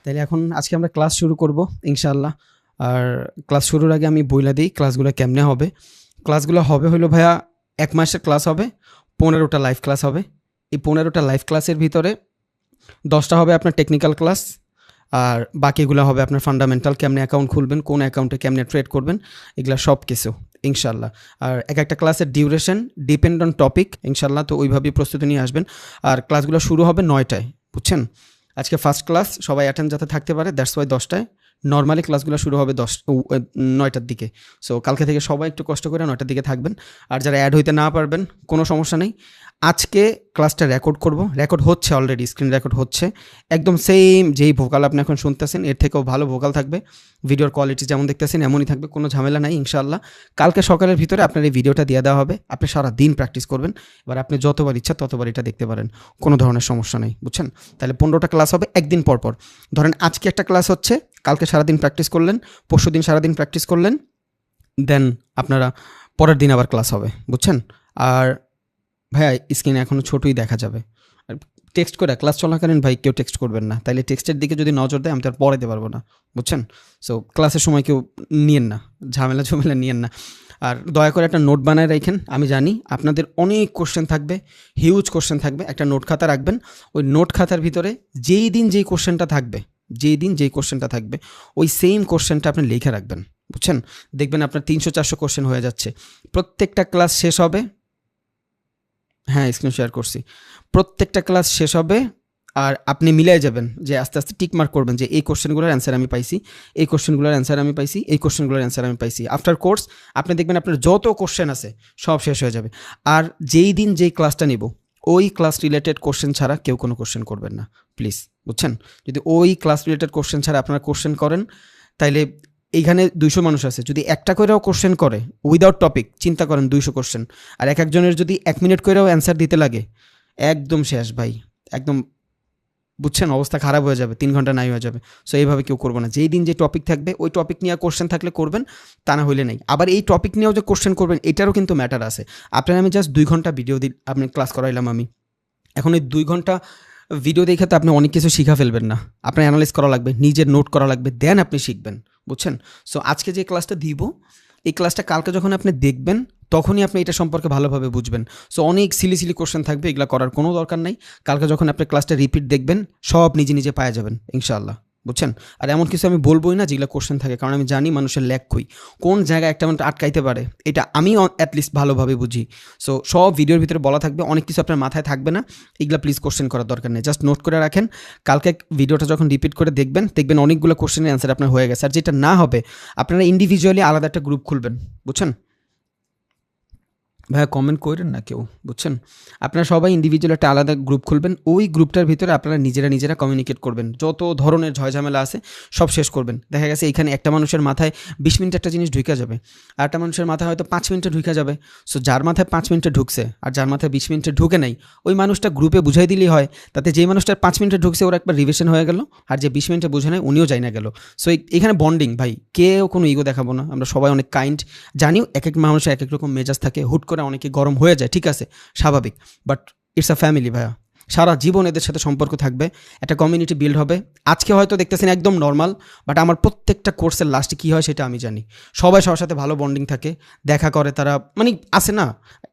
তাইলে এখন আজকে আমরা ক্লাস শুরু করব ইনশাআল্লাহ। আর ক্লাস শুরুর আগে আমি বইলা দিই ক্লাসগুলো কেমনে হবে। ক্লাসগুলো হবে হলো ভাইয়া ১ মাসের ক্লাস হবে, ১৫টা লাইভ ক্লাস হবে। এই ১৫টা লাইভ ক্লাসের ভিতরে ১০টা হবে আপনার টেকনিক্যাল ক্লাস, আর বাকিগুলো হবে আপনার ফান্ডামেন্টাল, কেমনে অ্যাকাউন্ট খুলবেন, কোন অ্যাকাউন্টে কেমনে ট্রেড করবেন, এগুলো সব কিছু ইনশাআল্লাহ। আর একটা ক্লাসের ডিউরেশন ডিপেন্ড অন টপিক ইনশাআল্লাহ, তো ওইভাবেই প্রস্তুতি নিয়ে আসবেন। আর ক্লাসগুলো শুরু হবে ৯টায়, বুঝছেন। আজকে ফার্স্ট ক্লাস, সবাই অ্যাটেন্ড যাতে থাকতে পারে, দ্যাটস ওয়াই 10টায়। নর্মালি ক্লাসগুলো শুরু হবে ৯টার দিকে। সো কালকে থেকে সবাই একটু কষ্ট করে ৯টার দিকে থাকবেন। আর যারা অ্যাড হইতে না পারবেন কোনো সমস্যা নেই, আজকে ক্লাসটা রেকর্ড করব, রেকর্ড হচ্ছে অলরেডি, স্ক্রিন রেকর্ড হচ্ছে। একদম সেম যেই ভোকাল আপনি এখন শুনতেছেন এর থেকেও ভালো ভোকাল থাকবে, ভিডিওর কোয়ালিটি যেমন দেখতেছেন এমনই থাকবে, কোনো ঝামেলা নাই ইনশাআল্লাহ। কালকে সকালের ভিতরে আপনার এই ভিডিওটা দিয়ে দেওয়া হবে, আপনি সারা দিন প্র্যাকটিস করবেন। এবার আপনি যতবার ইচ্ছা ততবার এটা দেখতে পারেন, কোনো ধরনের সমস্যা নেই, বুঝছেন। তাহলে 15টা ক্লাস হবে একদিন পর পর। ধরেন আজকে একটা ক্লাস হচ্ছে, কালকে সারাদিন প্র্যাকটিস করলেন, পরশু দিন সারাদিন প্র্যাকটিস করলেন, দেন আপনারা পরের দিন আবার ক্লাস হবে, বুঝছেন। আর ভাইয়া স্ক্রিনে এখনও ছোটোই দেখা যাবে, আর টেক্সট করে ক্লাস চলাকালীন ভাই কেউ টেক্সট করবেন না, তাইলে টেক্সটের দিকে যদি নজর দেয় আমি তো আর পড়াতে পারবো না, বুঝছেন। সো ক্লাসের সময় কেউ নিয়েন না, ঝামেলা নিয়েন না। আর দয়া করে একটা নোট বানায় রাখেন, আমি জানি আপনাদের অনেক কোশ্চেন থাকবে, হিউজ কোশ্চেন থাকবে, একটা নোট খাতা রাখবেন। ওই নোট খাতার ভিতরে যেই দিন যেই কোশ্চেনটা থাকবে ওই সেম কোশ্চেনটা আপনি লিখে রাখবেন, বুঝছেন। দেখবেন আপনার ৩০০-৪০০ কোশ্চেন হয়ে যাচ্ছে। প্রত্যেকটা ক্লাস শেষ হবে, হ্যাঁ স্ক্রিন শেয়ার করছি, প্রত্যেকটা ক্লাস শেষ হবে আর আপনি মিলাই যাবেন, যে আস্তে আস্তে টিক মার্ক করবেন যে এই কোশ্চেনগুলোর অ্যান্সার আমি পাইছি, এই কোশ্চেনগুলোর অ্যান্সার আমি পাইছি, এই কোশ্চেনগুলোর অ্যান্সার আমি পাইছি। আফটার কোর্স আপনি দেখবেন আপনার যত কোশ্চেন আছে সব শেষ হয়ে যাবে। আর যেই দিন যেই ক্লাসটা নিব ওই ক্লাস রিলেটেড কোশ্চেন ছাড়া কেউ কোনো কোশ্চেন করবেন না প্লিজ, বুঝছেন। যদি ওই ক্লাস রিলেটেড কোশ্চেন ছাড়া আপনারা কোশ্চেন করেন, তাইলে এইখানে ২০০ মানুষ আছে, যদি একটা করেও কোশ্চেন করে উইদাউট টপিক, চিন্তা করেন ২০০ কোশ্চেন, আর একজনের যদি ১ মিনিট করেও অ্যান্সার দিতে লাগে, একদম শেষ ভাই, একদম, বুঝছেন, অবস্থা খারাপ হয়ে যাবে, ৩ ঘন্টা নাই হয়ে যাবে। সো এইভাবে কেউ করবো না। যেই দিন যে টপিক থাকবে ওই টপিক নিয়ে কোশ্চেন থাকলে করবেন, তা না হইলে নেই। আবার এই টপিক নিয়েও যে কোশ্চেন করবেন এটারও কিন্তু ম্যাটার আছে। আপনার আমি জাস্ট ২ ঘন্টা ভিডিও দিই, আপনি ক্লাস করাইলাম আমি, এখন এই ২ ঘন্টা ভিডিও দেখে তো আপনি অনেক কিছু শিখা ফেলবেন না, আপনার অ্যানালাইজ করা লাগবে, নিজের নোট করা লাগবে, দেন আপনি শিখবেন, বুঝছেন। সো আজকে যে ক্লাসটা দিব, এই ক্লাসটা কালকে যখন আপনি দেখবেন তখনই আপনি এটা সম্পর্কে ভালোভাবে বুঝবেন। সো অনেক সিলি কোশ্চেন থাকবে, এগুলো করার কোনো দরকার নাই। কালকে যখন আপনি ক্লাসটা রিপিট দেখবেন সব নিজে নিজে পাওয়া যাবেন ইনশাআল্লাহ, বুঝছেন। আর এমন কিছু আমি বলবোই না যেগুলো কোশ্চেন থাকে, কারণ আমি জানি মানুষের ল্যাক কই, কোন জায়গায় একটা মানুষ আটকাইতে পারে, এটা আমি অ্যাটলিস্ট ভালোভাবে বুঝি। সো সব ভিডিওর ভিতরে বলা থাকবে, অনেক কিছু আপনার মাথায় থাকবে না, এগুলো প্লিজ কোশ্চেন করার দরকার নেই, জাস্ট নোট করে রাখেন। কালকে ভিডিওটা যখন রিপিট করে দেখবেন অনেকগুলো কোশ্চেনের অ্যান্সার আপনার হয়ে গেছে। আর যেটা না হবে আপনারা ইন্ডিভিজুয়ালি আলাদা একটা গ্রুপ খুলবেন, বুঝছেন। ভাইয়া কমেন্ট করেন না কেউ, বুঝছেন। আপনারা সবাই ইন্ডিভিজুয়াল একটা আলাদা গ্রুপ খুলবেন, ওই গ্রুপটার ভিতরে আপনারা নিজেরা কমিউনিকেট করবেন, যত ধরনের ঝয়ঝামেলা আছে সব শেষ করবেন। দেখা গেছে এখানে একটা মানুষের মাথায় ২০ মিনিট একটা জিনিস ঢুকে যাবে, আর একটা মানুষের মাথায় হয়তো ৫ মিনিটে ঢুকে যাবে। সো যার মাথায় 5 মিনিটে ঢুকছে আর যার মাথায় 20 মিনিটে ঢুকে নাই, ওই মানুষটা গ্রুপে বুঝাই দিলেই হয়, তাতে যেই মানুষটার 5 মিনিটে ঢুকছে ওর একবার রিভিশন হয়ে গেল, আর যে 20 মিনিটে বুঝে নেয় উনিও যাই না গেল। সো এখানে বন্ডিং ভাই, কেউ কোনো ইগো দেখাবো না, আমরা সবাই অনেক কাইন্ড। জানিও এক মানুষের এক রকম মেজাজ থাকে, হুট করে অনেকে গরম হয়ে যায়, ঠিক আছে, স্বাভাবিক, বাট ইটস আ ফ্যামিলি ভাইয়া, সারা জীবন এদের সাথে সম্পর্ক থাকবে, একটা কমিউনিটি বিল্ড হবে। আজকে হয়তো দেখতেছেন একদম নর্মাল, বাট আমার প্রত্যেকটা কোর্সের লাস্টে কী হয় সেটা আমি জানি। সবাই সবার সাথে ভালো বন্ডিং থাকে, দেখা করে তারা, মানে আসে না,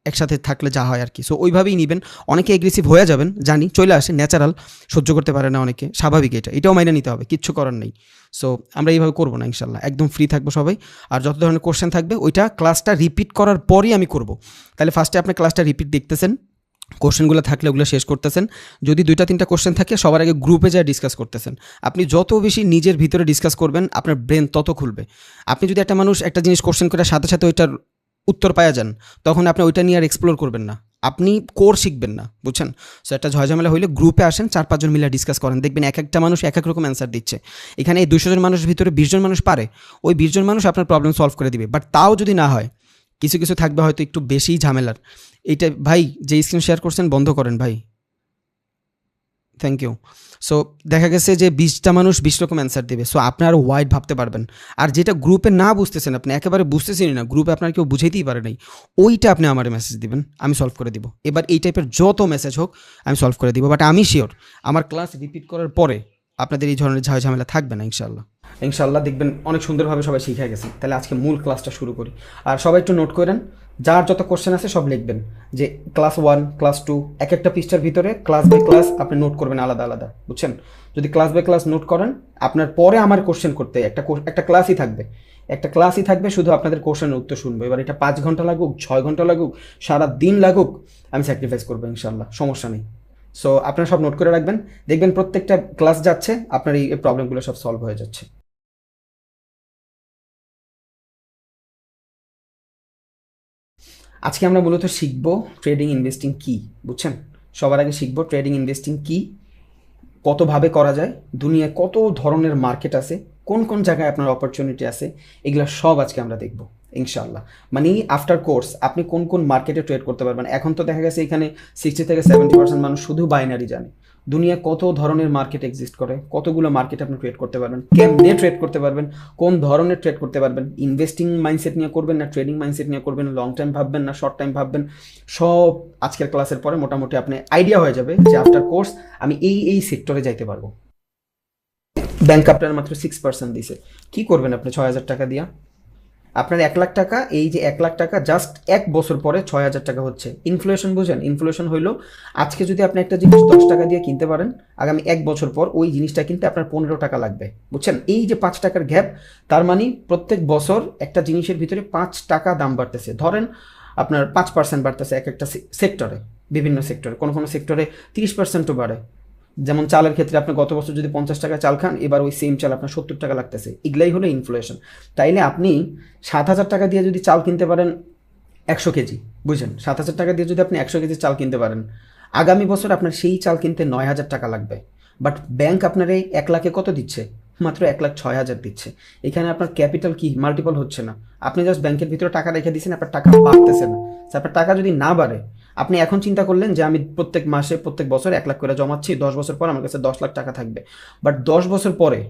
একসাথে থাকলে যা হয় আর কি। সো ওইভাবেই নেবেন। অনেকে এগ্রেসিভ হয়ে যাবেন জানি, চলে আসে, ন্যাচারাল, সহ্য করতে পারে না অনেকে, স্বাভাবিক, এটাও মাইনে নিতে হবে, কিচ্ছু করার নেই। সো আমরা এইভাবে করবো না ইনশাল্লাহ, একদম ফ্রি থাকবো সবাই। আর যত ধরনের কোশ্চেন থাকবে ওইটা ক্লাসটা রিপিট করার পরই আমি করব। তাহলে ফার্স্টে আপনি ক্লাসটা রিপিট দেখতেছেন, কোশ্চেনগুলো থাকলে ওগুলো শেষ করতেছেন। যদি 2-3টা কোশ্চেন থাকে সবার আগে গ্রুপে যায় ডিসকাস করতেছেন। আপনি যত বেশি নিজের ভিতরে ডিসকাস করবেন আপনার ব্রেন তত খুলবে। আপনি যদি একটা মানুষ একটা জিনিস কোশ্চেন করে সাথে সাথে ওইটার উত্তর পাওয়া যান, তখন আপনি ওইটা নিয়ে আর এক্সপ্লোর করবেন না, আপনি কোর শিখবেন না, বুঝছেন। সো একটা ঝয়ঝামেলা হইলে গ্রুপে আসেন, 4-5 জন মিলে ডিসকাস করেন, দেখবেন এক একটা মানুষ এক এক রকম অ্যান্সার দিচ্ছে। এখানে এই 200 জন মানুষের ভিতরে 20 জন মানুষ পারে, ওই 20 জন মানুষ আপনার প্রবলেম সলভ করে দিবে। বাট তাও যদি না হয়, কিছু কিছু থাকবে হয়তো একটু বেশিই ঝামেলার। এইটা ভাই, যে স্ক্রিন শেয়ার করছেন বন্ধ করেন ভাই, থ্যাংক ইউ। সো দেখা গেছে যে 20টা মানুষ 20 রকম অ্যান্সার দেবে, সো আপনি আরও ওয়াইড ভাবতে পারবেন। আর যেটা গ্রুপে না বুঝতেছেন, আপনি একেবারে বুঝতেছেনই না, গ্রুপে আপনার কেউ বুঝাইতেই পারে নাই, ওইটা আপনি আমার মেসেজ দিবেন, আমি সলভ করে দিব। এবার এই টাইপের যত মেসেজ হোক আমি সলভ করে দিব। বাট আমি শিওর আমার ক্লাস রিপিট করার পরে আপনাদের এই ধরনের ঝামেলা থাকবে না ইনশাল্লাহ। ইনশাল্লাহ দেখবেন অনেক সুন্দরভাবে সবাই শিখে গেছে। তাহলে আজকে মূল ক্লাসটা শুরু করি। আর সবাই একটু নোট করেন, যার যত কোশ্চেন আছে সব লিখবেন, যে ক্লাস 1 ক্লাস 2 এক একটা পৃষ্ঠার ভিতরে ক্লাস বাই ক্লাস আপনি নোট করবেন আলাদা আলাদা, বুঝছেন? যদি ক্লাস বাই ক্লাস নোট করেন, আপনার পরে আমার কোশ্চেন করতে একটা ক্লাসই থাকবে, একটা ক্লাসই থাকবে, শুধু আপনাদের কোশ্চেনের উত্তর শুনবো। এবার এটা 5 ঘন্টা লাগুক, 6 ঘন্টা লাগুক, সারা দিন লাগুক, আমি স্যাক্রিফাইস করবো ইনশাল্লাহ, সমস্যা নেই। সো আপনারা সব নোট করে রাখবেন, দেখবেন প্রত্যেকটা ক্লাস যাচ্ছে আপনার এই প্রবলেমগুলো সব সলভ হয়ে যাচ্ছে। আজকে আমরা মূলত শিখব ট্রেডিং ইনভেস্টিং কি, বুঝছেন? সবার আগে শিখব ট্রেডিং ইনভেস্টিং কি, কতভাবে করা যায়, দুনিয়ায় কত ধরনের মার্কেট আছে, কোন কোন জায়গায় আপনার অপরচুনিটি আছে, এগুলো সব আজকে আমরা দেখব ইনশাল্লাহ। মানে আফটার কোর্স আপনি কোন কোন মার্কেটে ট্রেড করতে পারবেন। এখন তো দেখা গেছে এখানে 60 থেকে 70% মানুষ শুধু বাইনারি জানে। দুনিয়ায় কত ধরনের মার্কেট এক্সিস্ট করে, কতগুলো মার্কেট আপনি ট্রেড করতে পারবেন, কেমনে ট্রেড করতে পারবেন, কোন ধরনের ট্রেড করতে পারবেন, ইনভেস্টিং মাইন্ডসেট নিয়ে করবেন না ট্রেডিং মাইন্ডসেট নিয়ে করবেন, লং টাইম ভাববেন না শর্ট টাইম ভাববেন, সব আজকের ক্লাসের পরে মোটামুটি আপনি আইডিয়া হয়ে যাবে যে আফটার কোর্স আমি এই সেক্টরে যাইতে পারবো। ব্যাংক আপনার মাত্র 6% দিছে, কি করবেন আপনি 6,000 টাকা দিয়া? আপনার 1,00,000 টাকা, এই যে 1,00,000 টাকা জাস্ট 1 বছর পরে 6,000 টাকা হচ্ছে। ইনফ্লেশন বুঝেন? ইনফ্লেশন হইলো আজকে যদি আপনি একটা জিনিস 10 টাকা দিয়ে কিনতে পারেন, আগামী 1 বছর পর ওই জিনিসটা কিনতে আপনার 15 টাকা লাগবে, বুঝছেন? এই যে 5 টাকার গ্যাপ, তার মানে প্রত্যেক বছর একটা জিনিসের ভিতরে 5 টাকা দাম বাড়তেছে। ধরেন আপনার 5% বাড়তেছে এক একটা সেক্টরে, বিভিন্ন সেক্টরে, কোনো কোনো সেক্টরে 30%ও বাড়ে। যেমন চালের ক্ষেত্রে আপনি গত বছর যদি 50 টাকা চাল খান, এবার ওই সেম চাল আপনার 70 টাকা লাগতেছে। এগুলাই হলো ইনফ্লেশন। তাইলে আপনি 7,000 টাকা দিয়ে যদি চাল কিনতে পারেন 100 কেজি, বুঝছেন? 7,000 টাকা দিয়ে যদি আপনি 100 কেজি চাল কিনতে পারেন, আগামী বছর আপনার সেই চাল কিনতে 9,000 টাকা লাগবে। বাট ব্যাংক আপনার এই 1 লাখে কত দিচ্ছে? মাত্র 1,06,000 দিচ্ছে। এখানে আপনার ক্যাপিটাল কি মাল্টিপল হচ্ছে না। আপনি জাস্ট ব্যাংকের ভিতরে টাকা রেখে দিচ্ছেন, আপনার টাকা বাড়তেছে না। আপনার টাকা যদি না বাড়ে, আপনি এখন চিন্তা করলেন যে আমি প্রত্যেক মাসে প্রত্যেক বছর 1 লাখ করে জমাচ্ছি, 10 বছর পর আমার কাছে 10 লাখ টাকা থাকবে। বাট 10 বছর পরে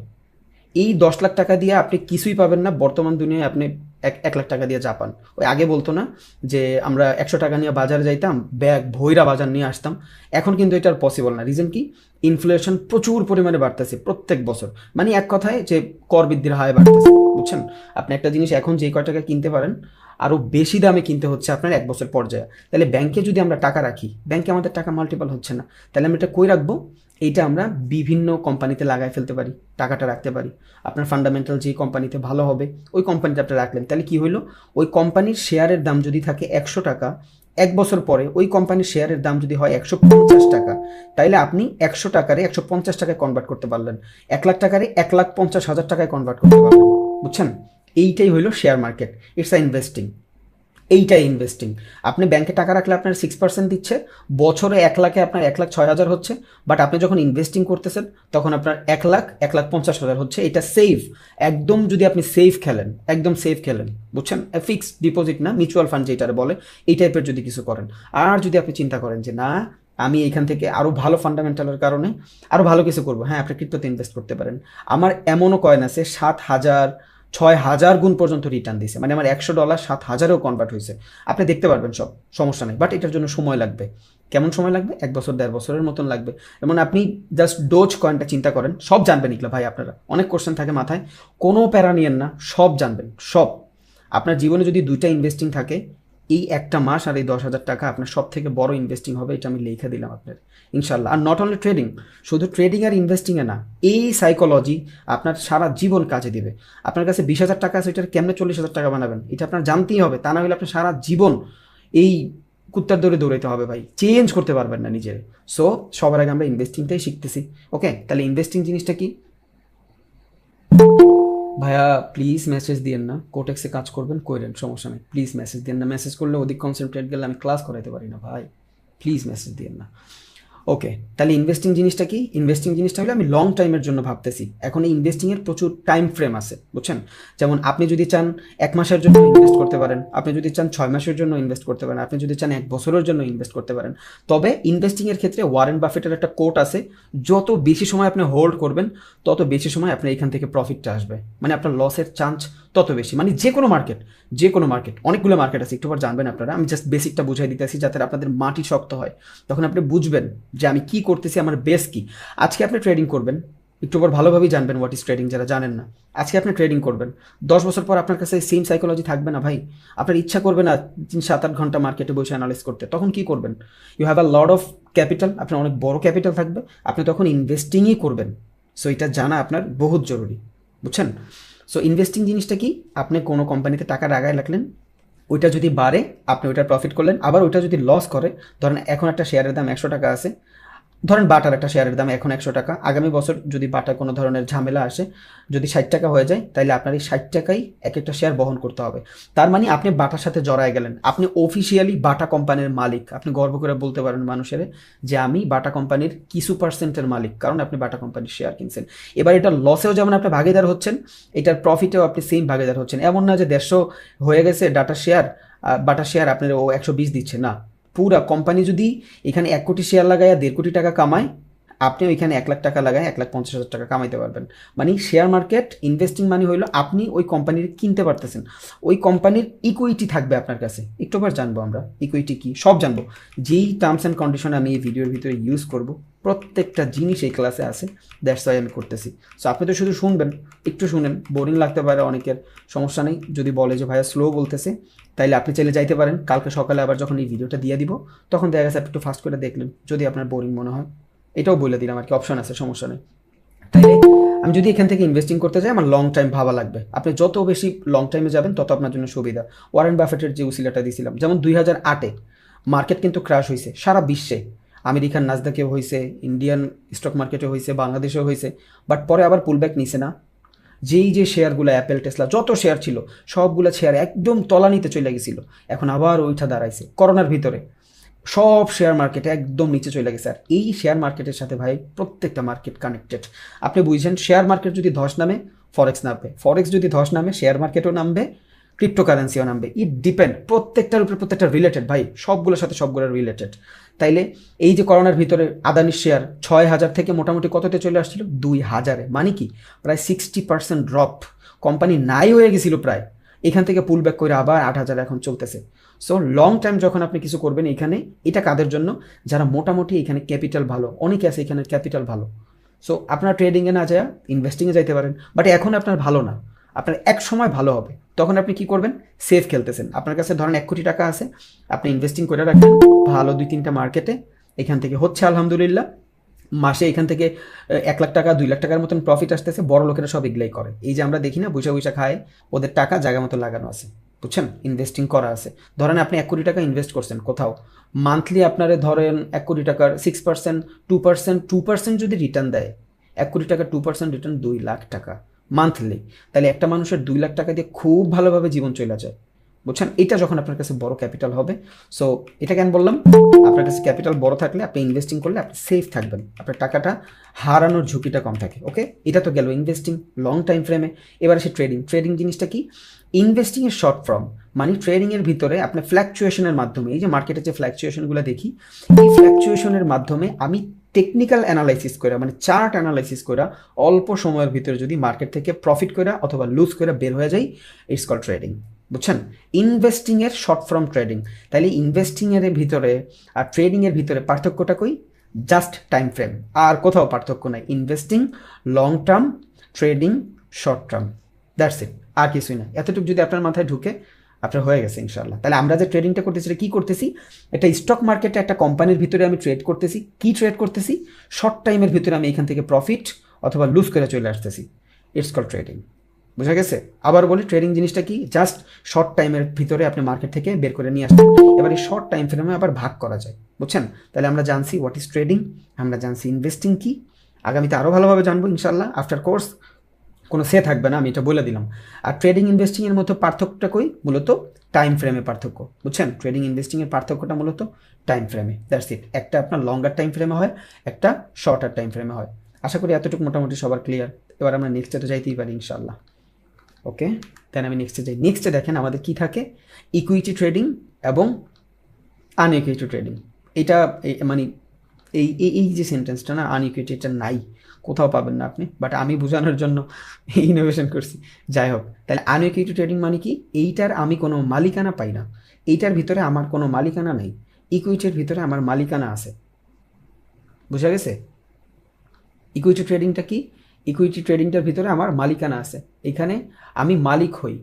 এই 10 লাখ টাকা দিয়ে আপনি কিছুই পাবেন না। বর্তমান দুনিয়ায় আপনি 1 লাখ টাকা দিয়ে যা পান, ওই আগে বলতো না যে আমরা 100 টাকা নিয়ে বাজারে যাইতাম, ব্যাগ ভৈরা বাজার নিয়ে আসতাম, এখন কিন্তু এটা আর পসিবল না। রিজন কি? ইনফ্লেশন প্রচুর পরিমাণে বাড়তেছে প্রত্যেক বছর। মানে এক কথায় যে কর বৃদ্ধির হার বাড়তেছে, বুঝছেন? আপনি একটা জিনিস এখন যে কয় টাকা কিনতে পারেন, আরও বেশি দামে কিনতে হচ্ছে আপনার 1 বছর পর্যায়ে। তাহলে ব্যাংকে যদি আমরা টাকা রাখি, ব্যাংকে আমাদের টাকা মাল্টিপল হচ্ছে না। তাহলে আমরা এটা কই রাখবো? এইটা আমরা বিভিন্ন কোম্পানিতে লাগাই ফেলতে পারি, টাকাটা রাখতে পারি। আপনার ফান্ডামেন্টাল যেই কোম্পানিতে ভালো হবে ওই কোম্পানিতে আপনি রাখলেন, তাহলে কি হইলো? ওই কোম্পানির শেয়ারের দাম যদি থাকে 100 টাকা, 1 বছর পরে ওই কোম্পানির শেয়ারের দাম যদি হয় 150 টাকা, তাইলে আপনি 100 টাকারে 150 টাকায় কনভার্ট করতে পারলেন, 1 লাখ টাকারে 1,50,000 টাকায় কনভার্ট করতে পারলেন, বুঝছেন? এইটাই হইলো share market. It's a investing. এইটাই ইনভেস্টিং। আপনি ব্যাংকে টাকা রাখলে আপনার 6% দিচ্ছে, বছরে 1 লাখে আপনার 1,06,000 হচ্ছে। বাট আপনি যখন ইনভেস্টিং করতেছেন তখন আপনার 1 লাখ 1,50,000 হচ্ছে। এটা সেফ, একদম। যদি আপনি সেফ খেলেন, একদম সেফ খেলেন, বুঝছেন? ফিক্সড ডিপোজিট না, মিউচুয়াল ফান্ড যেটারে বলে, এই টাইপের যদি কিছু করেন। আর যদি আপনি চিন্তা করেন যে না, আমি এখান থেকে আরও ভালো ফান্ডামেন্টালের কারণে আরও ভালো কিছু করবো, হ্যাঁ, আপনি ক্রিপ্টোতে ইনভেস্ট করতে পারেন। আমার এমনও কয়েন আছে 7,000 6,000 গুণ পর্যন্ত রিটার্ন দিছে। মানে আমার $100 7,000-এও কনভার্ট হয়েছে। আপনি দেখতে পারবেন সব, সমস্যা নেই। বাট এটার জন্য সময় লাগবে। কেমন সময় লাগবে? 1 বছর 1.5 বছরের মতন লাগবে। যেমন আপনি জাস্ট ডোজ কয়েনটা চিন্তা করেন, সব জানবেন এগুলো ভাই। আপনারা অনেক কোশ্চেন থাকে মাথায়, কোনো প্যারা নিয়েন না, সব জানবেন সব। আপনার জীবনে যদি 2টা ইনভেস্টিং থাকে, এই একটা মাস আর এই 10,000 টাকা আপনার সব থেকে বড় ইনভেস্টিং হবে। এটা আমি লিখে দিলাম আপনার, ইনশাল্লাহ। আর নট অনলি ট্রেডিং, শুধু ট্রেডিং আর ইনভেস্টিংয়ে না, এই সাইকোলজি আপনার সারা জীবন কাজে দিবে। আপনার কাছে 20,000 টাকা আছে, এটার কেমনে 40,000 টাকা বানাবেন এটা আপনার জানতেই হবে। তা না হলে আপনার সারা জীবন এই কুত্তার দৌড়ে দৌড়াইতে হবে ভাই, চেঞ্জ করতে পারবেন না নিজের। সো সবার আগে আমরা ইনভেস্টিংটাই শিখতেছি। ওকে, তাহলে ইনভেস্টিং জিনিসটা কি? ভাইয়া প্লিজ মেসেজ দিয়েন না, কোটেক্সে কাজ করবেন কইরেন, সমস্যা নেই। প্লিজ মেসেজ দিয়েন না, মেসেজ করলে অধিক কনসেন্ট্রেট গেলে আমি ক্লাস করাইতে পারি না ভাই। প্লিজ মেসেজ দিয়েন না। ওকে, তাহলে ইনভেস্টিং জিনিসটা কি? ইনভেস্টিং জিনিসটা হলো আমি লং টাইমের জন্য ভাবতেছি। এখন এই ইনভেস্টিংয়ের প্রচুর টাইম ফ্রেম আছে, বুঝছেন? যেমন আপনি যদি চান 1 মাসের জন্য ইনভেস্ট করতে পারেন, আপনি যদি চান 6 মাসের জন্য ইনভেস্ট করতে পারেন, আপনি যদি চান 1 বছরের জন্য ইনভেস্ট করতে পারেন। তবে ইনভেস্টিংয়ের ক্ষেত্রে ওয়ারেন বাফেটের একটা কোট আছে, যত বেশি সময় আপনি হোল্ড করবেন তত বেশি সময় আপনার এখান থেকে প্রফিটটা আসবে। মানে আপনার লসের চান্স তত বেশি। মানে যে কোনো মার্কেট, অনেকগুলো মার্কেট আছে, একটু পর জানবেন আপনারা। আমি জাস্ট বেসিকটা বুঝাই দিতেছি যাতে আপনাদের মাটি শক্ত হয়, তখন আপনি বুঝবেন যে আমি কি করতেছি, আমার বেস কি। আজকে আপনি ট্রেডিং করবেন, একটু পর ভালোভাবেই জানবেন হোয়াট ইজ ট্রেডিং, যারা জানেন না। আজকে আপনি ট্রেডিং করবেন, 10 বছর পর আপনার কাছে সেম সাইকোলজি থাকবে না ভাই। আপনার ইচ্ছা করবে না 3-7-8 ঘন্টা মার্কেটে বসে অ্যানালাইজ করতে, তখন কি করবেন? You have a lot of capital, আপনার অনেক বড় ক্যাপিটাল থাকবে, আপনি তখন ইনভেস্টিংই করবেন। সো এটা জানা আপনার বহুত জরুরি, বুঝছেন? সো ইনভেস্টিং জিনিসটা কি? আপনি কোনো কোম্পানিতে টাকা লাগায় রাখলেন, ওইটা যদি বাড়ে আপনি ওইটার প্রফিট করলেন, আবার ওইটা যদি লস করে, ধরেন এখন একটা শেয়ারের দাম 100 টাকা আছে, ধরেন বাটার একটা শেয়ারের দাম এখন 100 টাকা, আগামী বছর যদি বাটার কোনো ধরনের ঝামেলা আসে, যদি 60 টাকা হয়ে যায়, তাহলে আপনার এই 60 টাকাই এক একটা শেয়ার বহন করতে হবে। তার মানে আপনি বাটার সাথে জড়ায় গেলেন, আপনি অফিসিয়ালি বাটা কোম্পানির মালিক। আপনি গর্ব করে বলতে পারেন মানুষের যে আমি বাটা কোম্পানির কিছু পার্সেন্টের মালিক, কারণ আপনি বাটা কোম্পানির শেয়ার কিনছেন। এবার এটা লসেও যেমন আপনি ভাগিদার হচ্ছেন, এটার প্রফিটেও আপনি সেম ভাগিদার হচ্ছেন। এমন না যে 150 হয়ে গেছে ডাটা শেয়ার, বাটা শেয়ার আপনার ও 120 দিচ্ছে না। পুরা কোম্পানি যদি এখানে 1 কোটি শেয়ার লাগায় 1.5 কোটি টাকা কামায়, আপনি ওইখানে 1 লাখ টাকা লাগায় 1,50,000 টাকা কামাইতে পারবেন। মানে শেয়ার মার্কেট ইনভেস্টিং মানে হইলো আপনি ওই কোম্পানির কিনতে পারতেছেন, ওই কোম্পানির ইকুইটি থাকবে আপনার কাছে। একটু বার জানবো আমরা ইকুইটি কি, সব জানবো। যেই টার্মস অ্যান্ড কন্ডিশন আমি এই ভিডিওর ভিতরে ইউজ করব, প্রত্যেকটা জিনিস এই ক্লাসে আছে, দ্যাটস ওয়াই আমি করতেছি। সো আপনি তো শুধু শুনবেন, একটু শুনেন, বোরিং লাগতে পারে অনেকের, সমস্যা নেই। যদি বলে যে ভাইয়া স্লো বলতেছে, তাইলে আপনি চাইলে যাইতে পারেন, কালকে সকালে আবার যখন এই ভিডিওটা দিয়ে দিব, তখন দেখা গেছে আপনি একটু ফাস্ট করে দেখলেন, যদি আপনার বোরিং মনে হয়। এটাও বলে দিলাম আর কি, অপশন আছে, সমস্যা নেই। তাইলে আমি যদি এখান থেকে ইনভেস্টিং করতে যাই, আমার লং টাইম ভাবা লাগবে। আপনি যত বেশি লং টাইমে যাবেন তত আপনার জন্য সুবিধা। ওয়ারেন বাফেটের যে উসিলাটা দিয়েছিলাম, যেমন 2008-এ মার্কেট কিন্তু ক্র্যাশ হয়েছে সারা বিশ্বে, আমেরিকান নাসদাকেও হয়েছে, ইন্ডিয়ান স্টক মার্কেটে হয়েছে, বাংলাদেশেও হয়েছে, বাট পরে আবার পুলব্যাক নিছে না? যেই যে শেয়ারগুলো অ্যাপেল টেসলা যত শেয়ার ছিল, সবগুলো শেয়ার একদম তলানিতে চলে গেছিল, এখন আবার ওইটা দাঁড়াইছে করোনার ভিতরে, সব শেয়ার মার্কেটে একদম নিচে চলে গেছে। আর এই শেয়ার মার্কেটের সাথে ভাই প্রত্যেকটা মার্কেট কানেক্টেড। আপনি বুঝছেন, শেয়ার মার্কেট যদি ধস নামে ফরেক্স নামবে, ফরেক্স যদি ধস নামে শেয়ার মার্কেটও নামবে, ক্রিপ্টোকারেন্সিও নামবে। ইট ডিপেন্ড, প্রত্যেকটার উপরে প্রত্যেকটা রিলেটেড ভাই, সবগুলোর সাথে সবগুলো রিলেটেড। তাইলে এই যে করোনার ভিতরে আদানির শেয়ার 6,000 থেকে মোটামুটি কততে চলে আসছিল? 2,000-এ। মানে কি প্রায় 60% ড্রপ, কোম্পানি নাই হয়ে গেছিল প্রায়। এখান থেকে পুল ব্যাক করে আবার 8,000 এখন চলতেছে। সো লং টাইম যখন আপনি কিছু করবেন এখানে, এটা কাদের জন্য? যারা মোটামুটি এখানে ক্যাপিটাল ভালো, অনেকে আছে এখানে ক্যাপিটাল ভালো। সো আপনার ট্রেডিংয়ে না যায় ইনভেস্টিংয়ে যাইতে পারেন, বাট এখন আপনার ভালো না, আপনার এক সময় ভালো হবে। তখন আপনি কি করবেন? সেফ খেলতেছেন। আপনার কাছে ধরেন 1 কোটি টাকা আছে, আপনি ইনভেস্টিং করে রাখবেন ভালো 2-3টা মার্কেটে, এখান থেকে হচ্ছে আলহামদুলিল্লাহ, মাসে এখান থেকে 1 লাখ টাকা 2 লাখ টাকার মতন প্রফিট আসতেছে। বড় লোকেরা সব এগুলাই করে, এই যে আমরা দেখি না বৈশা বৈশা খায়, ওদের টাকা জায়গা মতো লাগানো আছে, বুঝছেন? ইনভেস্টিং করা আছে। ধরেন আপনি 1 কোটি টাকা ইনভেস্ট করছেন কোথাও, মান্থলি আপনারে ধরেন 1 কোটি টাকার 6%, 2% যদি রিটার্ন দেয়, 1 কোটি টাকা 2% রিটার্ন 2 লাখ টাকা মান্থলি। তাহলে একটা মানুষের 2 লাখ টাকা দিয়ে খুব ভালোভাবে জীবন চলে যায়, বুঝছেন? এটা যখন আপনার কাছে বড় ক্যাপিটাল হবে। সো এটা কেন বললাম? আপনার কাছে ক্যাপিটাল বড় থাকলে আপনি ইনভেস্টিং করলে আপনি সেফ থাকবেন, আপনার টাকাটা হারানোর ঝুঁকিটা কম থাকে। ওকে, এটা তো গেল ইনভেস্টিং লং টাইম ফ্রেমে। এবার আসে ট্রেডিং। ট্রেডিং জিনিসটা কি? ইনভেস্টিংয়ের শর্ট ফর্ম, মানে ট্রেডিংয়ের ভিতরে আপনি ফ্ল্যাকচুয়েশনের মাধ্যমে, এই যে মার্কেটে যে ফ্ল্যাকচুয়েশনগুলো দেখি, এই ফ্ল্যাকচুয়েশনের মাধ্যমে আমি টেকনিক্যাল অ্যানালাইসিস করে, মানে চার্ট অ্যানালাইসিস করে অল্প সময়ের ভিতরে যদি মার্কেট থেকে প্রফিট করে অথবা লুজ করে বের হয়ে যায়, ইটস কল ট্রেডিং, বুঝছেন? ইনভেস্টিংয়ের শর্ট ফর্ম ট্রেডিং। তাহলে ইনভেস্টিংয়ের ভিতরে আর ট্রেডিংয়ের ভিতরে পার্থক্যটা কই? জাস্ট টাইম ফ্রেম, আর কোথাও পার্থক্য নাই। Investing long term, trading short term, that's it, আর কিছুই না। এতটুকু যদি আপনার মাথায় ঢুকে, আপনার হয়ে গেছে ইনশাল্লাহ। তাহলে আমরা যে ট্রেডিংটা করতেছি, এটা কী করতেছি? একটা স্টক মার্কেটে একটা কোম্পানির ভিতরে আমি ট্রেড করতেছি। কী ট্রেড করতেছি? শর্ট টাইমের ভিতরে আমি এখান থেকে প্রফিট অথবা লুজ করে চলে আসতেছি, ইটস কল ট্রেডিং। বোঝা গেছে? আবার বলি, ট্রেডিং জিনিসটা কি? জাস্ট শর্ট টাইমের ভিতরে আপনি মার্কেট থেকে বের করে নিয়ে আসতেন। এবার এই শর্ট টাইম ফ্রেমে আবার ভাগ করা যায়, বুঝছেন? তাহলে আমরা জানছি হোয়াট ইজ ট্রেডিং, আমরা জানছি ইনভেস্টিং কি। আগামীতে আরও ভালোভাবে জানবো ইনশাল্লাহ আফটার কোর্স, কোনো সে থাকবে না, আমি এটা বলে দিলাম। আর ট্রেডিং ইনভেস্টিংয়ের মধ্যে পার্থক্যটা কই? মূলত টাইম ফ্রেমে পার্থক্য, বুঝছেন? ট্রেডিং ইনভেস্টিংয়ের পার্থক্যটা মূলত টাইম ফ্রেমে, দ্যাটস ইট। একটা আপনার লঙ্গার টাইম ফ্রেমে হয়, একটা শর্টার টাইম ফ্রেমে হয়। আশা করি এতটুকু মোটামুটি সবার ক্লিয়ার। এবার আমরা নেক্সটে তো যাইতেই পারি ইনশাল্লাহ। ওকে, দেন আমি নেক্সটে যাই। নেক্সটে দেখেন আমাদের কি থাকে? ইকুইটি ট্রেডিং এবং আনইকুইটি ট্রেডিং। এটা মানে এই এই যে সেন্টেন্সটা না, আনইকুইটি, এটা নাই, কোথাও পাবেন না আপনি, বাট আমি বোঝানোর জন্য ইনোভেশন করছি। যাই হোক, তাহলে আনইকুইটি ট্রেডিং মানে কি? এইটার আমি কোনো মালিকানা পাই না, এইটার ভিতরে আমার কোনো মালিকানা নেই। ইকুইটির ভিতরে আমার মালিকানা আছে, বুঝা গেছে? ইকুইটি ট্রেডিংটা কি? ইকুইটি ট্রেডিংটার ভিতরে আমার মালিকানা আছে, এখানে আমি মালিক হই।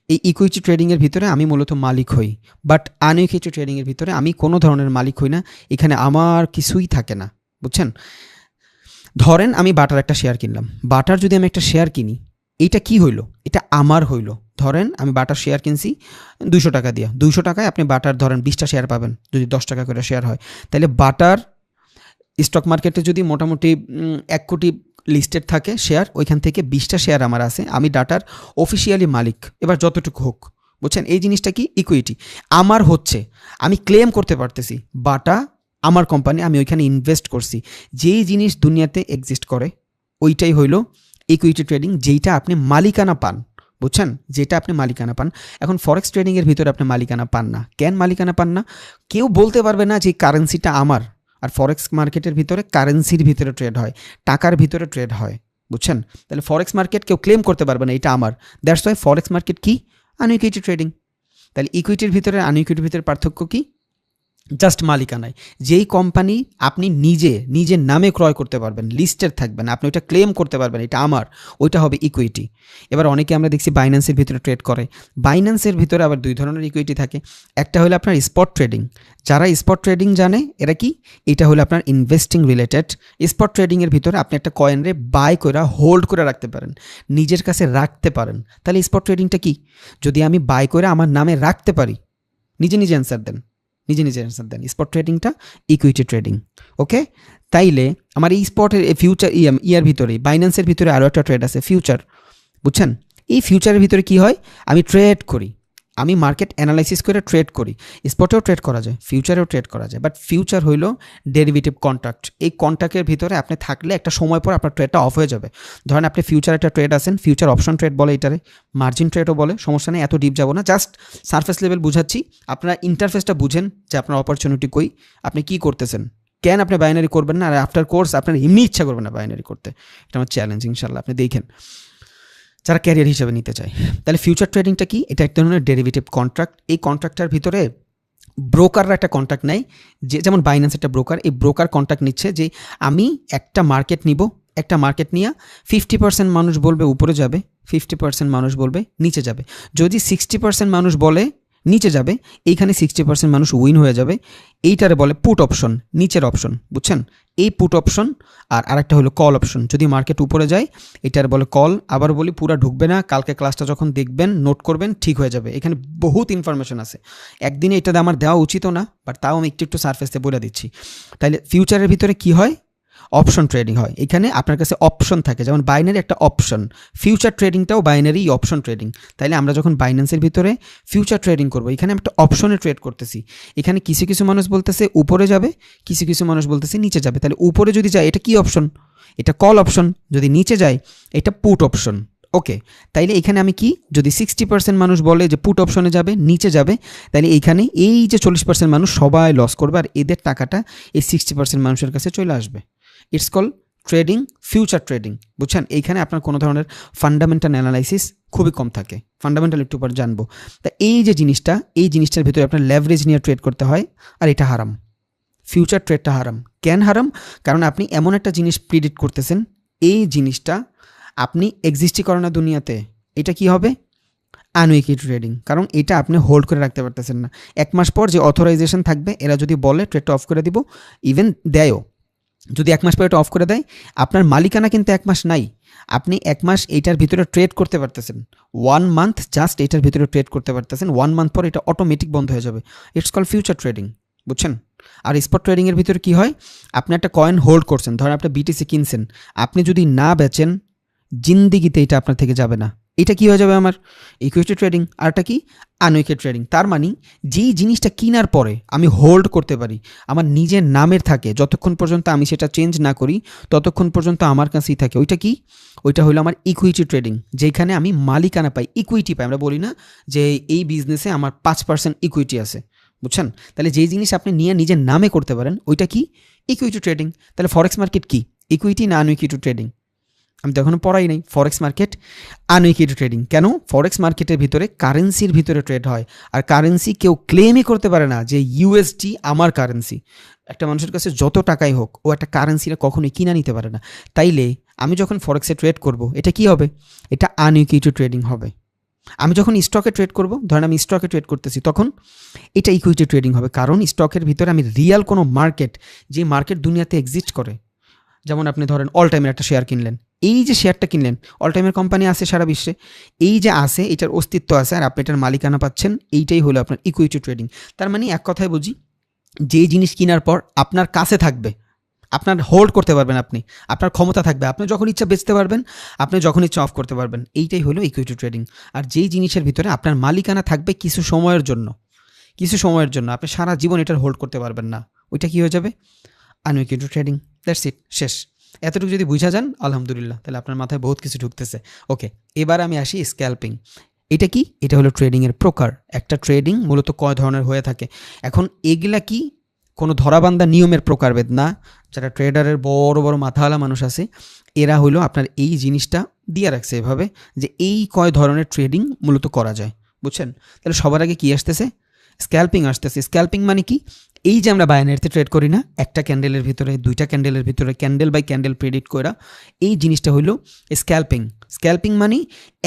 এই ইকুইটি ট্রেডিংয়ের ভিতরে আমি মূলত মালিক হই, বাট আনইকুইটি ট্রেডিংয়ের ভিতরে আমি কোনো ধরনের মালিক হই না, এখানে আমার কিছুই থাকে না, বুঝছেন? ধরেন আমি বাটার একটা শেয়ার কিনলাম, বাটার যদি আমি একটা শেয়ার কিনি, এইটা কি হইলো? এটা আমার হইলো। ধরেন আমি বাটার শেয়ার কিনছি 200 টাকা দিয়ে, 200 টাকায় আপনি বাটার ধরেন 20টা শেয়ার পাবেন, যদি 10 টাকা করে শেয়ার হয়, তাহলে বাটার স্টক মার্কেটে যদি মোটামুটি 1 কোটি লিস্টেড থাকে শেয়ার, ওইখান থেকে 20টা শেয়ার আমার আছে, আমি ডাটার অফিসিয়ালি মালিক, এবার যতটুকু হোক, বুঝছেন? এই জিনিসটা কি? ইকুইটি আমার হচ্ছে, আমি ক্লেম করতে পারতেছি বাটা আমার কোম্পানি, আমি ওইখানে ইনভেস্ট করছি। যেই জিনিস দুনিয়াতে এক্সিস্ট করে ওইটাই হইল ইকুইটি ট্রেডিং, যেইটা আপনি মালিকানা পান, বুঝছেন? যেটা আপনি মালিকানা পান। এখন ফরেক্স ট্রেডিংয়ের ভিতরে আপনি মালিকানা পান না। কেন মালিকানা পান না? কেউ বলতে পারবে না যে কারেন্সিটা আমার। আর ফরেক্স মার্কেটের ভিতরে কারেন্সির ভিতরে ট্রেড হয়, টাকার ভিতরে ট্রেড হয়, বুঝছেন? তাহলে ফরেক্স মার্কেট কেউ ক্লেম করতে পারবে না এটা আমার। দ্যাটস ওয়াই ফরেক্স মার্কেট কি? আনইকুইটি ট্রেডিং। তাহলে ইকুইটির ভিতরে আনইকুইটির ভিতরে পার্থক্য কি? জাস্ট মালিকানায়। যেই কোম্পানি আপনি নিজের নামে ক্রয় করতে পারবেন, লিস্টেড থাকবেন, আপনি ওইটা ক্লেম করতে পারবেন এটা আমার, ওইটা হবে ইকুইটি। এবার অনেকে আমরা দেখছি বাইন্যান্সের ভিতরে ট্রেড করে। বাইন্যান্সের ভিতরে আবার 2 ধরনের ইকুইটি থাকে। একটা হলো আপনার স্পট ট্রেডিং। যারা স্পট ট্রেডিং জানে এরা কি? এটা হলো আপনার ইনভেস্টিং রিলেটেড। স্পট ট্রেডিংয়ের ভিতরে আপনি একটা কয়েনরে বাই করে হোল্ড করে রাখতে পারেন, নিজের কাছে রাখতে পারেন। তাহলে স্পট ট্রেডিংটা কি? যদি আমি বাই করে আমার নামে রাখতে পারি, নিজে অ্যান্সার দেন, নিজে অ্যান্সার দেন। স্পট ট্রেডিংটা ইকুইটি ট্রেডিং। ওকে, তাইলে আমার এই স্পটের ফিউচার ইয়ার ভিতরে বাইন্যান্সের ভিতরে আরও একটা ট্রেড আছে, ফিউচার, বুঝছেন? এই ফিউচারের ভিতরে কি হয়? আমি ট্রেড করি, আমি মার্কেট অ্যানালাইসিস করে ট্রেড করি। স্পটেও ট্রেড করা যায়, ফিউচারেও ট্রেড করা যায়, বাট ফিউচার হইল ডেরিভেটিভ কন্ট্রাক্ট। এই কন্ট্রাক্টের ভিতরে আপনি থাকলে একটা সময় পর আপনার ট্রেডটা অফ হয়ে যাবে। ধরেন আপনি ফিউচার একটা ট্রেড আছেন, ফিউচার অপশন ট্রেড বলে এটারে, মার্জিন ট্রেডও বলে, সমস্যা নেই, এত ডিপ যাব না, জাস্ট সারফেস লেভেল বুঝাচ্ছি। আপনারা ইন্টারফেসটা বুঝেন যে আপনার অপরচুনিটি কই, আপনি কি করতেছেন, কেন আপনি বাইনারি করবেন না। আর আফটার কোর্স আপনার এমনি ইচ্ছা করবে না বাইনারি করতে, এটা আমার চ্যালেঞ্জ, ইনশাল্লাহ আপনি দেখেন যারা ক্যারিয়ার হিসেবে নিতে চায়। তাহলে ফিউচার ট্রেডিংটা কি? এটা এক ধরনের ডেরিভেটিভ কন্ট্রাক্ট। এই কন্ট্রাক্টটার ভিতরে ব্রোকাররা একটা কন্ট্রাক্ট নেয়, যে যেমন বাইন্যান্স একটা ব্রোকার, এই ব্রোকার কন্ট্রাক্ট নিচ্ছে যে আমি একটা মার্কেট নিব, একটা মার্কেট নিয়ে 50% মানুষ বলবে উপরে যাবে, 50% মানুষ বলবে নিচে যাবে। যদি 60% মানুষ বলে নিচে যাবে, এইখানে 60% মানুষ উইন হয়ে যাবে। এইটারে বলে পুট অপশন, নিচের অপশন, বুঝছেন? এই পুট অপশন। আর আরেকটা হলো কল অপশন, যদি মার্কেট উপরে যায় এটার বলে কল। আবার বলি পুরা ঢুকবে না, কালকে ক্লাসটা যখন দেখবেন নোট করবেন, ঠিক হয়ে যাবে। এখানে বহুত ইনফরমেশন আছে, একদিনে এটা আমার দেওয়া উচিতও না, বাট তাও আমি একটু সারফেসে বলে দিচ্ছি। তাইলে ফিউচারের ভিতরে কি হয়? অপশন ট্রেডিং হয়। এখানে আপনার কাছে অপশন থাকে, যেমন বাইনারি একটা অপশন, ফিউচার ট্রেডিংটাও বাইনারি অপশন ট্রেডিং। তাইলে আমরা যখন বাইন্যান্সের ভিতরে ফিউচার ট্রেডিং করবো, এখানে একটা অপশনে ট্রেড করতেছি। এখানে কিছু মানুষ বলতেছে উপরে যাবে, কিছু মানুষ বলতেছে নিচে যাবে। তাহলে উপরে যদি যায় এটা কি অপশন? এটা কল অপশন। যদি নিচে যায় এটা পুট অপশন। ওকে, তাইলে এখানে আমি কি, যদি 60% মানুষ বলে যে পুট অপশনে যাবে, নিচে যাবে, তাহলে এইখানে এই যে 40% মানুষ সবাই লস করবে, আর এদের টাকাটা এই 60% মানুষের কাছে চলে আসবে। It's call trading, future trading, বুঝছেন? এইখানে আপনার কোনো ধরনের ফান্ডামেন্টাল অ্যানালাইসিস খুবই কম থাকে, ফান্ডামেন্টাল একটু পর জানবো। তা এই যে জিনিসটা, এই জিনিসটার ভিতরে আপনার লেভারেজ নিয়ে ট্রেড করতে হয়, আর এটা হারাম। ফিউচার ট্রেডটা হারাম। কেন হারাম? কারণ আপনি এমন একটা জিনিস প্রিডিক্ট করতেছেন, এই জিনিসটা আপনি এক্সিস্টই করে না দুনিয়াতে। এটা কি হবে? আনইকুইটি ট্রেডিং। কারণ এটা আপনি হোল্ড করে রাখতে পারতেছেন না। 1 মাস পর যে অথরাইজেশন থাকবে, এরা যদি বলে ট্রেডটা অফ করে দিব, ইভেন দেয়ও, যদি 1 মাস পর এটা অফ করে দেয়, আপনার মালিকানা কিন্তু 1 মাস নাই। আপনি 1 মাস এইটার ভিতরে ট্রেড করতে পারতেছেন, 1 মান্থ জাস্ট এইটার ভিতরে ট্রেড করতে পারতেছেন। 1 মান্থ পর এটা অটোমেটিক বন্ধ হয়ে যাবে। ইটস কল ফিউচার ট্রেডিং, বুঝছেন? আর স্পট ট্রেডিংয়ের ভিতরে কি হয়? আপনি একটা কয়েন হোল্ড করছেন, ধরেন আপনি বিটিসি কিনছেন, আপনি যদি না বেচেন, জিন্দিগিতে এটা আপনার থেকে যাবে না। এটা কি হয়ে যাবে? আমার ইকুইটি ট্রেডিং। আরটা কি? আনইকুইটি ট্রেডিং। তার মানে যেই জিনিসটা কেনার পরে আমি হোল্ড করতে পারি, আমার নিজের নামের থাকে, যতক্ষণ পর্যন্ত আমি সেটা চেঞ্জ না করি ততক্ষণ পর্যন্ত আমার কাছেই থাকে। ওইটা কি? ওইটা হলো আমার ইকুইটি ট্রেডিং, যেখানে আমি মালিকানা পাই, ইকুইটি পাই। আমরা বলি না যে এই বিজনেসে আমার 5% ইকুইটি আছে, বুঝছেন? তাহলে যেই জিনিস আপনি নিয়ে নিজের নামে করতে পারেন, ওইটা কি? Equity trading. তাহলে ফরেক্স মার্কেট কি? ইকুইটি না আনইকুইটি ট্রেডিং? আমি তো এখনও পড়াই নাই। Forex market and equity trading. কেন? ফরেক্স মার্কেটের ভিতরে কারেন্সির ভিতরে ট্রেড হয়, আর কারেন্সি কেউ ক্লেমই করতে পারে না যে ইউএসডি আমার কারেন্সি। একটা মানুষের কাছে যত টাকাই হোক, ও একটা কারেন্সিটা কখনোই কিনা নিতে পারে না। তাইলে আমি যখন ফরেক্সে ট্রেড করব, এটা কি হবে? এটা আনইকুইটি ট্রেডিং হবে। আমি যখন স্টকে ট্রেড করব, ধরেন আমি স্টকে ট্রেড করতেছি, তখন এটা ইকুইটি ট্রেডিং হবে। কারণ স্টকের ভিতরে আমি রিয়াল কোনো মার্কেট, যে মার্কেট দুনিয়াতে এক্সিস্ট করে, যেমন আপনি ধরেন অল টাইমের একটা শেয়ার কিনলেন, এই যে শেয়ারটা কিনলেন, অল টাইমের কোম্পানি আছে সারা বিশ্বে, এই যে আছে, এটার অস্তিত্ব আছে আর আপনি এটার মালিকানা পাচ্ছেন, এইটাই হলো আপনার ইকুইটি ট্রেডিং। তার মানে এক কথায় বুঝি, যেই জিনিস কেনার পর আপনার কাছে থাকবে, আপনার হোল্ড করতে পারবেন, আপনি আপনার ক্ষমতা থাকবে, আপনি যখন ইচ্ছা বেচতে পারবেন, আপনি যখন ইচ্ছা অফ করতে পারবেন, এইটাই হলো ইকুইটি ট্রেডিং। আর যেই জিনিসের ভিতরে আপনার মালিকানা থাকবে কিছু সময়ের জন্য, আপনি সারা জীবন এটার হোল্ড করতে পারবেন না, ওইটা কী হয়ে যাবে? আনইকুইটি ট্রেডিং। দ্যাটস ইট, শেষ। এতটুকু যদি বুঝা যান, আলহামদুলিল্লাহ, তাহলে আপনার মাথায় বহুত কিছু ঢুকতেছে। ওকে, এবার আমি আসি স্ক্যাল্পিং। এটা কি? এটা হলো ট্রেডিংয়ের প্রকার। একটা ট্রেডিং মূলত কয় ধরনের হয়ে থাকে। এখন এগুলা কি কোনো ধরাবান্ধা নিয়মের প্রকারভেদ না। যারা ট্রেডারের বড় বড় মাথাওয়ালা মানুষ আছে, এরা হলো আপনার এই জিনিসটা দিয়ে রাখছে এভাবে, যে এই কয় ধরনের ট্রেডিং মূলত করা যায়, বুঝছেন? তাহলে সবার আগে কি আসতেছে? স্ক্যাল্পিং আসতেছে। স্ক্যাল্পিং মানে কি? এই যে আমরা বাইনারিতে ট্রেড করি না, একটা ক্যান্ডেলের ভিতরে, দুইটা ক্যান্ডেলের ভিতরে, ক্যান্ডেল বাই ক্যান্ডেল প্রেডিক্ট করা, এই জিনিসটা হইল স্ক্যাল্পিং। স্ক্যাল্পিং মানে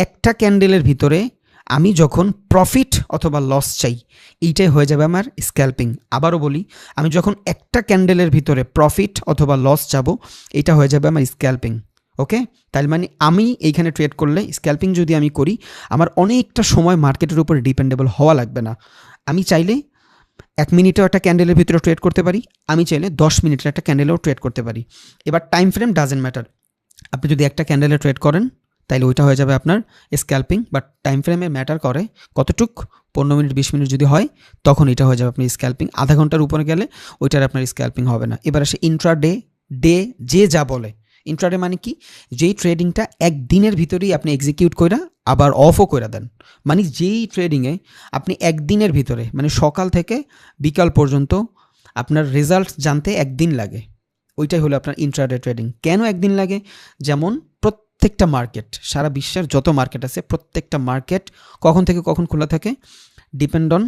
একটা ক্যান্ডেলের ভিতরে আমি যখন প্রফিট অথবা লস চাই, এইটাই হয়ে যাবে আমার স্ক্যাল্পিং। আবারও বলি, আমি যখন একটা ক্যান্ডেলের ভিতরে প্রফিট অথবা লস চাবো, এটা হয়ে যাবে আমার স্ক্যাল্পিং। ওকে, তাই মানে আমি এইখানে ট্রেড করলে, স্ক্যাল্পিং যদি আমি করি, আমার অনেকটা সময় মার্কেটের উপরে ডিপেন্ডেবল হওয়া লাগবে না। আমি চাইলে 1 মিনিটেও একটা ক্যান্ডেলের ভিতরে ট্রেড করতে পারি, আমি চাইলে 10 মিনিটের একটা ক্যান্ডেলেও ট্রেড করতে পারি। এবার টাইম ফ্রেম ডাজেন্ট ম্যাটার। আপনি যদি একটা ক্যান্ডেলে ট্রেড করেন, তাইলে ওইটা হয়ে যাবে আপনার স্ক্যাল্পিং। বাট টাইম ফ্রেমে ম্যাটার করে কতটুক, 15 মিনিট 20 মিনিট যদি হয়, তখন এটা হয়ে যাবে আপনার স্ক্যাল্পিং। আধা ঘন্টার উপরে গেলে ওইটার আপনার স্ক্যাল্পিং হবে না। এবার আসে ইন্ট্রাডে। যে যা বলে, ইন্ট্রাডে মানে কি? যেই ট্রেডিংটা একদিনের ভিতরেই আপনি এক্সিকিউট কইরা আবার অফও করে দেন। মানে যেই ট্রেডিংয়ে আপনি একদিনের ভিতরে, মানে সকাল থেকে বিকাল পর্যন্ত আপনার রেজাল্ট জানতে একদিন লাগে, ওইটাই হলো আপনার ইন্ট্রাডে ট্রেডিং। কেন একদিন লাগে? যেমন প্রত্যেকটা মার্কেট, সারা বিশ্বের যত মার্কেট আছে, প্রত্যেকটা মার্কেট কখন থেকে কখন খোলা থাকে ডিপেন্ড অন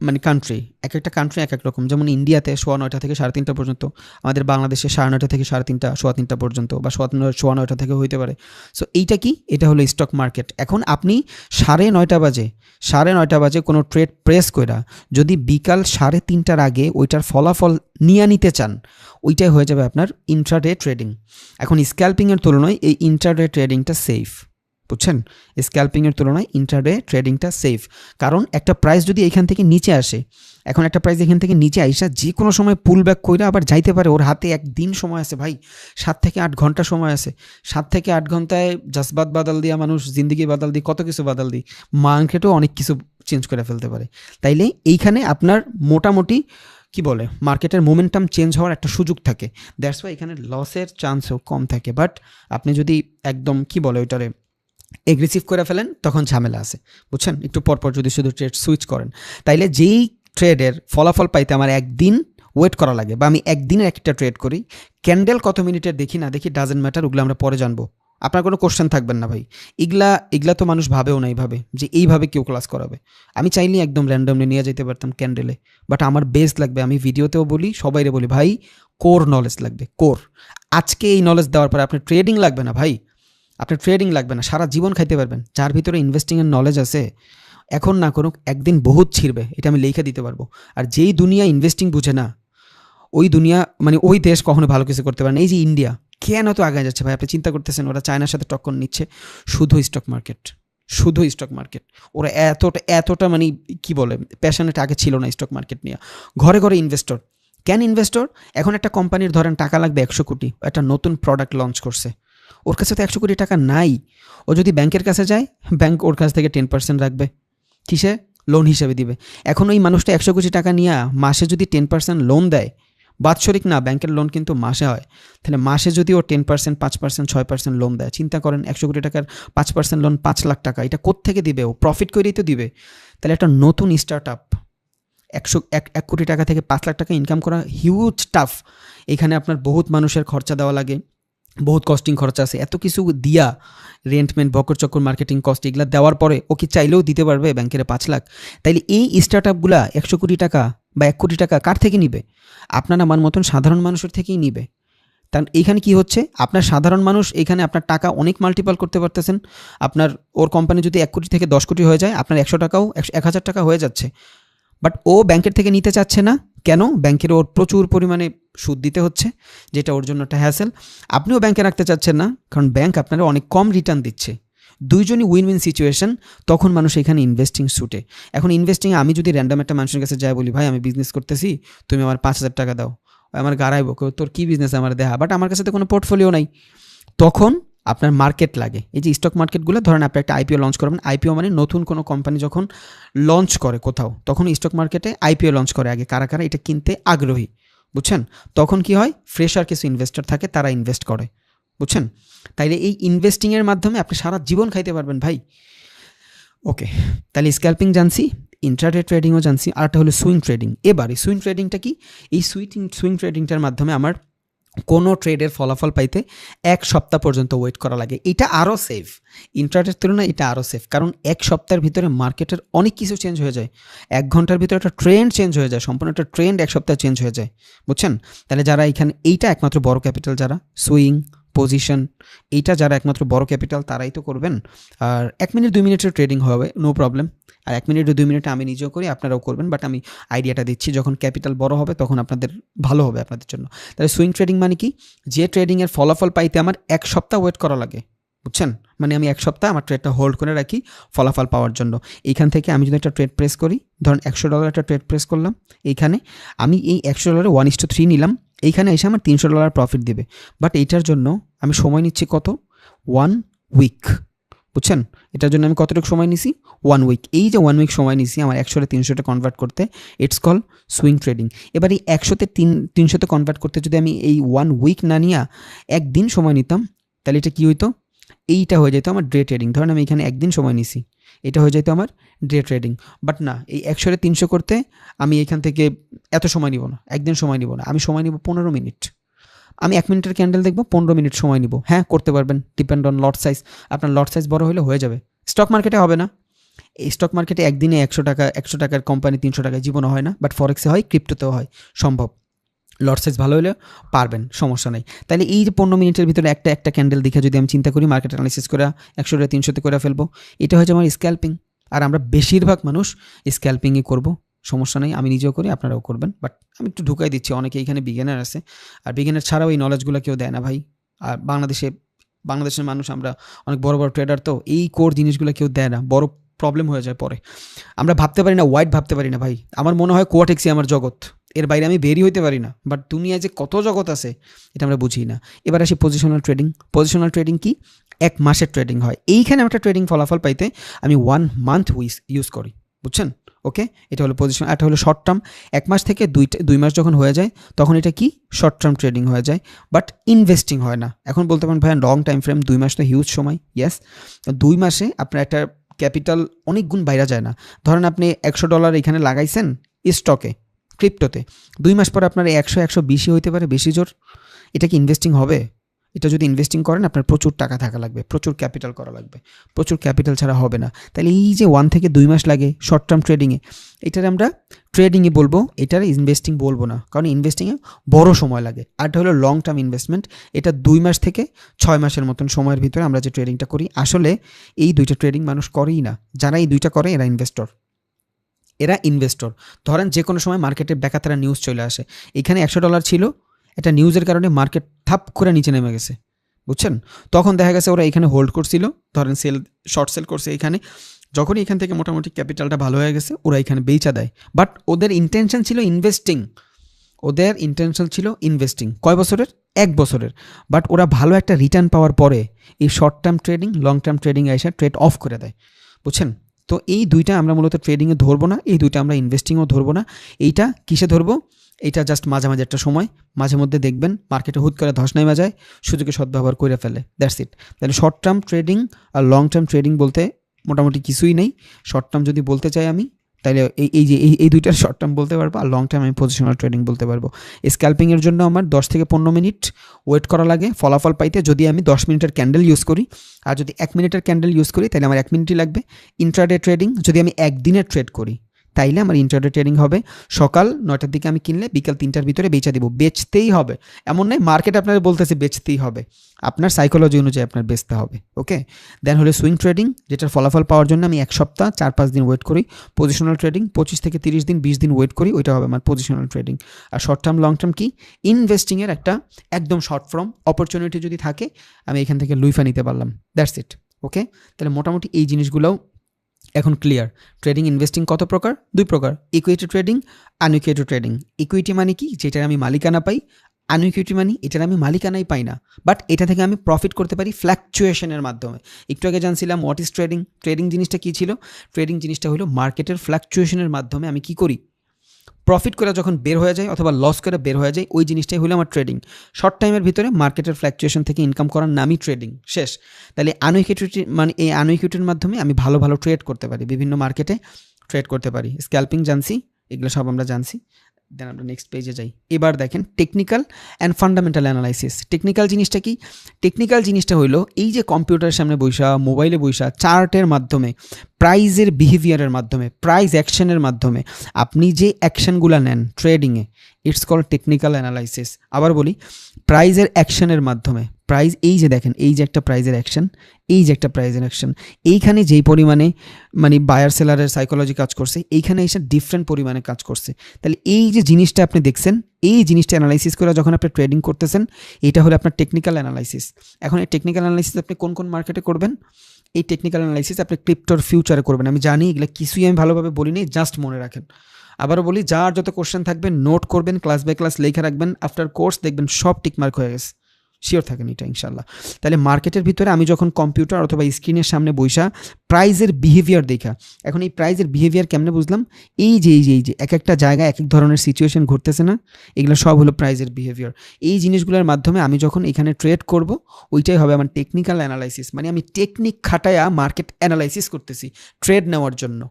মানে কান্ট্রি। এক একটা কান্ট্রি এক এক রকম। যেমন ইন্ডিয়াতে 9:30 থেকে 3:30 পর্যন্ত, আমাদের বাংলাদেশে 9:30 থেকে 3:30, 3:15 পর্যন্ত, বা 9:30 থেকে হইতে পারে। সো এইটা কি? এটা হলো স্টক মার্কেট। এখন আপনি 9:30 বাজে কোনো ট্রেড প্রেস কইরা যদি বিকাল 3:30টার আগে ওইটার ফলাফল নিয়ে নিতে চান, ওইটাই হয়ে যাবে আপনার ইন্ট্রাডে ট্রেডিং। এখন স্ক্যাল্পিংয়ের তুলনায় এই ইন্ট্রাডে ট্রেডিংটা সেফ, বুঝছেন? স্ক্যাল্পিংয়ের তুলনায় ইন্ট্রাডে ট্রেডিংটা সেফ। কারণ একটা প্রাইস যদি এইখান থেকে নিচে আসে, এখন একটা প্রাইস এখান থেকে নিচে আইসা যে কোনো সময় পুল ব্যাক কইরা আবার যাইতে পারে। ওর হাতে একদিন সময় আছে ভাই, 7 থেকে 8 ঘন্টা সময় আছে। 7 থেকে 8 ঘন্টায় জজবাত বাদাল দিয়া মানুষ জিন্দিগি বাদাল দিই, কত কিছু বাদাল দিই, মার্কেটও অনেক কিছু চেঞ্জ করে ফেলতে পারে। তাইলে এইখানে আপনার মোটামুটি কি বলে, মার্কেটের মোমেন্টাম চেঞ্জ হওয়ার একটা সুযোগ থাকে। দ্যাটস ওয়াই এখানে লসের চান্সও কম থাকে। বাট আপনি যদি একদম কি বলে ওইটারে এগ্রেসিভ করে ফেলেন, তখন ঝামেলা আছে, বুঝছেন? একটু পরপর যদি শুধু ট্রেড সুইচ করেন, তাইলে যেই ট্রেডের ফলাফল পাইতে আমার একদিন ওয়েট করা লাগে, বা আমি একদিনের একটা ট্রেড করি, ক্যান্ডেল কত মিনিটের দেখি না দেখি ডাজেন্ট ম্যাটার, ওগুলো আমরা পরে জানবো। আপনার কোনো কোশ্চেন থাকবেন না ভাই। এগুলা তো মানুষ ভাবেও না এইভাবে, যে এইভাবে কেউ ক্লাস করাবে। আমি চাইলে একদম র্যান্ডমলি নিয়ে যেতে পারতাম ক্যান্ডেলে, বাট আমার বেস লাগবে। আমি ভিডিওতেও বলি, সবাইরে বলি, ভাই কোর নলেজ লাগবে, কোর। আজকে এই নলেজ দেওয়ার পরে আপনার ট্রেডিং লাগবে না ভাই, আপনার ট্রেডিং লাগবে না, সারা জীবন খাইতে পারবেন। যার ভিতরে ইনভেস্টিংয়ের নলেজ আছে, এখন না করুক, একদিন বহুত ছিঁড়বে, এটা আমি লিখে দিতে পারবো। আর যেই দুনিয়া ইনভেস্টিং বুঝে না, ওই দুনিয়া মানে ওই দেশ কখনো ভালো কিছু করতে পারে না। এই যে ইন্ডিয়া কেন তো আগে যাচ্ছে ভাই, আপনি চিন্তা করতেছেন? ওরা চায়নার সাথে টক্কর নিচ্ছে শুধু স্টক মার্কেট। ওরা এতটা মানে কি বলে প্যাশনেট আগে ছিল না স্টক মার্কেট নিয়ে। ঘরে ঘরে ইনভেস্টর। কেন ইনভেস্টর? এখন একটা কোম্পানির ধরেন টাকা লাগবে 100 কোটি, একটা নতুন প্রোডাক্ট লঞ্চ করছে, ওর কাছে তো 100 কোটি টাকা নাই। ও যদি ব্যাংকের কাছে যায়, ব্যাংক ওর কাছ থেকে 10% রাখবে, কিসে? লোন হিসেবে দিবে। এখন ওই মানুষটা 100 কোটি টাকা নিয়ে মাসে যদি 10% লোন দেয়, বাৎসরিক না, ব্যাংকের লোন কিন্তু মাসে হয়, তাহলে মাসে যদি ও 10%, 5%, 6% লোন দেয়, চিন্তা করেন 100 কোটি টাকার 5% লোন 5 লাখ টাকা, এটা কোত্থেকে দিবে? ও প্রফিট করেই তো দিবে। তাহলে একটা নতুন স্টার্ট আপ 1 কোটি টাকা থেকে 5 লাখ টাকা ইনকাম করা হিউজ টাফ। এখানে আপনার বহুত মানুষের খরচা দেওয়া লাগে, বহুত কস্টিং খরচা আছে, এত কিছু দিয়া, রেন্টমেন্ট, বকর চক্কর, মার্কেটিং কস্ট, এগুলো দেওয়ার পরে ও কি চাইলেও দিতে পারবে ব্যাংকের 5 লাখ? তাইলে এই স্টার্ট আপগুলা 100 কোটি টাকা বা 1 কোটি টাকা কার থেকে নিবে? আপনার আমার মতন সাধারণ মানুষের থেকেই নিবে। কারণ এইখানে কি হচ্ছে, আপনার সাধারণ মানুষ এখানে আপনার টাকা অনেক মাল্টিপল করতে পারতেছেন। আপনার ওর কোম্পানি যদি 1 কোটি থেকে 10 কোটি হয়ে যায়, আপনার 100 টাকাও 1000 টাকা হয়ে যাচ্ছে। বাট ও ব্যাংকের থেকে নিতে চাচ্ছে না কেন? ব্যাংকের ওর প্রচুর পরিমাণে সুদ দিতে হচ্ছে, যেটা ওর জন্য একটা হ্যাসেল। আপনিও ব্যাংকে রাখতে চাচ্ছেন না, কারণ ব্যাংক আপনারা অনেক কম রিটার্ন দিচ্ছে। দুইজনই উইন উইন সিচুয়েশন, তখন মানুষ এখানে ইনভেস্টিং ছুটে। এখন ইনভেস্টিং আমি যদি র্যান্ডম একটা মানুষের কাছে যাই, বলি ভাই আমি বিজনেস করতেছি, তুমি আমার 5000 টাকা দাও, আমার গাড়াইবো, তোর কী বিজনেস আমার দেখা, বাট আমার কাছে তো কোনো পোর্টফোলিও নাই। তখন আপনার মার্কেট লাগে। এই যে স্টক মার্কেটগুলো, ধরেন আপনি একটা আইপিও লঞ্চ করবেন। আইপিও মানে নতুন কোনো কোম্পানি যখন লঞ্চ করে কোথাও, তখন স্টক মার্কেটে আইপিও লঞ্চ করে আগে কারা কারা এটা কিনতে আগ্রহী, বুঝছেন? তখন কি হয়, ফ্রেশার কিছু ইনভেস্টর থাকে, তারা ইনভেস্ট করে, বুঝছেন? তাইলে এই ইনভেস্টিংয়ের মাধ্যমে আপনি সারা জীবন খাইতে পারবেন ভাই। ওকে, তাহলে স্ক্যাল্পিং জানছি, ইন্ট্রাডে ট্রেডিংও জানছি, আরটা হলো সুইং ট্রেডিং। এবারে সুইং ট্রেডিংটা কি? এই সুইং ট্রেডিংটার মাধ্যমে আমার কোনো ট্রেডের ফলাফল পাইতে 1 সপ্তাহ পর্যন্ত ওয়েট করা লাগে। এটা আরও সেফ, ইন্ট্রাডের তুলনায় এটা আরও সেফ, কারণ 1 সপ্তাহের ভিতরে মার্কেটের অনেক কিছু চেঞ্জ হয়ে যায়। 1 ঘন্টার ভিতরে একটা ট্রেন্ড চেঞ্জ হয়ে যায়, সম্পূর্ণ একটা ট্রেন্ড 1 সপ্তাহে চেঞ্জ হয়ে যায়, বুঝছেন? তাহলে যারা এখানে, এইটা একমাত্র বড় ক্যাপিটাল, যারা সুইং পজিশন, এইটা যারা একমাত্র বড় ক্যাপিটাল তারাই তো করবেন। আর 1 মিনিট 2 মিনিটের ট্রেডিং হবে, নো প্রবলেম। আর 1 মিনিট 2 মিনিটে আমি নিজেও করি, আপনারাও করবেন, বাট আমি আইডিয়াটা দিচ্ছি, যখন ক্যাপিটাল বড় হবে তখন আপনাদের ভালো হবে আপনাদের জন্য। তাহলে সুইং ট্রেডিং মানে কি? যে ট্রেডিংয়ের ফলাফল পাইতে আমার 1 সপ্তাহ ওয়েট করা লাগে, বুঝছেন? মানে আমি 1 সপ্তাহ আমার ট্রেডটা হোল্ড করে রাখি ফলাফল পাওয়ার জন্য। এইখান থেকে আমি যদি একটা ট্রেড প্রেস করি, ধরুন $100 একটা ট্রেড প্রেস করলাম, এইখানে আমি এই $100 1:3 নিলাম, এইখানে এসে আমার $300 প্রফিট দেবে। বাট এইটার জন্য আমি সময় নিচ্ছি কত? 1 উইক, বুঝছেন? এটার জন্য আমি কতটুকু সময় নিছি? 1 উইক। এই যে 1 উইক সময় নিছি আমার 100-তে 300-তে কনভার্ট করতে, ইটস কল সুইং ট্রেডিং। এবার এই 100-তে 300-তে কনভার্ট করতে যদি আমি এই 1 উইক না নিয়ে 1 দিন সময় নিতাম, তাহলে এটা কী হইতো? এইটা হয়ে যেত আমার ডে ট্রেডিং। ধরেন আমি এখানে 1 দিন সময় নিছি, এটা হয়ে যেত আমার ডে ট্রেডিং। বাট না, এই 100-তে 300 করতে আমি এখান থেকে এত সময় নিব না, 1 দিন সময় নিব না, আমি সময় নিব 15 মিনিট। আমি 1 মিনিটের ক্যান্ডেল দেখব, 15 মিনিট সময় নিব। হ্যাঁ, করতে পারবেন, ডিপেন্ড অন লট সাইজ। আপনার লট সাইজ বড় হলে হয়ে যাবে। স্টক মার্কেটে হবে না। এই স্টক মার্কেটে একদিনে 100 টাকার কোম্পানি 300 টাকায় জীবনে হয় না, বাট ফরেক্সে হয়, ক্রিপ্টোতেও হয়, সম্ভব। লট সাইজ ভালো হলে পারবেন, সমস্যা নেই। তাহলে এই যে 15 মিনিটের ভিতরে একটা ক্যান্ডেল দেখে যদি আমি চিন্তা করি মার্কেট অ্যানালিসিস করে 100-তে 300-তে করে ফেলবো, এটা হচ্ছে আমার স্ক্যাল্পিং। আর আমরা বেশিরভাগ মানুষ স্ক্যাল্পিংই করব, সমস্যা নেই, আমি নিজেও করি, আপনারাও করবেন। বাট আমি একটু ঢুকাই দিচ্ছি, অনেকে এখানে বিগিনার আছে, আর বিগিনার ছাড়াও এই নলেজগুলো কেউ দেয় না ভাই। আর বাংলাদেশের মানুষ আমরা অনেক বড় বড় ট্রেডার, তো এই কোর জিনিসগুলো কেউ দেয় না, বড় প্রবলেম হয়ে যায় পরে। আমরা ভাবতে পারি না, ওয়াইড ভাবতে পারি না ভাই। আমার মনে হয় কোয়াটেক্সই আমার জগৎ, এর বাইরে আমি বেরই হইতে পারি না। বাট দুনিয়ায় যে কত জগৎ আছে এটা আমরা বুঝি না। এবার আসি পজিশনাল ট্রেডিং। পজিশনাল ট্রেডিং কি? 1 মাসের ট্রেডিং হয়। এইখানে একটা ট্রেডিং ফলাফল পাইতে আমি 1 মান্থ ইউজ করি, বুঝছেন? ওকে, এটা হলো পজিশন। এটা হলো শর্ট টার্ম। 1 মাস থেকে 2 মাস যখন হয়ে যায় তখন এটা কি? শর্ট টার্ম ট্রেডিং হয়ে যায়, বাট ইনভেস্টিং হয় না। এখন বলতে পারেন ভাই লং টাইম ফ্রেম, 2 মাস তো হিউজ সময়। ইয়েস, 2 মাসে আপনার একটা ক্যাপিটাল অনেক গুণ বাইরে যায় না। ধরেন আপনি $100 এখানে লাগাইছেন স্টকে, ক্রিপ্টোতে, 2 মাস পরে আপনার 100-120 হইতে পারে, বেশি জোর। এটা কি ইনভেস্টিং হবে? এটা যদি ইনভেস্টিং করেন আপনার প্রচুর টাকা থাকা লাগবে, প্রচুর ক্যাপিটাল করা লাগবে, প্রচুর ক্যাপিটাল ছাড়া হবে না। তাহলে এই যে 1 থেকে 2 মাস লাগে শর্ট টার্ম ট্রেডিংয়ে, এটার আমরা ট্রেডিংয়ে বলবো, এটার ইনভেস্টিং বলবো না, কারণ ইনভেস্টিংয়ে বড় সময় লাগে। আর এটা হলো লং টার্ম ইনভেস্টমেন্ট, এটা 2 মাস থেকে 6 মাসের মতন সময়ের ভিতরে আমরা যে ট্রেডিংটা করি। আসলে এই 2টা ট্রেডিং মানুষ করেই না। যারা এই 2টা করে এরা ইনভেস্টর। ধরেন যে কোনো সময় মার্কেটে বেকাতারা নিউজ চলে আসে, এখানে $100 ছিল, একটা নিউজের কারণে মার্কেট থাপ করে নিচে নেমে গেছে, বুঝছেন? তখন দেখা গেছে ওরা এখানে হোল্ড করছিল, ধরেন শর্ট সেল করছে এখানে, যখনই এখান থেকে মোটামুটি ক্যাপিটালটা ভালো হয়ে গেছে ওরা এখানে বেচা দেয়। বাট ওদের ইন্টেনশন ছিল ইনভেস্টিং। কয় বছরের? 1 বছরের। বাট ওরা ভালো একটা রিটার্ন পাওয়ার পরে এই short term trading, long term trading এসে ট্রেড অফ করে দেয়, বুঝছেন? তো এই 2টা আমরা মূলত ট্রেডিংয়ে ধরবো না, এই 2টা আমরা ইনভেস্টিংও ধরবো না। এইটা কিসে ধরবো? এইটা জাস্ট মাঝামাঝি একটা সময়, মাঝে মধ্যে দেখবেন মার্কেটে হুট করে ধস নেমে যায়, সুযোগে সদ্ব্যবহার করে ফেলে, দ্যাটস ইট। তাহলে শর্ট টার্ম ট্রেডিং আর লং টার্ম ট্রেডিং বলতে মোটামুটি কিছুই নেই। শর্ট টার্ম যদি বলতে চাই আমি, তাহলে এই 2টার শর্ট টার্ম বলতে পারবো, আর লং টার্ম আমি পজিশনাল ট্রেডিং বলতে পারবো। স্ক্যাল্পিংয়ের জন্য আমার 10 থেকে 15 মিনিট ওয়েট করা লাগে ফলাফল পাইতে, যদি আমি 10 মিনিটের ক্যান্ডেল ইউজ করি। আর যদি 1 মিনিটের ক্যান্ডেল ইউজ করি তাহলে আমার 1 মিনিটই লাগবে। ইন্ট্রাডে ট্রেডিং যদি আমি 1 দিনের ট্রেড করি তাইলে আমার ইন্ট্রাডে ট্রেডিং হবে, সকাল 9টার দিকে আমি কিনলে বিকাল 3টার ভিতরে বেচা দিব, বেচতেই হবে। এমন নয় মার্কেট আপনার বলতেছে বেচতেই হবে, আপনার সাইকোলজি অনুযায়ী আপনার বেচতে হবে। ওকে, দেন হলো সুইং ট্রেডিং, যেটার ফলাফল পাওয়ার জন্য আমি 1 সপ্তাহ 4-5 দিন ওয়েট করি। পজিশনাল ট্রেডিং 25 থেকে 30 দিন 20 দিন ওয়েট করি, ওইটা হবে আমার পজিশনাল ট্রেডিং। আর শর্ট টার্ম লং টার্ম কি, ইনভেস্টিংয়ের একটা একদম শর্ট ফর্ম অপরচুনিটি যদি থাকে আমি এখান থেকে লুইফা নিতে পারলাম, দ্যাটস ইট। ওকে, তাহলে মোটামুটি এই জিনিসগুলোও এখন ক্লিয়ার। ট্রেডিং ইনভেস্টিং কত প্রকার? 2 প্রকার, ইকুইটি ট্রেডিং, আনইকুইটি ট্রেডিং। ইকুইটি মানে কি, যেটার আমি মালিকানা পাই। আনইকুইটি মানে এটার আমি মালিকানাই পাই না, বাট এটা থেকে আমি প্রফিট করতে পারি ফ্ল্যাকচুয়েশনের মাধ্যমে। একটু আগে জানছিলাম হোয়াট ইজ ট্রেডিং। ট্রেডিং জিনিসটা কী ছিল? ট্রেডিং জিনিসটা হলো মার্কেটের ফ্ল্যাকচুয়েশনের মাধ্যমে আমি কি করি, প্রফিট করে যখন বের হয়ে যায় অথবা লস করে বের হয়ে যায়, ওই জিনিসটাই হলো আমার ট্রেডিং। শর্ট টাইমের ভিতরে মার্কেটের ফ্ল্যাকচুয়েশন থেকে ইনকাম করার নামই ট্রেডিং, শেষ। তাহলে আনইকুইটি মানে এই আনইকুইটির মাধ্যমে আমি ভালো ভালো ট্রেড করতে পারি, বিভিন্ন মার্কেটে ট্রেড করতে পারি। স্ক্যাল্পিং জানছি, এগুলো সব আমরা জানছি। দেন আমরা নেক্সট পেজে যাই। এবার দেখেন technical and fundamental analysis. Technical জিনিসটা কি? টেকনিক্যাল জিনিসটা হলো এই যে কম্পিউটারের সামনে বৈশা, মোবাইলে বৈশা, চার্টের মাধ্যমে, প্রাইজের বিহেভিয়ারের মাধ্যমে, প্রাইস অ্যাকশনের মাধ্যমে আপনি যে অ্যাকশনগুলো নেন ট্রেডিংয়ে, ইটস কল টেকনিক্যাল অ্যানালাইসিস। আবার বলি, প্রাইজের অ্যাকশনের মাধ্যমে, প্রাইস এই যে দেখেন, এই যে একটা প্রাইজের অ্যাকশন, এই যে একটা প্রাইজের অ্যাকশন, এইখানে যেই পরিমাণে মানে বায়ার সেলারের সাইকোলজি কাজ করছে, এইখানে এসে ডিফারেন্ট পরিমাণে কাজ করছে। তাহলে এই যে জিনিসটা আপনি দেখছেন, এই জিনিসটা অ্যানালাইসিস করে যখন আপনি ট্রেডিং করতেছেন, এটা হলো আপনার টেকনিক্যাল অ্যানালাইসিস। এখন এই টেকনিক্যাল অ্যানালাইসিস আপনি কোন কোন মার্কেটে করবেন? এই টেকনিক্যাল অ্যানালাইসিস আপনি ক্রিপ্টোর ফিউচারে করবেন। আমি জানি এগুলো কিছুই আমি ভালোভাবে বলিনি, জাস্ট মনে রাখেন। আবারও বলি, যার যত কোশ্চেন থাকবে নোট করবেন, ক্লাস বাই ক্লাস লেখা রাখবেন, আফটার কোর্স দেখবেন সব টিকমার্ক হয়ে গেছে। শিওর থাকেন এটা ইনশাল্লাহ। তাহলে মার্কেটের ভিতরে আমি যখন কম্পিউটার অথবা স্ক্রিনের সামনে বৈশা প্রাইজের বিহেভিয়ার দেখা, এখন এই প্রাইজের বিহেভিয়ার কেমনে বুঝলাম? এই যে এক একটা জায়গায় এক এক ধরনের সিচুয়েশন ঘটতেছে না, এগুলো সব হলো প্রাইজের বিহেভিয়ার। এই জিনিসগুলোর মাধ্যমে আমি যখন এখানে ট্রেড করব, ওইটাই হবে আমার টেকনিক্যাল অ্যানালাইসিস। মানে আমি টেকনিক খাটায়া মার্কেট অ্যানালাইসিস করতেছি ট্রেড নেওয়ার জন্য,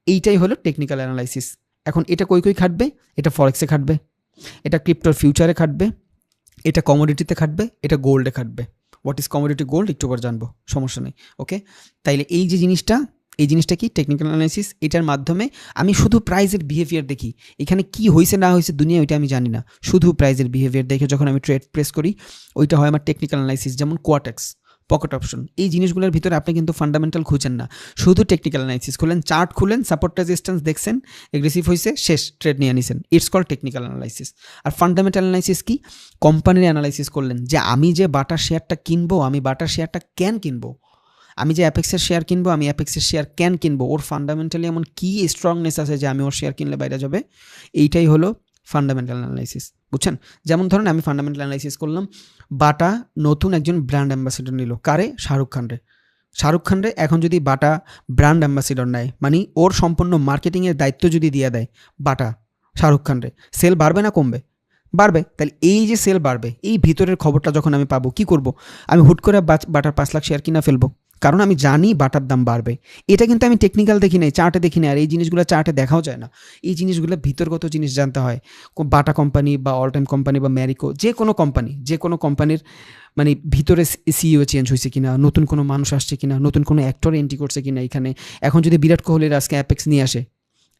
এইটাই হলো টেকনিক্যাল অ্যানালাইসিস। এখন এটা কই খাটবে? এটা ফরেক্সে খাটবে, এটা ক্রিপ্টোর ফিউচারে খাটবে, এটা কমোডিটিতে খাটবে, এটা গোল্ডে খাটবে। হোয়াট ইজ কমোডিটি গোল্ড একটু পর জানবো, সমস্যা নেই। ওকে, তাইলে এই যে জিনিসটা, এই জিনিসটা কি টেকনিক্যাল অ্যানালাইসিস। এটার মাধ্যমে আমি শুধু প্রাইজের বিহেভিয়ার দেখি, এখানে কি হয়েছে না হয়েছে দুনিয়া ওইটা আমি জানি না, শুধু প্রাইজের বিহেভিয়ার দেখে যখন আমি ট্রেড প্রেস করি, ওইটা হয় আমার টেকনিক্যাল অ্যানালাইসিস। যেমন কোয়াটেক্স, পকেট অপশন, এই জিনিসগুলোর ভিতরে আপনি কিন্তু ফান্ডামেন্টাল খুঁজেন না, শুধু টেকনিক্যাল অ্যানালাইসিস খুলেন, চার্ট খুলেন, সাপোর্ট রেজিস্ট্যান্স দেখছেন, এগ্রেসিভ হয়েছে, শেষ, ট্রেড নিয়ে নিছেন। It's call technical analysis. আর ফান্ডামেন্টাল অ্যানালাইসিস কি? কোম্পানির অ্যানালাইসিস করলেন, যে আমি যে বাটা শেয়ারটা কিনবো, আমি বাটা শেয়ারটা কেন কিনবো, আমি যে অ্যাপেক্সের শেয়ার কিনবো, আমি অ্যাপেক্সের শেয়ার কেন কিনবো, ওর ফান্ডামেন্টালি এমন কী স্ট্রংনেস আছে যে আমি ওর শেয়ার কিনলে বাইরে যাবে, এইটাই হলো ফান্ডামেন্টাল অ্যানালাইসিস। বুঝছেন? যেমন ধরেন আমি ফান্ডামেন্টাল অ্যানালাইসিস করলাম, বাটা নতুন একজন ব্র্যান্ড অ্যাম্বাসেডর নিল, কারে? শাহরুখ খান রে। এখন যদি বাটা ব্র্যান্ড অ্যাম্বাসেডর নেয়, মানে ওর সম্পূর্ণ মার্কেটিংয়ের দায়িত্ব যদি দিয়ে দেয় বাটা শাহরুখ খানরে, সেল বাড়বে না কমবে? বাড়বে। তাহলে এই যে সেল বাড়বে, এই ভিতরের খবরটা যখন আমি পাবো, কি করব? আমি হুট করে বাটার 5 লাখ শেয়ার কিনা ফেলবো, কারণ আমি জানি বাটার দাম বাড়বে। এটা কিন্তু আমি টেকনিক্যাল দেখি নাই, চার্টে দেখি না, আর এই জিনিসগুলো চার্টে দেখাও যায় না। এই জিনিসগুলো ভিতরগত জিনিস জানতে হয়। বাটা কোম্পানি বা অল টাইম কোম্পানি বা ম্যারিকো, যে কোনো কোম্পানির মানে ভিতরে সিইও চেঞ্জ হয়েছে কিনা, নতুন কোনো মানুষ আসছে কিনা, নতুন কোনো অ্যাক্টর এন্ট্রি করছে কিনা এখানে। এখন যদি বিরাট কোহলির আজকে অ্যাপেক্স নিয়ে আসে,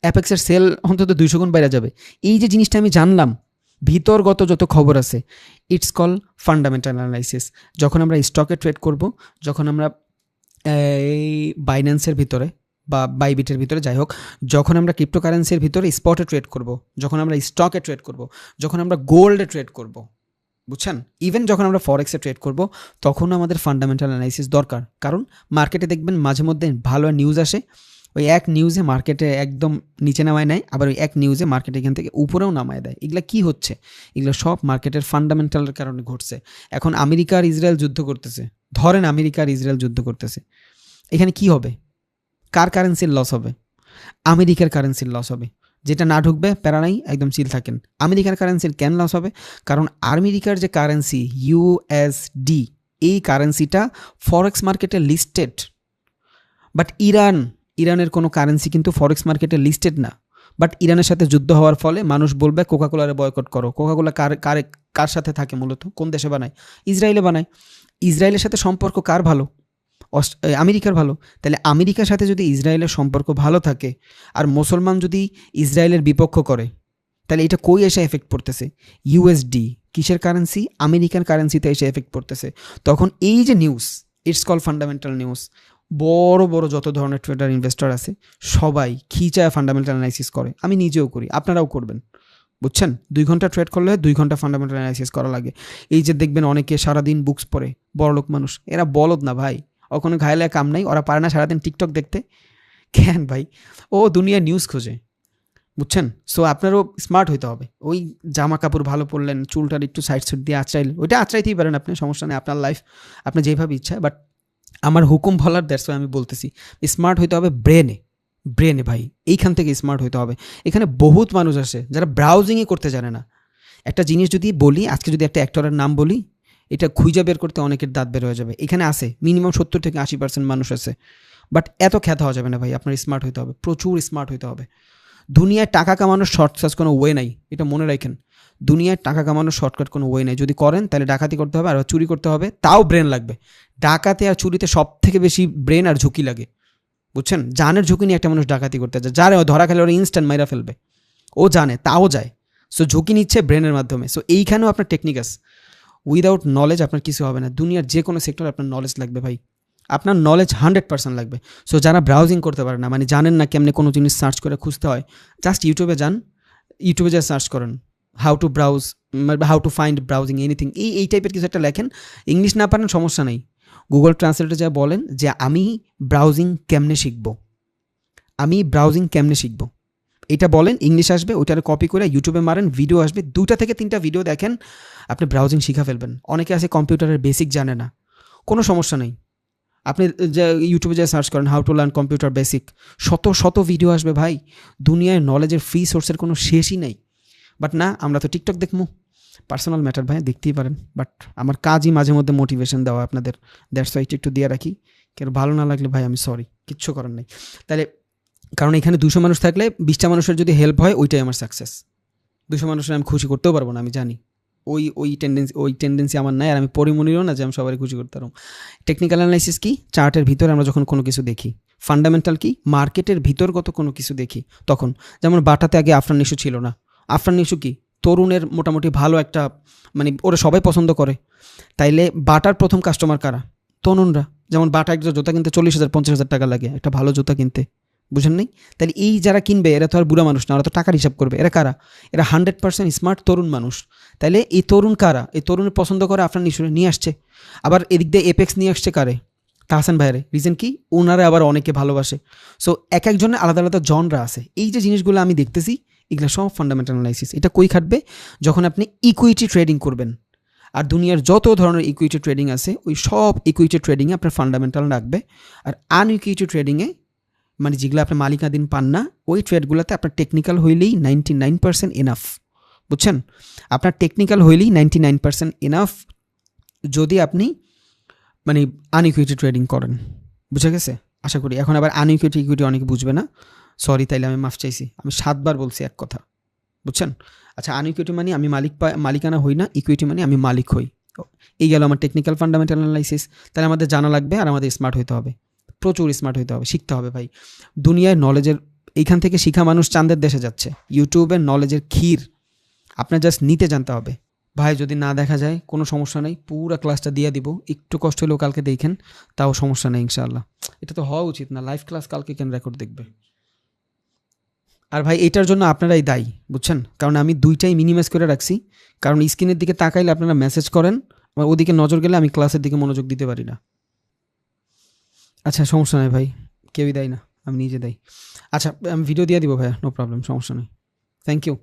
অ্যাপেক্সের সেল অন্তত 200 গুণ বাইরে যাবে। এই যে জিনিসটা আমি জানলাম, ভিতরগত যত খবর আছে, ইটস কল ফান্ডামেন্টাল অ্যানালাইসিস। যখন আমরা স্টকে ট্রেড করব, যখন আমরা এই বাইন্যান্সের ভিতরে বা বাইবিটের ভিতরে, যাই হোক, যখন আমরা ক্রিপ্টোকারেন্সির ভিতরে স্পটে ট্রেড করব, যখন আমরা স্টকে ট্রেড করব, যখন আমরা গোল্ডে ট্রেড করব, বুঝছেন, ইভেন যখন আমরা ফরেক্সে ট্রেড করব, তখন আমাদের ফান্ডামেন্টাল অ্যানালাইসিস দরকার। কারণ মার্কেটে দেখবেন মাঝে মধ্যে ভালো নিউজ আসে, ওই এক নিউজে মার্কেটে একদম নিচে নামায় নেয়, আবার ওই এক নিউজে মার্কেট এখান থেকে উপরেও নামায় দেয়। এগুলো কি হচ্ছে? এগুলো সব মার্কেটের ফান্ডামেন্টালের কারণে ঘটছে। এখন আমেরিকা আর ইসরায়েল যুদ্ধ করতেছে, ধরেন আমেরিকা আর ইসরায়েল যুদ্ধ করতেছে, এখানে কি হবে? কার কারেন্সির লস হবে? আমেরিকার কারেন্সির লস হবে। যেটা না ঢুকবে প্যারা নাই, একদম চিল থাকেন। আমেরিকার কারেন্সির কেন লস হবে? কারণ আমেরিকার যে কারেন্সি ইউএসডি, এই কারেন্সিটা ফরেক্স মার্কেটে লিস্টেড, বাট ইরানের কোনো কারেন্সি কিন্তু ফরেক্স মার্কেটে লিস্টেড না। বাট ইরানের সাথে যুদ্ধ হওয়ার ফলে মানুষ বলবে কোকাকোলারে বয়কট করো। কোকাকোলা কার সাথে থাকে মূলত? কোন দেশে বানায়? ইসরায়েলে বানায়। ইসরায়েলের সাথে সম্পর্ক কার ভালো? আমেরিকার ভালো। তাহলে আমেরিকার সাথে যদি ইসরায়েলের সম্পর্ক ভালো থাকে আর মুসলমান যদি ইসরায়েলের বিপক্ষ করে, তাহলে এটা কই এসে এফেক্ট পড়তেছে? ইউএসডি কিসের কারেন্সি? আমেরিকান কারেন্সিতে এসে এফেক্ট পড়তেছে। তখন এই যে news, it's call fundamental news. বড় বড় যত ধরনের ট্রেডার ইনভেস্টর আছে সবাই খিচায় ফান্ডামেন্টাল অ্যানালাইসিস করে। আমি নিজেও করি, আপনারাও করবেন, বুঝছেন? 2 ঘন্টা ট্রেড করলে 2 ঘন্টা ফান্ডামেন্টাল অ্যানালাইসিস করা লাগে। এই যে দেখবেন অনেকে সারাদিন বুকস পড়ে, বড়লোক মানুষ, এরা বলদ না ভাই, ওখানে ঘায়লে কাম নাই, ওরা পারে না সারাদিন টিকটক দেখতে। কেন ভাই? ও দুনিয়া নিউজ খোঁজে, বুঝছেন? সো আপনারও স্মার্ট হইতে হবে। ওই জামা কাপড় ভালো পরলেন, চুলটার একটু সাইড সাইড দিয়ে আঁচড়াইলেন, ওইটা আঁচড়াইতেই পারেন আপনি, সমস্যা নেই, আপনার লাইফ, আপনার যেভাবে ইচ্ছা। বাট আমার হুকুম বলার দ্যাটস ওয়াই আমি বলতেছি, স্মার্ট হইতে হবে ব্রেনে ভাই, এইখান থেকে স্মার্ট হইতে হবে। এখানে বহুত মানুষ আসে যারা ব্রাউজিংই করতে জানে না। একটা জিনিস যদি বলি, আজকে যদি একটা অ্যাক্টরের নাম বলি, এটা খুঁজে বের করতে অনেকের দাঁত বের হয়ে যাবে। এখানে আছে মিনিমাম 70 থেকে 80% মানুষ আছে, বাট এত খ্যাত হওয়া যাবে না ভাই। আপনার স্মার্ট হইতে হবে, প্রচুর স্মার্ট হইতে হবে। দুনিয়ায় টাকা কামানোর শর্টকাট কোনো ওয়ে নাই, এটা মনে রাখেন। দুনিয়ায় টাকা কামানোর শর্টকাট কোনো ওয়ে নাই। যদি করেন তাহলে ডাকাতি করতে হবে আর চুরি করতে হবে, তাও ব্রেন লাগবে। ডাকাতি আর চুরিতে সব থেকে বেশি ব্রেন আর ঝুঁকি লাগে, বুঝছেন? জানের ঝুঁকি নিয়ে একটা মানুষ ডাকাতি করতে যায়, যারে ধরা খেলে ওরা ইনস্ট্যান্ট মাইরা ফেলবে, ও জানে তাও যায়। সো ঝুঁকি নিচ্ছে ব্রেনের মাধ্যমে। সো এইখানেও আপনার টেকনিক আছে। উইদাউট নলেজ আপনার কিছু হবে না। দুনিয়ার যে কোনো সেক্টরে আপনার নলেজ লাগবে ভাই, আপনার নলেজ 100% লাগবে। সো যারা ব্রাউজিং করতে পারে না, মানে জানেন না কেমনে কোনো জিনিস সার্চ করে খুঁজতে হয়, জাস্ট ইউটিউবে যান, ইউটিউবে যা সার্চ করেন how to browse, how to find browsing anything, এই টাইপের কিছু একটা লেখেন। ইংলিশ না পারেন সমস্যা নেই, গুগল ট্রান্সলেটে যা বলেন যে আমি ব্রাউজিং কেমনে শিখবো, এটা বলেন, ইংলিশ আসবে, ওইটার কপি করে ইউটিউবে মারেন, ভিডিও আসবে, 2টা থেকে 3টা ভিডিও দেখেন, আপনি ব্রাউজিং শিখা ফেলবেন। অনেকে আছে কম্পিউটারের বেসিক জানে না, কোনো সমস্যা নেই, আপনি যে ইউটিউবে যা সার্চ করেন how to learn computer basic, শত ভিডিও আসবে ভাই। দুনিয়ায় নলেজের ফ্রি সোর্সের কোনো শেষই নেই। বাট না, আমরা তো টিকটক দেখবো, পার্সোনাল ম্যাটার ভাই, দেখতেই পারেন। বাট আমার কাজই মাঝে মধ্যে মোটিভেশন দেওয়া আপনাদের, দ্যাটস ওয়াই একটু দিয়ে রাখি। কেন ভালো না লাগলে ভাই আমি সরি, কিচ্ছু করার নেই। তাহলে কারণ এখানে 200 মানুষ থাকলে 20টা মানুষের যদি হেল্প হয়, ওইটাই আমার সাকসেস। 200 মানুষের আমি খুশি করতেও পারবো না, আমি জানি। ওই টেন্ডেন্সি আমার নাই, আর আমি পরিমনিরও না যে আমি সবাই খুশি করতে পারবো। টেকনিক্যাল অ্যানালাইসিস কি? চার্টের ভিতরে আমরা যখন কোনো কিছু দেখি। ফান্ডামেন্টাল কি? মার্কেটের ভিতরগত কোনো কিছু দেখি। তখন যেমন বাটাতে আগে আফরান নিশু ছিল না। আফরান নিশু কি তরুণের মোটামুটি ভালো একটা, মানে ওরা সবাই পছন্দ করে। তাইলে বাটার প্রথম কাস্টমার কারা? তরুণরা। যেমন বাটা একটা জুতা কিনতে 40,000-50,000 টাকা লাগে, একটা ভালো জুতা কিনতে, বুঝেন নাই? তাহলে এই যারা কিনবে এরা তো আর বুড়া মানুষ না, ওরা তো টাকার হিসাব করবে। এরা কারা? এরা 100% স্মার্ট তরুণ মানুষ। তাইলে এই তরুণ কারা? এই তরুণের পছন্দ করে আপনার নিয়ে আসছে। আবার এদিক দিয়ে এপেক্স নিয়ে আসছে কারে? তাহসান ভাইরে। রিজন কি? ওনারা আবার অনেকে ভালোবাসে। সো এক একজনের আলাদা আলাদা জনরা আছে। এই যে জিনিসগুলো আমি দেখতেছি, এগুলো সব ফান্ডামেন্টাল অ্যানালাইসিস। এটা কই খাটবে? যখন আপনি ইকুইটি ট্রেডিং করবেন। আর দুনিয়ার যত ধরনের ইকুইটি ট্রেডিং আছে, ওই সব ইকুইটি ট্রেডিংয়ে আপনার ফান্ডামেন্টাল রাখবে। আর আনইকুইটি ট্রেডিংয়ে, মানে যেগুলো আপনার মালিকানাধীন পান না, ওই ট্রেডগুলোতে আপনার টেকনিক্যাল হইলেই 99% এনাফ, বুঝছেন? আপনার টেকনিক্যাল হইলেই 99% এনাফ, যদি আপনি মানে আনইকুইটি ট্রেডিং করেন। বুঝে গেছে আশা করি? এখন আবার আনইকুইটি ইকুইটি অনেকে বুঝবে না, সরি, তাইলে আমি মাফ চাইছি। আমি 7 বার বলছি এক কথা, বুঝছেন? আচ্ছা, আনইকুইটি মানে আমি মালিকানা হই না, ইকুইটি মানে আমি মালিক হই। এই গেল আমার টেকনিক্যাল ফান্ডামেন্টাল অ্যানালাইসিস। তাহলে আমাদের জানা লাগবে আর আমাদের স্মার্ট হইতে হবে, প্রচুর স্মার্ট হইতে হবে, শিখতে হবে ভাই। দুনিয়ায় নলেজের, এইখান থেকে শিখা মানুষ চাঁদের দেশে যাচ্ছে। ইউটিউবের নলেজের ক্ষীর, আপনার জাস্ট নিতে জানতে হবে ভাই। যদি না দেখা যায় কোনো সমস্যা নেই, পুরো ক্লাসটা দিয়ে দিব, একটু কষ্ট হলেও কালকে দেখেন, তাও সমস্যা নেই ইনশাআল্লাহ। এটা তো হওয়া উচিত না, লাইভ ক্লাস কালকে কেন রেকর্ড দেখবে? আর ভাই এটার জন্য আপনারাই দায়ী, বুঝছেন? কারণ আমি 2টাই মিনিমাইজ করে রাখছি, কারণ স্ক্রিনের দিকে তাকাইলে আপনারা মেসেজ করেন, আর ওদিকে নজর গেলে আমি ক্লাসের দিকে মনোযোগ দিতে পারি না। আচ্ছা, সমস্যা নেই ভাই, কেউই দেয় না, আমি নিজে দেই। আচ্ছা, আমি ভিডিও দিয়ে দিব ভাইয়া, নো প্রবলেম, সমস্যা নেই, থ্যাংক ইউ।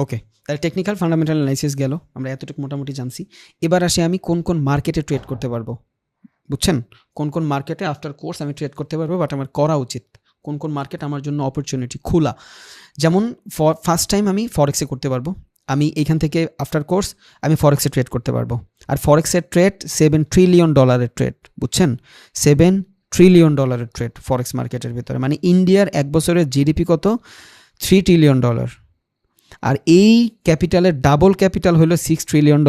ওকে, তাহলে টেকনিক্যাল ফান্ডামেন্টাল অ্যানালাইসিস গেল, আমরা এতটুকু মোটামুটি জানছি। এবার আসি আমি কোন কোন মার্কেটে ট্রেড করতে পারবো, বুঝছেন? কোন কোন মার্কেটে আফটার কোর্স আমি ট্রেড করতে পারবো, বাট আমার করা উচিত। কোন কোন মার্কেট আমার জন্য অপরচুনিটি খোলা। যেমন ফার্স্ট টাইম আমি ফরেক্সে করতে পারবো। আমি এখান থেকে আফটার কোর্স আমি ফরেক্সে ট্রেড করতে পারবো। আর ফরেক্সের ট্রেড $7 ট্রিলিয়ন ট্রেড, বুঝছেন? $7 ট্রিলিয়ন ট্রেড ফরেক্স মার্কেটের ভিতরে। মানে ইন্ডিয়ার এক বছরের জিডিপি কত? $3 ট্রিলিয়ন। আর এই ক্যাপিটালের ডাবল ক্যাপিটাল হলো $6 ট্রিলিয়ন।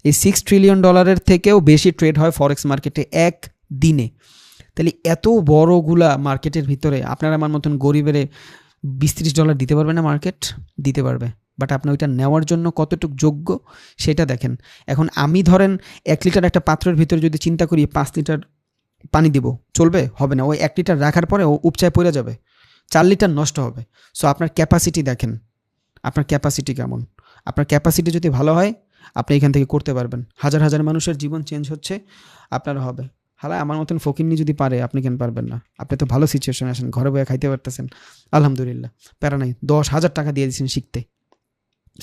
এই $6 ট্রিলিয়ন থেকেও বেশি ট্রেড হয় ফরেক্স মার্কেটে এক দিনে। তাহলে এত বড়গুলা মার্কেটের ভিতরে আপনার আমার মতন গরিবের $20-30 দিতে পারবে না? মার্কেট দিতে পারবে, বাট আপনি ওইটা নেওয়ার জন্য কতটুকু যোগ্য সেটা দেখেন। এখন আমি ধরেন 1 লিটার একটা পাত্রের ভিতরে যদি চিন্তা করি 5 লিটার পানি দিব, চলবে? হবে না। ওই 1 লিটার রাখার পরে ও উপচায় পড়ে যাবে, 4 লিটার নষ্ট হবে। সো আপনার ক্যাপাসিটি দেখেন, আপনার ক্যাপাসিটি কেমন। আপনার ক্যাপাসিটি যদি ভালো হয় আপনি এখান থেকে করতে পারবেন। হাজার হাজার মানুষের জীবন চেঞ্জ হচ্ছে, আপনার হবে। হালা আমার মতন ফকিন্নি যদি পারে, আপনি কেন পারবেন না? আপনি তো ভালো সিচুয়েশনে আসেন, ঘরে বয়ে খাইতে পারতেছেন, আলহামদুলিল্লাহ, প্যারা নাই। 10,000 টাকা দিয়ে দিয়েছেন শিখতে,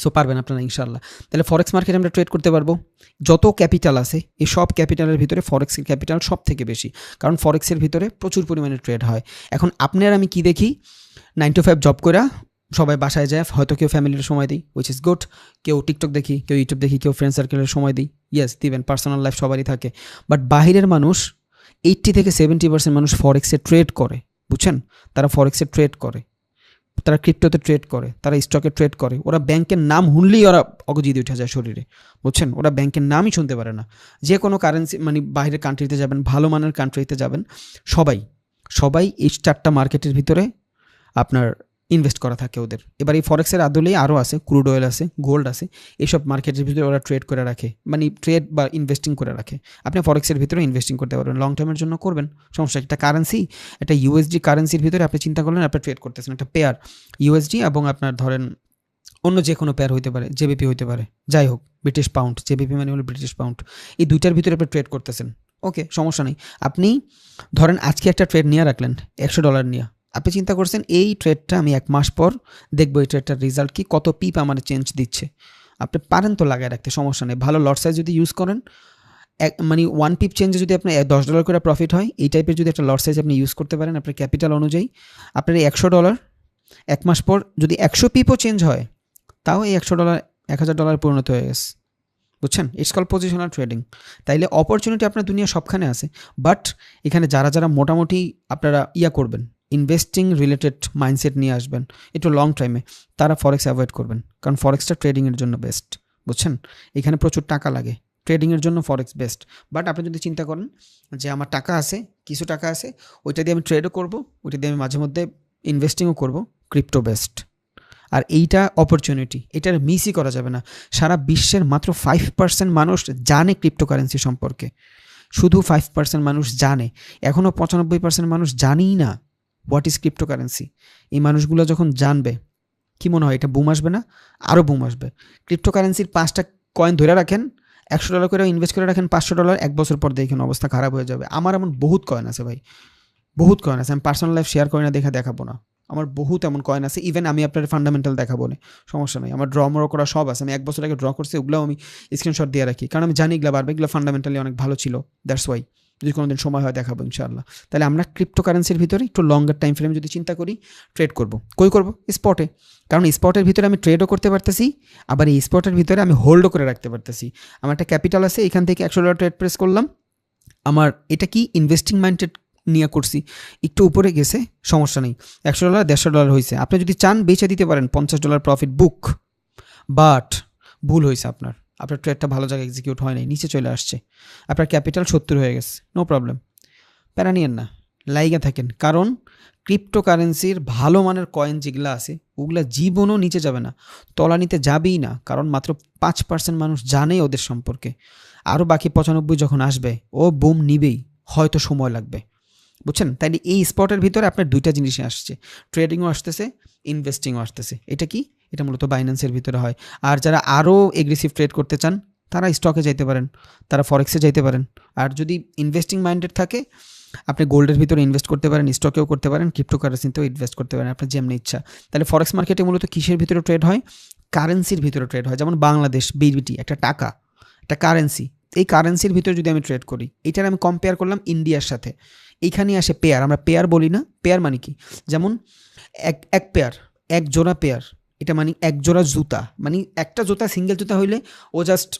সো পারবেন আপনারা ইনশাল্লাহ। তাহলে ফরেক্স মার্কেটে আমরা ট্রেড করতে পারবো। যত ক্যাপিটাল আছে এই সব ক্যাপিটালের ভিতরে ফরেক্সের ক্যাপিটাল সব থেকে বেশি, কারণ ফরেক্সের ভিতরে প্রচুর পরিমাণে ট্রেড হয়। এখন আপনার আমি কি দেখি, 9 to 5 জব করে সবাই বাসায় যায়, হয়তো কেউ ফ্যামিলির সময় দিই, উইচ ইজ গুড। কেউ টিকটক দেখি, কেউ ইউটিউব দেখি, কেউ ফ্রেন্ড সার্কেলের সময় দিই, ইয়েস দিবেন, পার্সোনাল লাইফ সবারই থাকে। বাট বাহিরের মানুষ 80-70% মানুষ ফরেক্সে ট্রেড করে, বুঝছেন? তারা ফরেক্সে ট্রেড করে, তারা ক্রিপ্টোতে ট্রেড করে, তারা স্টকে ট্রেড করে। ওরা ব্যাংকের নাম শুনলেই ওরা অগজিতে উঠে যায় শরীরে, বুঝছেন? ওরা ব্যাংকের নামই শুনতে পারে না। যে কোনো কারেন্সি মানে বাইরের কান্ট্রিতে যাবেন, ভালো মানের কান্ট্রিতে যাবেন, সবাই এই 4টা মার্কেটের ভিতরে আপনার ইনভেস্ট করা থাকে ওদের। এবার এই ফরেক্সের আদলেই আরও আছে, ক্রুড অয়েল আছে, গোল্ড আছে, এইসব মার্কেটের ভিতরে ওরা ট্রেড করে রাখে, মানে ট্রেড বা ইনভেস্টিং করে রাখে। আপনি ফরেক্সের ভিতরে ইনভেস্টিং করতে পারবেন, লং টার্মের জন্য করবেন, সমস্যা। একটা কারেন্সি, একটা ইউএসডি কারেন্সির ভিতরে আপনি চিন্তা করলেন আপনি ট্রেড করতেছেন, একটা পেয়ার ইউএসডি এবং আপনার ধরেন অন্য যে কোনো পেয়ার হইতে পারে, জেবিপি হইতে পারে, যাই হোক, ব্রিটিশ পাউন্ড, জেবিপি মানে হলো ব্রিটিশ পাউন্ড, এই দুইটার ভিতরে আপনি ট্রেড করতেছেন, ওকে, সমস্যা নেই। আপনি ধরেন আজকে একটা ট্রেড নিয়ে রাখলেন $100 নিয়ে, আপনি চিন্তা করছেন এই ট্রেডটা আমি 1 মাস পর দেখবো এই ট্রেডটার রেজাল্ট কি, কত পিপ আমার চেঞ্জ দিচ্ছে। আপনি পারেন তো লাগায় রাখতে, সমস্যা নেই। ভালো লট সাইজ যদি ইউজ করেন, মানে 1 পিপ চেঞ্জে যদি আপনার $10 করে প্রফিট হয়, এই টাইপের যদি একটা লট সাইজ আপনি ইউজ করতে পারেন আপনার ক্যাপিটাল অনুযায়ী, আপনার এই $100 1 মাস পর যদি 100 পিপও চেঞ্জ হয়, তাও এই $100 $1,000 পরিণত হয়ে গেছে, বুঝছেন? It's call positional trading. তাইলে অপরচুনিটি আপনার দুনিয়া সবখানে আছে, বাট এখানে যারা মোটামুটি আপনারা করবেন, ইনভেস্টিং রিলেটেড মাইন্ডসেট নিয়ে আসবেন একটু লং টাইমে, তারা ফরেক্স অ্যাভয়েড করবেন, কারণ ফরেক্সটা ট্রেডিংয়ের জন্য বেস্ট, বুঝছেন? এখানে প্রচুর টাকা লাগে, ট্রেডিংয়ের জন্য ফরেক্স বেস্ট। বাট আপনি যদি চিন্তা করেন যে আমার টাকা আছে, কিছু টাকা আছে, ওইটা দিয়ে আমি ট্রেডও করবো, ওইটা দিয়ে আমি মাঝে মধ্যে ইনভেস্টিংও করবো, ক্রিপ্টো বেস্ট। আর এইটা অপরচুনিটি, এটার মিসই করা যাবে না। সারা বিশ্বের মাত্র 5% মানুষ জানে ক্রিপ্টোকারেন্সি সম্পর্কে, শুধু 5% মানুষ জানে, এখনও 95% মানুষ জানেই না হোয়াট ইজ ক্রিপ্টোকারেন্সি। এই মানুষগুলো যখন জানবে, কি মনে হয় এটা বুম আসবে না? আরও বুম আসবে। ক্রিপ্টোকারেন্সির 5টা কয়েন ধরে রাখেন, $100 করে ইনভেস্ট করে রাখেন, $500, 1 বছর পর দেখেন অবস্থা খারাপ হয়ে যাবে। আমার এমন বহুত কয়েন আছে ভাই, বহুত কয়েন আছে, আমি পার্সোনাল লাইফ শেয়ার করি না, দেখাবো না। আমার বহুত এমন কয়েন আছে, ইভেন আমি আপনার ফান্ডামেন্টাল দেখাবো না, সমস্যা নেই। আমার ড্র করা সব আছে, আমি 1 বছর আগে ড্র করছি, ওগুলো আমি স্ক্রিনশট দিয়ে রাখি, কারণ আমি জানি এগুলো বাড়বে, এগুলো ফান্ডামেন্টালি অনেক ভালো ছিল, দ্যাটস ওয়াই। যদি কোনোদিন সময় হয় দেখাবো ইনশাআল্লাহ। তাহলে আমরা ক্রিপ্টোকারেন্সির ভিতরে একটু লঙ্গার টাইম ফ্রেম যদি চিন্তা করি, ট্রেড করবো, করবো স্পটে, কারণ স্পটের ভিতরে আমি ট্রেডও করতে পারতেছি, আবার এই স্পটের ভিতরে আমি হোল্ডও করে রাখতে পারতেছি। আমার একটা ক্যাপিটাল আছে, এখান থেকে $100 ট্রেড প্রেস করলাম, আমার এটা কি ইনভেস্টিং মাইন্ডেড নিয়ে করছি, একটু উপরে গেছে, সমস্যা নেই, $100 $150 হয়েছে। আপনি যদি চান বেচে দিতে পারেন, $50 প্রফিট বুক, বাট ভুল হয়েছে, আপনার ট্রেডটা ভালো জায়গায় এক্সিকিউট হয় নাই, নিচে চলে আসছে, আপনার ক্যাপিটাল 70 হয়ে গেছে, নো প্রবলেম, প্যারা নিয়েন না, লাইগা থাকেন। কারণ ক্রিপ্টোকারেন্সির ভালো মানের কয়েন যেগুলো আছে ওগুলো জীবনও নিচে যাবে না, তলা নিতে যাবেই না, কারণ মাত্র 5% মানুষ জানে ওদের সম্পর্কে। আরও বাকি 95 যখন আসবে ও বুম নিবেই, হয়তো সময় লাগবে, বুঝছেন? তাইলে এই স্পটের ভিতরে আপনার 2টা জিনিসই আসছে, ট্রেডিংও আসতেছে, ইনভেস্টিংও আসতেছে। এটা কি? এটা মূলত বাইন্যান্সের ভিতরে হয়। আর যারা আরও এগ্রেসিভ ট্রেড করতে চান তারা স্টকে যাইতে পারেন, তারা ফরেক্সে যাইতে পারেন। আর যদি ইনভেস্টিং মাইন্ডেড থাকে, আপনি গোল্ডের ভিতরে ইনভেস্ট করতে পারেন, স্টকেও করতে পারেন, ক্রিপ্টোকারেন্সিতেও ইনভেস্ট করতে পারেন, আপনার যেমনি ইচ্ছা। তাহলে ফরেক্স মার্কেটে মূলত কিসের ভিতরে ট্রেড হয়? কারেন্সির ভিতরে ট্রেড হয়। যেমন বাংলাদেশ বিবিটি একটা টাকা, একটা কারেন্সি, এই কারেন্সির ভিতরে যদি আমি ট্রেড করি, এটার আমি কম্পেয়ার করলাম ইন্ডিয়ার সাথে, এইখানে আসে পেয়ার, আমরা পেয়ার বলি না, পেয়ার মানে কি? যেমন এক পেয়ার, এক জোড়া পেয়ার, এটা মানে এক জোড়া জুতা, মানে একটা জুতা সিঙ্গেল জুতা হইলে ও জাস্ট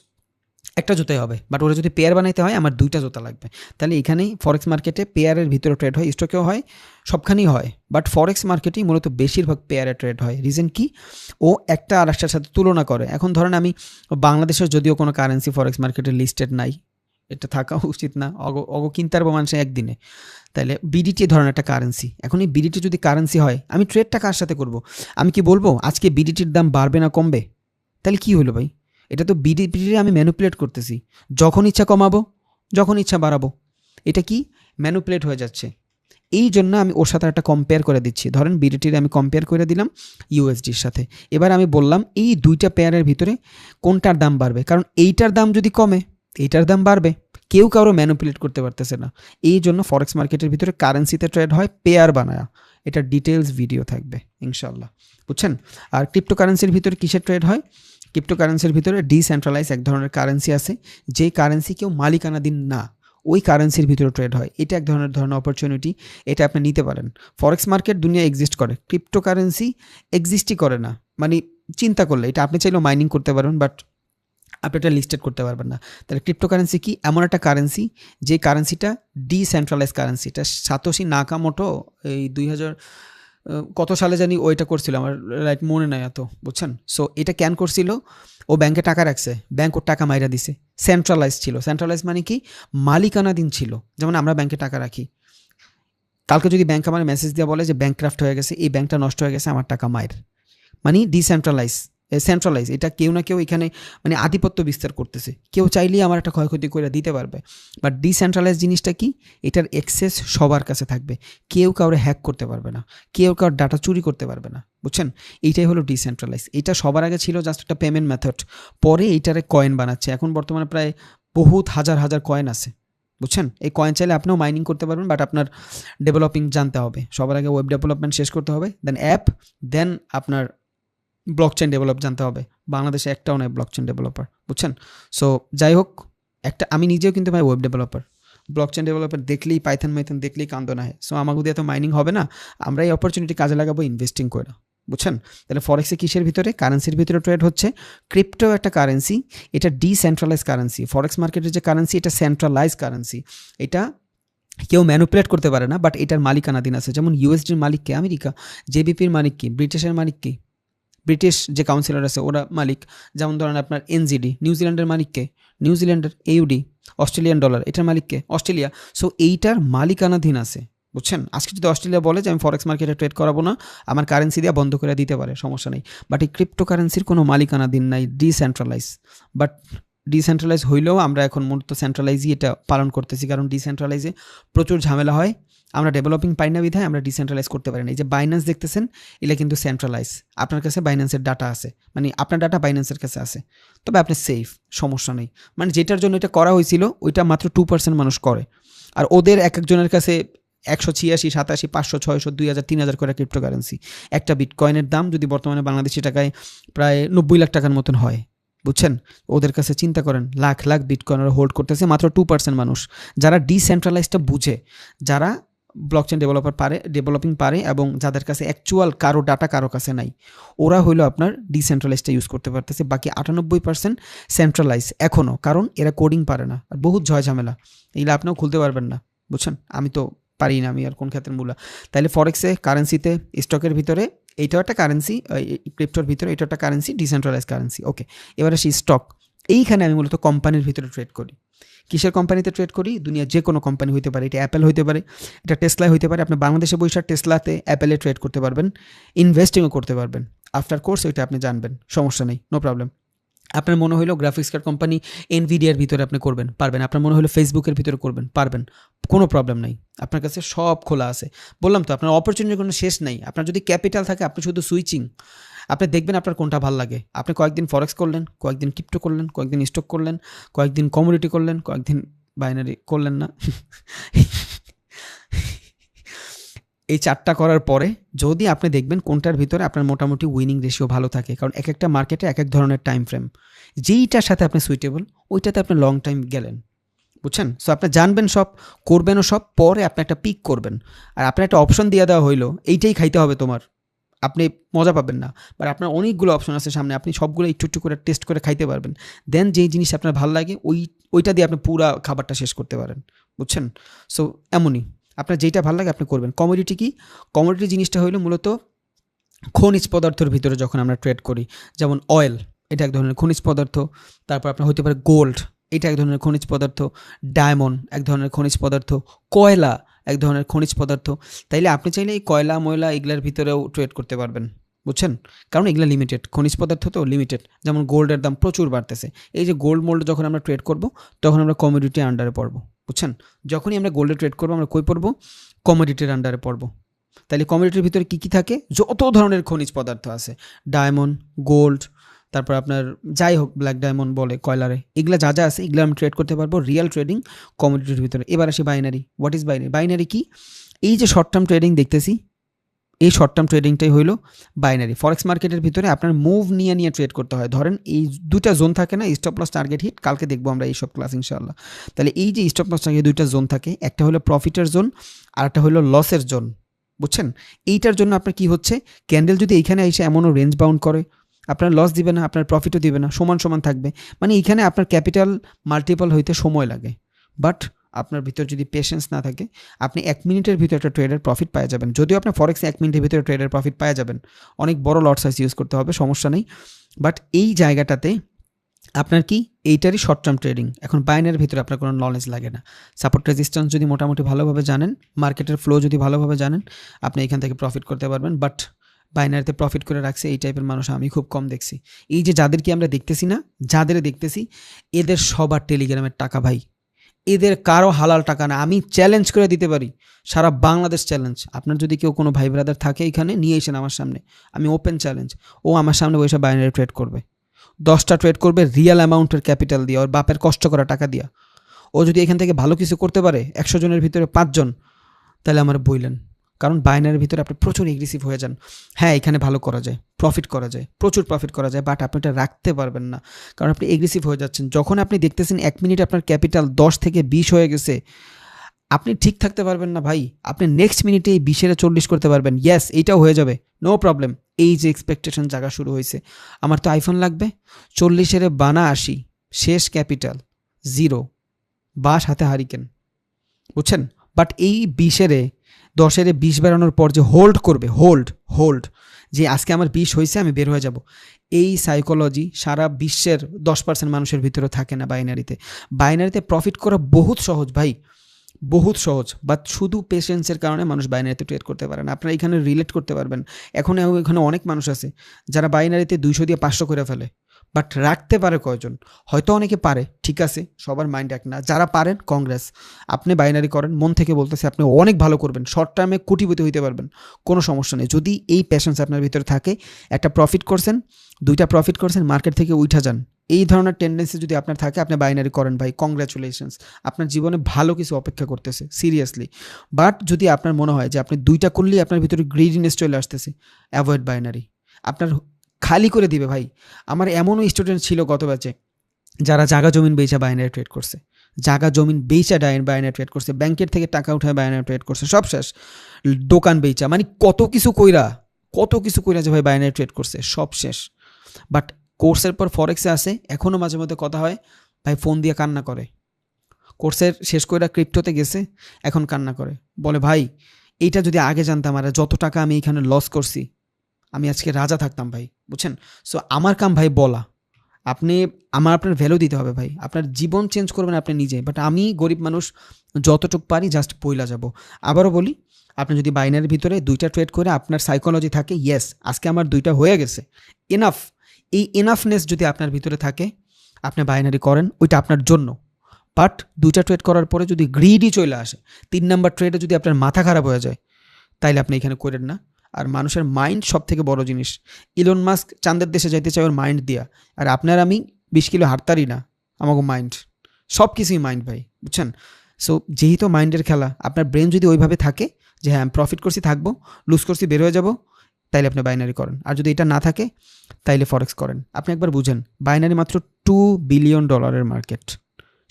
একটা জুতাই হবে, বাট ওরা যদি পেয়ার বানাইতে হয় আমার 2টা জুতা লাগবে। তাহলে এখানেই ফরেক্স মার্কেটে পেয়ারের ভিতরে ট্রেড হয়, স্টকেও হয়, সবখানেই হয়, বাট ফরেক্স মার্কেটেই মূলত বেশিরভাগ পেয়ারে ট্রেড হয়। রিজন কি? ও একটা আর একটার সাথে তুলনা করে। এখন ধরেন আমি বাংলাদেশের যদিও কোনো কারেন্সি ফরেক্স মার্কেটে লিস্টেড নাই, এটা থাকা উচিত না, অগ কিনতে পারবো মানুষে একদিনে। তাহলে বিডিটি ধরেন একটা কারেন্সি, এখন এই বিডিটি যদি কারেন্সি হয় আমি ট্রেডটা কার সাথে করব? আমি কি বলবো আজকে বিডিটির দাম বাড়বে না কমবে? তাহলে কি হলো ভাই? এটা তো বিডিটি আমি ম্যানুপুলেট করতেছি, যখন ইচ্ছা কমাবো, যখন ইচ্ছা বাড়াবো। এটা কি ম্যানুপুলেট হয়ে যাচ্ছে। এই জন্য আমি ওর সাথে একটা কম্পেয়ার করে দিচ্ছি। ধরেন বিডিটির আমি কম্পেয়ার করে দিলাম ইউএসডির সাথে। এবার আমি বললাম এই 2টা পেয়ারের ভিতরে কোনটার দাম বাড়বে, কারণ এইটার দাম যদি কমে এইটার দাম বাড়বে। কেউ কারো ম্যানুপুলেট করতে পারতেছে না। এই জন্য ফরেক্স মার্কেটের ভিতরে কারেন্সিতে ট্রেড হয় পেয়ার বানায়া। এটা ডিটেলস ভিডিও থাকবে ইনশাল্লাহ, বুঝছেন? আর ক্রিপ্টোকারেন্সির ভিতরে কিসের ট্রেড হয়? ক্রিপ্টোকারেন্সির ভিতরে ডিসেন্ট্রালাইজ এক ধরনের কারেন্সি আছে, যে কারেন্সি কেউ মালিকানাধীন না, ওই কারেন্সির ভিতরে ট্রেড হয়। এটা এক ধরনের অপরচুনিটি, এটা আপনি নিতে পারেন। ফরেক্স মার্কেট দুনিয়া এক্সিস্ট করে, ক্রিপ্টোকারেন্সি এক্সিস্টই করে না। মানে চিন্তা করলে এটা আপনি চাইলেও মাইনিং করতে পারবেন, বাট আপনি এটা লিস্টেড করতে পারবেন না। তাহলে ক্রিপ্টোকারেন্সি কি? এমন একটা কারেন্সি যে কারেন্সিটা ডিসেন্ট্রালাইজ কারেন্সি। এটা সাতোশি নাকামোটো এই 2000 কত সালে জানি ওইটা করছিল, আমার রাইট মনে নাই এত, বুঝছেন? সো এটা ক্যান করছিল, ও ব্যাংকে টাকা রাখছে, ব্যাংক ওর টাকা মাইরা দিছে। সেন্ট্রালাইজ ছিল। সেন্ট্রালাইজ মানে কি? মালিকানাধীন ছিল। যেমন আমরা ব্যাংকে টাকা রাখি, কালকে যদি ব্যাংক আমার মেসেজ দিয়ে বলে যে ব্যাংক ক্রাফট হয়ে গেছে, এই ব্যাংকটা নষ্ট হয়ে গেছে, আমার টাকা মায়ের, মানে ডিসেন্ট্রালাইজ। সেন্ট্রালাইজ এটা কেউ না কেউ এখানে মানে আধিপত্য বিস্তার করতেছে, কেউ চাইলেই আমার একটা ক্ষয়ক্ষতি করে দিতে পারবে। বাট ডিসেন্ট্রালাইজ জিনিসটা কি? এটার অ্যাক্সেস সবার কাছে থাকবে, কেউ কাউরে হ্যাক করতে পারবে না, কেউ কারোর ডাটা চুরি করতে পারবে না, বুঝছেন? এইটাই হলো ডিসেন্ট্রালাইজ। এটা সবার আগে ছিল জাস্ট একটা পেমেন্ট মেথড, পরে এইটারে কয়েন বানাচ্ছে। এখন বর্তমানে প্রায় বহুত হাজার হাজার কয়েন আছে, বুঝছেন? এই কয়েন চাইলে আপনিও মাইনিং করতে পারবেন, বাট আপনার ডেভেলপিং জানতে হবে। সবার আগে ওয়েব ডেভেলপমেন্ট শেষ করতে হবে, দেন অ্যাপ, দেন আপনার ব্লকচেন ডেভেলপ জানতে হবে। বাংলাদেশে একটাও নয় ব্লকচেন ডেভেলপার, বুঝছেন? সো যাই হোক, আমি নিজেও কিন্তু ভাই ওয়েব ডেভেলপার, ব্লকচেন ডেভেলপার দেখলেই পাইথন দেখলেই কান্দ না হয়। সো আমাকে দিয়ে তো মাইনিং হবে না, আমরা এই অপরচুনিটি কাজে লাগাবো ইনভেস্টিং করে, বুঝছেন? তাহলে ফরেক্সে কিসের ভিতরে? কারেন্সির ভিতরে ট্রেড হচ্ছে। ক্রিপ্টো একটা কারেন্সি, এটা ডিসেন্ট্রালাইজ কারেন্সি। ফরেক্স মার্কেটের যে কারেন্সি, এটা সেন্ট্রালাইজ কারেন্সি। এটা কেউ ম্যানুপুলেট করতে পারে না, বাট এটার মালিকানাধীন আছে। যেমন ইউএসডির মালিক কে? আমেরিকা। জেবিপির মালিক কি? ব্রিটিশের মালিক কি? ব্রিটিশ যে কাউন্সিলর আছে ওরা মালিক। যেমন ধরেন আপনার এনজিডি, নিউজিল্যান্ডের মালিককে? নিউজিল্যান্ডের। এউডি, অস্ট্রেলিয়ান ডলার, এটার মালিককে? অস্ট্রেলিয়া। সো এইটার মালিকানাধীন আছে, বুঝছেন? আজকে যদি অস্ট্রেলিয়া বলে যে আমি ফরেক্স মার্কেটে ট্রেড করাবো না, আমার কারেন্সি দিয়ে বন্ধ করে দিতে পারে, সমস্যা নেই। বাট এই ক্রিপ্টো কারেন্সির কোনো মালিকানাধীন নাই, ডিসেন্ট্রালাইজ। বাট ডিসেন্ট্রালাইজ হইলেও আমরা এখন মূলত সেন্ট্রালাইজই এটা পালন করতেছি, কারণ ডিসেন্ট্রালাইজে প্রচুর ঝামেলা হয়। আমরা ডেভেলপিং পাই না বিধায় আমরা ডিসেন্ট্রালাইজ করতে পারি না। এই যে বাইন্যান্স দেখতেছেন, এটা কিন্তু সেন্ট্রালাইজ। আপনার কাছে বাইন্যান্সের ডাটা আছে, মানে আপনার ডাটা বাইন্যান্সের কাছে আছে, তবে আপনি সেফ, সমস্যা নেই। মানে যেটার জন্য এটা করা হয়েছিল ওইটা মাত্র 2% মানুষ করে, আর ওদের এক একজনের কাছে 186, 87, 500, 600, 2000, 3000 করে ক্রিপ্টোকারেন্সি। একটা বিটকয়েনের দাম যদি বর্তমানে বাংলাদেশি টাকায় প্রায় 90 লাখ টাকার মতন হয়, বুঝছেন? ওদের কাছে চিন্তা করেন, লাখ লাখ বিটকয়েন হোল্ড করতেছে মাত্র 2% মানুষ, যারা ডিসেন্ট্রালাইজটা বুঝে, যারা ব্লকচেন ডেভেলপিং পারে এবং যাদের কাছে অ্যাকচুয়াল কারো ডাটা কারো কাছে নাই, ওরা হইলো আপনার ডিসেন্ট্রালাইজটা ইউজ করতে পারতেছে। বাকি 98% সেন্ট্রালাইজ এখনও, কারণ এরা কোডিং পারে না, আর বহুত ঝামেলা, এইগুলো আপনিও খুলতে পারবেন না, বুঝছেন? আমি তো পারি না, আমি আর কোন ক্ষেত্রের মূলা। তাইলে ফরেক্সে, কারেন্সিতে, স্টকের ভিতরে এইটাও একটা কারেন্সি, ক্রিপ্টোর ভিতরে এটা একটা কারেন্সি, ডিসেন্ট্রালাইজ কারেন্সি। ওকে, এবারে সেই স্টক, এইখানে আমি মূলত কোম্পানির ভিতরে ট্রেড করি। কিসের কোম্পানিতে ট্রেড করি? দুনিয়ার যে কোনো কোম্পানি হইতে পারে, এটা অ্যাপেল হইতে পারে, এটা টেসলা হইতে পারে। আপনি বাংলাদেশে বসে টেসলাতে, অ্যাপেলে ট্রেড করতে পারবেন, ইনভেস্টিংও করতে পারবেন। আফটার কোর্স ওইটা আপনি জানবেন, সমস্যা নেই, নো প্রবলেম। আপনার মনে হলো গ্রাফিক্স কার্ড কোম্পানি এনভিডিয়ার ভিতরে আপনি করবেন, পারবেন। আপনার মনে হলো ফেসবুকের ভিতরে করবেন, পারবেন, কোনো প্রবলেম নাই। আপনার কাছে সব খোলা আছে। বললাম তো, আপনার অপরচুনিটির কোনো শেষ নাই। আপনার যদি ক্যাপিটাল থাকে, আপনি শুধু সুইচিং, আপনি দেখবেন আপনার কোনটা ভালো লাগে। আপনি কয়েকদিন ফরেক্স করলেন, কয়েকদিন ক্রিপ্টো করলেন, কয়েকদিন স্টক করলেন, কয়েকদিন কমোডিটি করলেন, কয়েকদিন বাইনারি করলেন না। এই 4টা করার পরে যদি আপনি দেখবেন কোনটার ভিতরে আপনার মোটামুটি উইনিং রেশিও ভালো থাকে, কারণ এক একটা মার্কেটে এক এক ধরনের টাইম ফ্রেম, যেইটার সাথে আপনি সুইটেবল ওইটাতে আপনি লং টাইম গেলেন, বুঝছেন? সো আপনি জানবেন সব, করবেনও সব, পরে আপনি একটা পিক করবেন। আর আপনার একটা অপশন দিয়ে দেওয়া হইলো, এইটাই খাইতে হবে তোমার, আপনি মজা পাবেন না, বাট আপনার অনেকগুলো অপশন আছে সামনে, আপনি সবগুলো একটু একটু করে টেস্ট করে খাইতে পারবেন। দেন যেই জিনিস আপনার ভালো লাগে ওইটা দিয়ে আপনি পুরা খাবারটা শেষ করতে পারেন, বুঝছেন? সো এমনই আপনার যেইটা ভালো লাগে আপনি করবেন। কমোডিটি কি? কমোডিটি জিনিসটা হইলো মূলত খনিজ পদার্থের ভিতরে যখন আমরা ট্রেড করি, যেমন অয়েল, এটা এক ধরনের খনিজ পদার্থ। তারপর আপনার হতে পারে গোল্ড, এটা এক ধরনের খনিজ পদার্থ। ডায়মন্ড এক ধরনের খনিজ পদার্থ। কয়লা এক ধরনের খনিজ পদার্থ। তাইলে আপনি চাইলে এই কয়লা ময়লা এগুলোর ভিতরেও ট্রেড করতে পারবেন, বুঝছেন? কারণ এগুলো লিমিটেড, খনিজ পদার্থ তো লিমিটেড। যেমন গোল্ডের দাম প্রচুর বাড়তেছে, এই যে গোল্ড মোল্ড যখন আমরা ট্রেড করব তখন আমরা কমোডিটি আন্ডারে পড়বো, বুঝছেন? যখনই আমরা গোল্ডে ট্রেড করবো আমরা কই পড়বো? কমোডিটির আন্ডারে পড়বো। তাহলে কমোডিটির ভিতরে কী কী থাকে? যত ধরনের খনিজ পদার্থ আছে, ডায়মন্ড, গোল্ড, তারপর আপনার যাই হোক ব্ল্যাক ডায়মন্ড বলে কয়লারে, এগুলো যা যা আছে এগুলো আমি ট্রেড করতে পারবো রিয়েল ট্রেডিং কমোডিটির ভিতরে। এবার আসি binary. What is binary? Binary কি? এই যে শর্ট টার্ম ট্রেডিং দেখতেছি, এই শর্ট টার্ম ট্রেডিংটাই হইলো বাইনারি। ফরেক্স মার্কেটের ভিতরে আপনার মুভ নিয়ে নিয়ে ট্রেড করতে হয়। ধরেন এই দুটা জোন থাকে না, স্টপ লস টার্গেট হিট, কালকে দেখবো আমরা এইসব ক্লাস ইনশাআল্লাহ। তাহলে এই যে স্টপ লস টার্গেট দুইটা জোন থাকে, একটা হলো প্রফিটের জোন আর একটা হলো লসের জোন, বুঝছেন? এইটার জন্য আপনার কি হচ্ছে, ক্যান্ডেল যদি এইখানে এসে এমনও রেঞ্জ বাউন্ড করে, আপনার লস দিবে না, আপনার প্রফিটও দিবে না, সমান সমান থাকবে। মানে এইখানে আপনার ক্যাপিটাল মাল্টিপল হইতে সময় লাগে, বাট আপনার ভিতর যদি পেশেন্স না থাকে আপনি 1 মিনিটের ভিতরে একটা ট্রেডের প্রফিট পাওয়া যাবেন। যদিও আপনি ফরেক্সে 1 মিনিটের ভিতরে ট্রেডের প্রফিট পাওয়া যাবেন, অনেক বড় লট সাইজ ইউজ করতে হবে, সমস্যা নেই। বাট এই জায়গাটাতে আপনার কি এইটারই শর্ট টার্ম ট্রেডিং। এখন বাইনারির ভিতরে আপনার কোনো নলেজ লাগে না। সাপোর্ট রেজিস্ট্যান্স যদি মোটামুটি ভালোভাবে জানেন, মার্কেটের ফ্লো যদি ভালোভাবে জানেন, আপনি এখান থেকে প্রফিট করতে পারবেন। বাট বাইনারিতে প্রফিট করে রাখছে এই টাইপের মানুষ আমি খুব কম দেখছি। এই যে যাদেরকে আমরা দেখতেছি না, যাদের দেখতেছি এদের সবার টেলিগ্রামের টাকা ভাই, এদের কারো হালাল টাকা না। আমি চ্যালেঞ্জ করে দিতে পারি, সারা বাংলাদেশ চ্যালেঞ্জ। আপনার যদি কেউ কোনো ভাই ব্রাদার থাকে এখানে, নিয়ে এসেন আমার সামনে, আমি ওপেন চ্যালেঞ্জ। ও আমার সামনে বসে বাইনারি ট্রেড করবে, 10টা ট্রেড করবে রিয়েল অ্যামাউন্টের ক্যাপিটাল দিয়ে, ওর বাপের কষ্ট করা টাকা দিয়া। ও যদি এখান থেকে ভালো কিছু করতে পারে 100 জনের ভিতরে 5 জন, তাহলে আমার বইলেন। কারণ বাইনারির ভিতরে আপনি প্রচুর এগ্রেসিভ হয়ে যান। হ্যাঁ, এখানে ভালো করা যায়, প্রফিট করা যায়, প্রচুর প্রফিট করা যায়, বাট আপনি এটা রাখতে পারবেন না, কারণ আপনি এগ্রেসিভ হয়ে যাচ্ছেন। যখন আপনি দেখতেছেন 1 মিনিট আপনার ক্যাপিটাল 10 থেকে 20 হয়ে গেছে, আপনি ঠিক থাকতে পারবেন না ভাই। আপনি নেক্সট মিনিটে এই 20 40 করতে পারবেন, ইয়েস এইটাও হয়ে যাবে, নো প্রবলেম। এই যে এক্সপেকটেশন জায়গা শুরু হয়েছে, আমার তো আইফোন লাগবে, 40 বানা 80, শেষ ক্যাপিটাল 0, বাস হাতে হারিকেন, বুঝছেন? বাট এই 10 20 বাড়ানোর পর যে হোল্ড করবে, হোল্ড যে আজকে আমার 20 হয়েছে আমি বের হয়ে যাব, এই সাইকোলজি সারা বিশ্বের 10% মানুষের ভিতরে থাকে না। বাইনারিতে প্রফিট করা বহুত সহজ ভাই, বহুত সহজ, বাট শুধু পেশেন্সের কারণে মানুষ বাইনারিতে ট্রেড করতে পারে না। আপনারা এখানে রিলেট করতে পারবেন। এখানে অনেক মানুষ আছে যারা বাইনারিতে 200 দিয়ে 500 করে ফেলে, বাট রাখতে পারে কয়জন? হয়তো অনেকে পারে, ঠিক আছে, সবার মাইন্ড এক না। যারা পারেন কংগ্রেস, আপনি বাইনারি করেন, মন থেকে বলতেছে আপনি অনেক ভালো করবেন, শর্ট টার্মে কোটিপতি হইতে পারবেন, কোনো সমস্যা নেই। যদি এই প্যাশেন্স আপনার ভিতরে থাকে, একটা প্রফিট করছেন, 2টা প্রফিট করছেন, মার্কেট থেকে উঠা যান, এই ধরনের টেন্ডেন্সি যদি আপনার থাকে, আপনি বাইনারি করেন ভাই, কংগ্রাচুলেশনস, আপনার জীবনে ভালো কিছু অপেক্ষা করতেছে সিরিয়াসলি। বাট যদি আপনার মনে হয় যে আপনি 2টা করলেই আপনার ভিতরে গ্রিডিনেস চলে আসতেছে, অ্যাভয়েড বাইনারি। আপনার খালি করে দিবে ভাই। আমার এমনও স্টুডেন্ট ছিল গত ব্যাচে যারা জায়গা জমিন বেচা বাইনারি ট্রেড করছে, জায়গা জমিন বেচা বাইনারি ট্রেড করছে, ব্যাংকের থেকে টাকা উঠায় বাইনারি ট্রেড করছে, সব শেষ। দোকান বেচা, মানে কত কিছু কইরা যে ভাই বাইনারি ট্রেড করছে, সব শেষ। বাট কোর্সের পর ফরেক্সে আসে, এখনও মাঝে মধ্যে কথা হয়, ভাই ফোন দিয়ে কান্না করে, কোর্সের শেষ কইরা ক্রিপ্টোতে গেছে, এখন কান্না করে, বলে ভাই এইটা যদি আগে জানতাম, আর যত টাকা আমি এখানে লস করছি, আমি আজকে রাজা থাকতাম ভাই, বুঝছেন? সো আমার কাম ভাই বলা, আপনার ভ্যালু দিতে হবে ভাই, আপনার জীবন চেঞ্জ করবেন আপনি নিজে। বাট আমি গরিব মানুষ, যতটুকু পারি জাস্ট পইলা যাব। আবারও বলি, আপনি যদি বাইনারির ভিতরে 2টা ট্রেড করে আপনার সাইকোলজি থাকে, ইয়েস আজকে আমার 2টা হয়ে গেছে, এনাফ, এই এনাফনেস যদি আপনার ভিতরে থাকে, আপনি বাইনারি করেন, ওইটা আপনার জন্য। বাট 2টা ট্রেড করার পরে যদি গ্রিডই চলে আসে, 3 নাম্বার ট্রেডে যদি আপনার মাথা খারাপ হয়ে যায়, তাইলে আপনি এখানে করেন না। আর মানুষের মাইন্ড সব থেকে বড় জিনিস। ইলন মাস্ক চাঁদের দেশে যাইতে চাই ওর মাইন্ড দিয়া, আর আপনার আমি 20 কিলো হাঁটতারই না, আমাকে মাইন্ড, সব কিছুই মাইন্ড ভাই, বুঝছেন? সো যেহেতু মাইন্ডের খেলা, আপনার ব্রেন যদি ওইভাবে থাকে যে হ্যাঁ আমি প্রফিট করছি থাকবো, লুজ করছি বের হয়ে যাবো, তাইলে আপনি বাইনারি করেন। আর যদি এটা না থাকে, তাইলে ফরেক্স করেন। আপনি একবার বুঝেন, বাইনারি মাত্র $2 বিলিয়ন মার্কেট।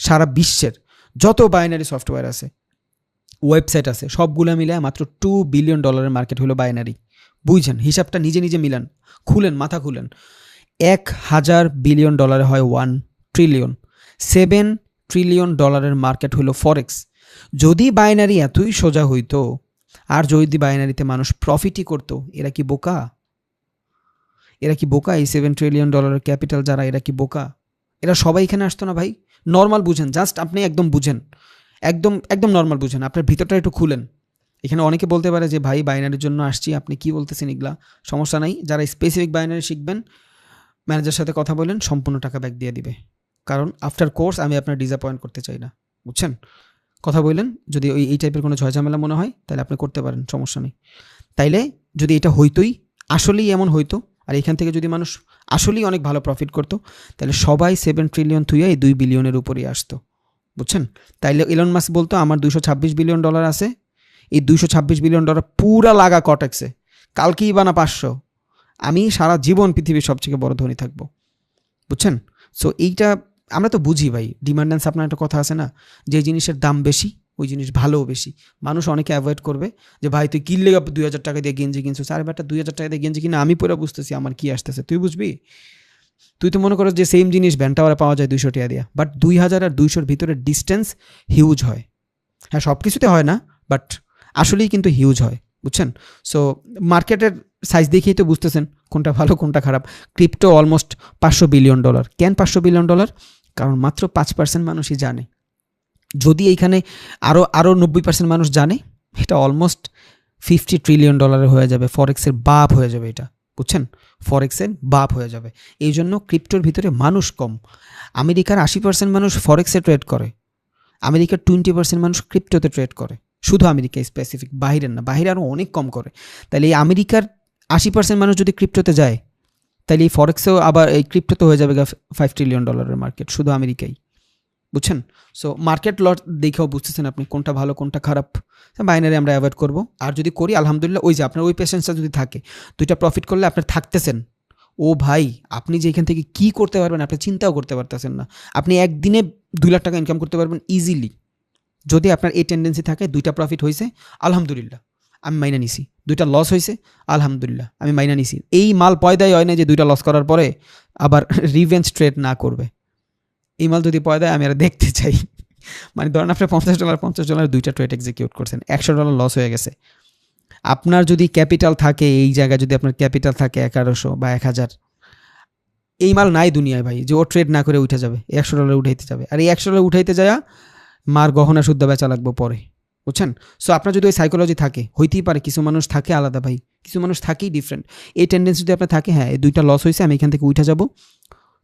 সারা বিশ্বের যত বাইনারি সফটওয়্যার আছে, ওয়েবসাইট আছে, সবগুলো মিলে মাত্র $2 বিলিয়ন মার্কেট হলো বাইনারি। বুঝছেন, হিসাবটা নিজে নিজে মিলান, খুলেন, মাথা খুলেন। 1,000 বিলিয়ন ডলারে হয় 1 ট্রিলিয়ন, 7 ট্রিলিয়ন ডলারের মার্কেট হলো ফরেক্স। যদি বাইনারি এতই সোজা হইতো, আর যদি বাইনারিতে মানুষ প্রফিটই করতো, এরা কি বোকা? এরা কি বোকা? এই 7 ট্রিলিয়ন ডলারের ক্যাপিটাল যারা, এরা কি বোকা? এরা সবাই এখানে আসতো না ভাই? নর্মাল বুঝেন, জাস্ট আপনি একদম বুঝেন, একদম একদম নর্মাল বুঝেন, আপনার ভিতরটা একটু খুলেন। এখানে অনেকে বলতে পারে যে ভাই বাইনারির জন্য আসছি, আপনি কি বলতেছেন এগুলা? সমস্যা নাই, যারা স্পেসিফিক বাইনারি শিখবেন ম্যানেজারের সাথে কথা বলেন, সম্পূর্ণ টাকা ব্যাক দিয়ে দিবে। কারণ আফটার কোর্স আমি আপনার ডিসঅ্যাপয়েন্ট করতে চাই না, বুঝছেন? কথা বললেন, যদি এই টাইপের কোনো ঝামেলা মনে হয় তাহলে আপনি করতে পারেন, সমস্যা নেই। তাইলে যদি এটা হইতোই, আসলেই এমন হইতো, আর এখান থেকে যদি মানুষ আসলেই অনেক ভালো প্রফিট করতো, তাহলে সবাই 7 ট্রিলিয়ন থুইয়া এই 2 বিলিয়নের উপরেই আসতো, বুঝছেন? তাইলে ইলন মাস্ক বলতো আমার 226 বিলিয়ন ডলার আছে, এই 226 বিলিয়ন ডলার পুরা লাগা কটেক্সে, কালকেই বানা 500, আমি সারা জীবন পৃথিবীর সবথেকে বড় ধনী থাকবো, বুঝছেন? সো এইটা আমরা তো বুঝি ভাই, ডিমান্ড অ্যান্ড সাপ্লাই একটা কথা আছে না, যে জিনিসের দাম বেশি ওই জিনিস ভালোও বেশি। মানুষ অনেকে অ্যাভয়েড করবে যে ভাই তুই কিনলে 2,000 টাকা দিয়ে গেঞ্জি কিনছিস, আরে বেটা 2,000 টাকা দিয়ে গেঞ্জি কিনা আমি পুরো বুঝতেছি আমার কি আসতেছে, তুই বুঝবি? তুই তো মনে করো যে সেম জিনিস ভ্যানটাওয়ারে পাওয়া যায় 200 টাকা দিয়া, বাট 2,000 আর 200-র ভিতরে ডিস্টেন্স হিউজ হয়। হ্যাঁ, সব কিছুতে হয় না, বাট আসলেই কিন্তু হিউজ হয়, বুঝছেন? সো মার্কেটের সাইজ দেখেই তো বুঝতেছেন কোনটা ভালো কোনটা খারাপ। Crypto almost 500 billion dollar. কেন 500 বিলিয়ন ডলার? কারণ মাত্র 5% মানুষই জানে। যদি এইখানে আরও 90% মানুষ জানে, এটা অলমোস্ট 50 ট্রিলিয়ন ডলারের হয়ে যাবে, ফরেক্সের বাপ হয়ে যাবে এটা, বুঝছেন? ফরেক্সের বাপ হয়ে যাবে। এই জন্য ক্রিপ্টোর ভিতরে মানুষ কম। আমেরিকার 80% মানুষ ফরেক্সে ট্রেড করে, আমেরিকার 20% মানুষ ক্রিপ্টোতে ট্রেড করে, শুধু আমেরিকা স্পেসিফিক, বাহিরের না, বাহিরে আরও অনেক কম করে। তাহলে এই আমেরিকার 80% মানুষ যদি ক্রিপ্টোতে যায়, তাহলে এই ফরেক্সেও আবার এই ক্রিপ্টোতে হয়ে যাবে 5 ট্রিলিয়ন ডলারের মার্কেট, শুধু আমেরিকাই, বুঝছেন? সো মার্কেট লট দেখেও বুঝতেছেন আপনি কোনটা ভালো কোনটা খারাপ। বাইনারি আমরা অ্যাভয়েড করবো, আর যদি করি আলহামদুলিল্লাহ, ওই যে আপনার ওই পেশেন্সটা যদি থাকে, 2টা প্রফিট করলে আপনার থাকতেছেন, ও ভাই আপনি যে এখান থেকে কী করতে পারবেন আপনি চিন্তাও করতে পারতেছেন না। আপনি একদিনে 2 লাখ টাকা ইনকাম করতে পারবেন ইজিলি, যদি আপনার এই টেন্ডেন্সি থাকে। 2টা প্রফিট হয়েছে আলহামদুলিল্লাহ, আমি মাইনা নিছি। 2টা লস হয়েছে আলহামদুলিল্লাহ, আমি মাইনা নিছি। এই মাল পয়দাই হয় না যে 2টা লস করার পরে আবার রিভেঞ্জ ট্রেড না করবে। এই মাল যদি পয়দায় আমি আর দেখতে চাই। মানে ধরেন আপনি $50 2টা ট্রেড এক্সিকিউট করছেন, $100 লস হয়ে গেছে। আপনার যদি ক্যাপিটাল থাকে, এই জায়গায় যদি আপনার ক্যাপিটাল থাকে 1100 বা 1000, এই মাল নাই দুনিয়ায় ভাই যে ও ট্রেড না করে উঠে যাবে, $100 উঠাইতে যাবে। আর এই $100 উঠাইতে যায় মার গহনা শুদ্ধ বেচা লাগবে পরে, বুঝছেন? সো আপনার যদি ওই সাইকোলজি থাকে, হইতেই পারে কিছু মানুষ থাকে আলাদা ভাই, কিছু মানুষ থাকেই ডিফারেন্ট। এই টেন্ডেন্সি যদি আপনার থাকে, হ্যাঁ এই 2টা লস হয়েছে আমি এখান থেকে উঠে যাব,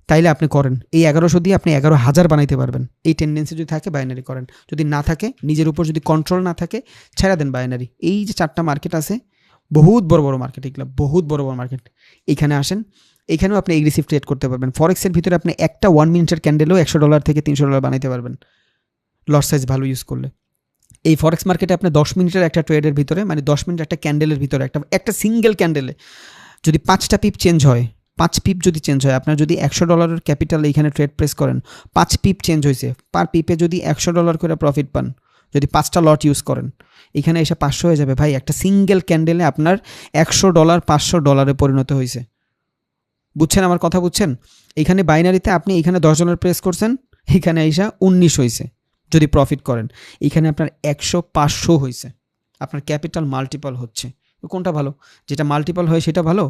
তাইলে আপনি করেন। এই 1100 দিয়ে আপনি 11,000 বানাইতে পারবেন। এই টেন্ডেন্সি যদি থাকে বাইনারি করেন, যদি না থাকে, নিজের উপর যদি কন্ট্রোল না থাকে, ছেড়ে দেন বাইনারি। এই যে 4টা মার্কেট আছে, বহুত বড় বড় মার্কেট, এগুলো বহুত বড় বড় মার্কেট। এইখানে আসেন, এইখানেও আপনি এগ্রেসিভ ট্রেড করতে পারবেন। ফরেক্সের ভিতরে আপনি একটা 1 মিনিটের ক্যান্ডেলও $100 থেকে $300 বানাইতে পারবেন, লট সাইজ ভালো ইউজ করলে। এই ফরেক্স মার্কেটে আপনি 10 মিনিটের একটা ট্রেডের ভিতরে, মানে 10 মিনিট একটা ক্যান্ডেলের ভিতরে, একটা সিঙ্গেল ক্যান্ডেলে যদি 5টা পিপ চেঞ্জ হয়, 5 পিপ যদি চেঞ্জ হয়, আপনার যদি $100 ক্যাপিটাল এইখানে ট্রেড প্রেস করেন, 5 পিপ চেঞ্জ হয়েছে, পার পিপে যদি $100 করে প্রফিট পান, যদি 5টা লট ইউজ করেন, এখানে এসে 500 হয়ে যাবে ভাই। একটা সিঙ্গেল ক্যান্ডেলে আপনার $100 $500 পরিণত হয়েছে, বুঝছেন আমার কথা? বুঝছেন? এখানে বাইনারিতে আপনি এখানে $10 প্রেস করছেন, এখানে এসে 19 হয়েছে যদি প্রফিট করেন। এখানে আপনার 100-500 হয়েছে, আপনার ক্যাপিটাল মাল্টিপল হচ্ছে। কোনটা ভালো? যেটা মাল্টিপল হয় সেটা ভালো,